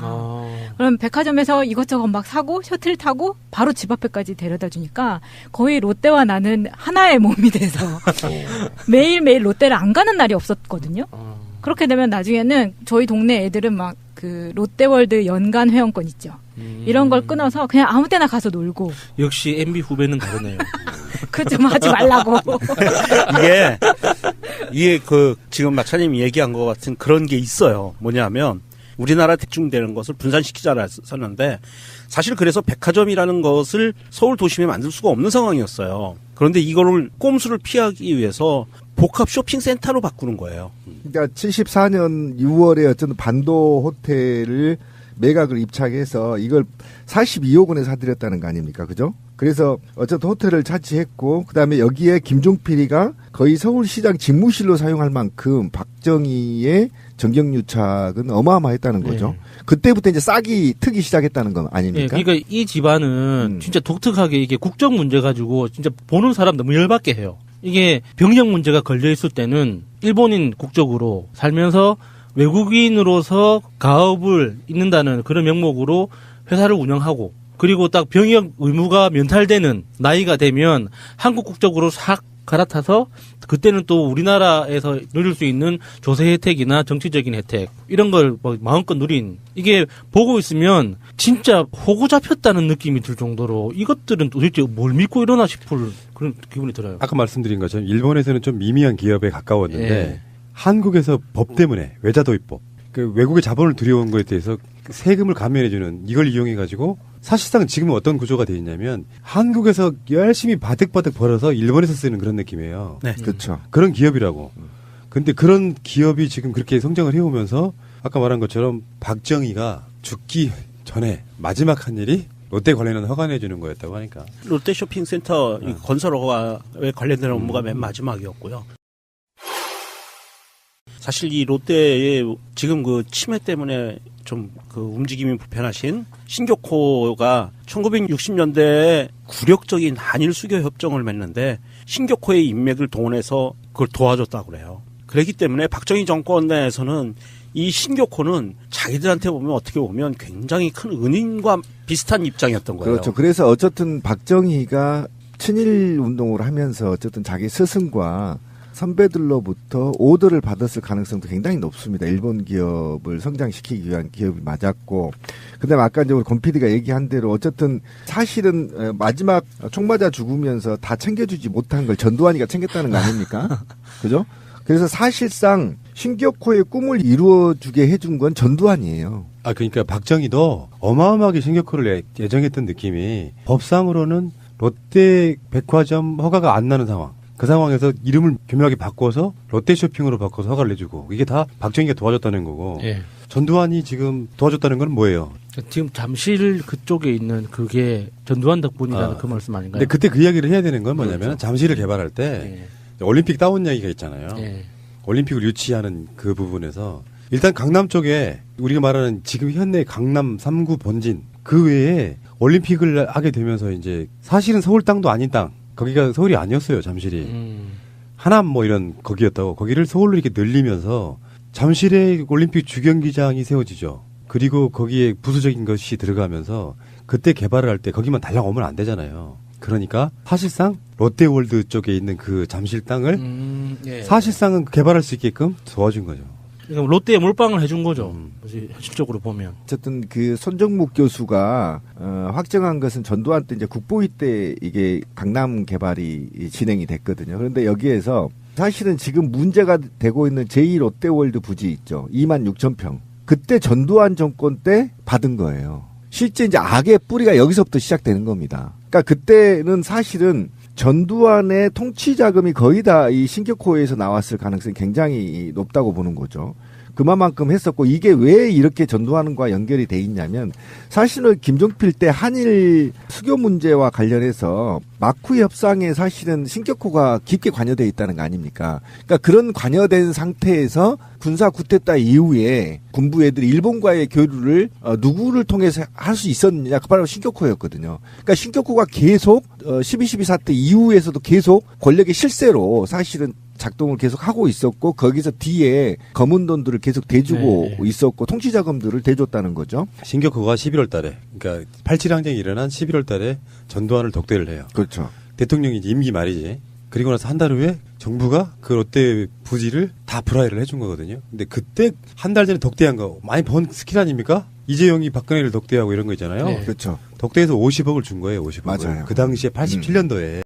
그럼 백화점에서 이것저것 막 사고 셔틀 타고 바로 집 앞에까지 데려다 주니까 거의 롯데와 나는 하나의 몸이 돼서 매일매일 롯데를 안 가는 날이 없었거든요. 그렇게 되면 나중에는 저희 동네 애들은 막 그 롯데월드 연간 회원권 있죠. 이런 걸 끊어서 그냥 아무 때나 가서 놀고. 역시 MB 후배는 다르네요. 그 좀 하지 말라고. 이게 그 지금 마차님이 얘기한 것 같은 그런 게 있어요. 뭐냐면 우리나라 대충되는 것을 분산시키자라 썼는데 사실 그래서 백화점이라는 것을 서울 도심에 만들 수가 없는 상황이었어요. 그런데 이거를 꼼수를 피하기 위해서 복합 쇼핑센터로 바꾸는 거예요. 그러니까 74년 6월에 어쨌든 반도 호텔을 매각을 입찰해서 이걸 42억 원에 사들였다는 거 아닙니까? 그죠? 그래서 어쨌든 호텔을 차지했고 그다음에 여기에 김종필이가 거의 서울시장 집무실로 사용할 만큼 박정희의 정경유착은 어마어마했다는 거죠. 그때부터 이제 싹이 트기 시작했다는 거 아닙니까? 그러니까 이 집안은 진짜 독특하게 이게 국적 문제 가지고 진짜 보는 사람 너무 열받게 해요. 이게 병역 문제가 걸려 있을 때는 일본인 국적으로 살면서 외국인으로서 가업을 잇는다는 그런 명목으로 회사를 운영하고 그리고 딱 병역 의무가 면탈되는 나이가 되면 한국 국적으로 싹 갈아타서 그때는 또 우리나라에서 누릴 수 있는 조세 혜택이나 정치적인 혜택 이런 걸 뭐 마음껏 누린 이게 보고 있으면 진짜 호구 잡혔다는 느낌이 들 정도로 이것들은 도대체 뭘 믿고 이러나 싶을 그런 기분이 들어요. 아까 말씀드린 것처럼 일본에서는 좀 미미한 기업에 가까웠는데 한국에서 법 때문에 외자도입법 그 외국의 자본을 들여온 거에 대해서 세금을 감면해주는 이걸 이용해가지고 사실상 지금은 어떤 구조가 되어 있냐면 한국에서 열심히 바득바득 벌어서 일본에서 쓰는 그런 느낌이에요. 네. 그렇죠. 그런 기업이라고. 근데 그런 기업이 지금 그렇게 성장을 해오면서 아까 말한 것처럼 박정희가 죽기 전에 마지막 한 일이 롯데 관련한 허가내 주는 거였다고 하니까. 롯데 쇼핑센터 건설 허가에 관련된 업무가 맨 마지막이었고요. 사실 이 롯데의 지금 그 치매 때문에 좀 그 움직임이 불편하신 신교코가 1960년대에 굴욕적인 한일 수교 협정을 맺는데 신교코의 인맥을 동원해서 그걸 도와줬다고 그래요. 그렇기 때문에 박정희 정권 내에서는 이 신교코는 자기들한테 보면 어떻게 보면 굉장히 큰 은인과 비슷한 입장이었던 거예요. 그렇죠. 그래서 어쨌든 박정희가 친일 운동을 하면서 어쨌든 자기 스승과 선배들로부터 오더를 받았을 가능성도 굉장히 높습니다. 일본 기업을 성장시키기 위한 기업이 맞았고, 그다음에 아까 이제 우리 권 PD가 얘기한 대로 어쨌든 사실은 마지막 총 맞아 죽으면서 다 챙겨주지 못한 걸 전두환이가 챙겼다는 거 아닙니까? 그죠? 그래서 사실상 신격호의 꿈을 이루어주게 해준 건 전두환이에요. 그러니까 박정희도 어마어마하게 신격호를 예정했던 느낌이 법상으로는 롯데 백화점 허가가 안 나는 상황. 그 상황에서 이름을 교묘하게 바꿔서 롯데쇼핑으로 바꿔서 허가를 내주고 이게 다 박정희가 도와줬다는 거고 예. 전두환이 지금 도와줬다는 건 뭐예요? 지금 잠실 그쪽에 있는 그게 전두환 덕분이라는 그 말씀 아닌가요? 근데 그때 그 이야기를 해야 되는 건 뭐냐면 그렇죠. 잠실을 개발할 때 올림픽 다운 이야기가 있잖아요. 올림픽을 유치하는 그 부분에서 일단 강남 쪽에 우리가 말하는 지금 현내 강남 3구 본진 그 외에 올림픽을 하게 되면서 이제 사실은 서울 땅도 아닌 땅 거기가 서울이 아니었어요 잠실이 하남 뭐 이런 거기였다고 거기를 서울로 이렇게 늘리면서 잠실에 올림픽 주경기장이 세워지죠. 그리고 거기에 부수적인 것이 들어가면서 그때 개발을 할 때 거기만 달랑 오면 안 되잖아요. 그러니까 사실상 롯데월드 쪽에 있는 그 잠실 땅을 사실상은 개발할 수 있게끔 도와준 거죠. 그러니까 롯데에 몰빵을 해준 거죠. 현실적으로 보면. 어쨌든 그 손정묵 교수가 확정한 것은 전두환 때 이제 국보위 때 이게 강남 개발이 진행이 됐거든요. 그런데 여기에서 사실은 지금 문제가 되고 있는 제2롯데월드 부지 있죠. 26,000평. 그때 전두환 정권 때 받은 거예요. 실제 이제 악의 뿌리가 여기서부터 시작되는 겁니다. 그러니까 그때는 사실은 전두환의 통치 자금이 거의 다 이 신격호에서 나왔을 가능성이 굉장히 높다고 보는 거죠. 그만큼 했었고 이게 왜 이렇게 전두환과 연결이 돼 있냐면 사실은 김종필 때 한일 수교 문제와 관련해서 마쿠 협상에 사실은 신격호가 깊게 관여돼 있다는 거 아닙니까? 그러니까 그런 관여된 상태에서 군사 쿠데타 이후에 군부 애들이 일본과의 교류를 누구를 통해서 할 수 있었느냐? 그 바로 신격호였거든요. 그러니까 신격호가 계속 12.12 사태 이후에서도 계속 권력의 실세로 사실은 작동을 계속 하고 있었고 거기서 뒤에 검은 돈들을 계속 대주고 있었고 통치 자금들을 대줬다는 거죠. 신격호가 11월 달에 그러니까 87항쟁이 일어난 11월 달에 전두환을 독대를 해요. 그렇죠. 대통령이 임기 말이지. 그리고 나서 한 달 후에 정부가 그 롯데 부지를 다 브라이를 해준 거거든요. 근데 그때 한 달 전에 독대한 거 많이 본 스킬 아닙니까? 이재용이 박근혜를 독대하고 이런 거 있잖아요. 그렇죠. 독대해서 50억을 준 거예요. 50억을. 맞아요. 그 당시에 87년도에.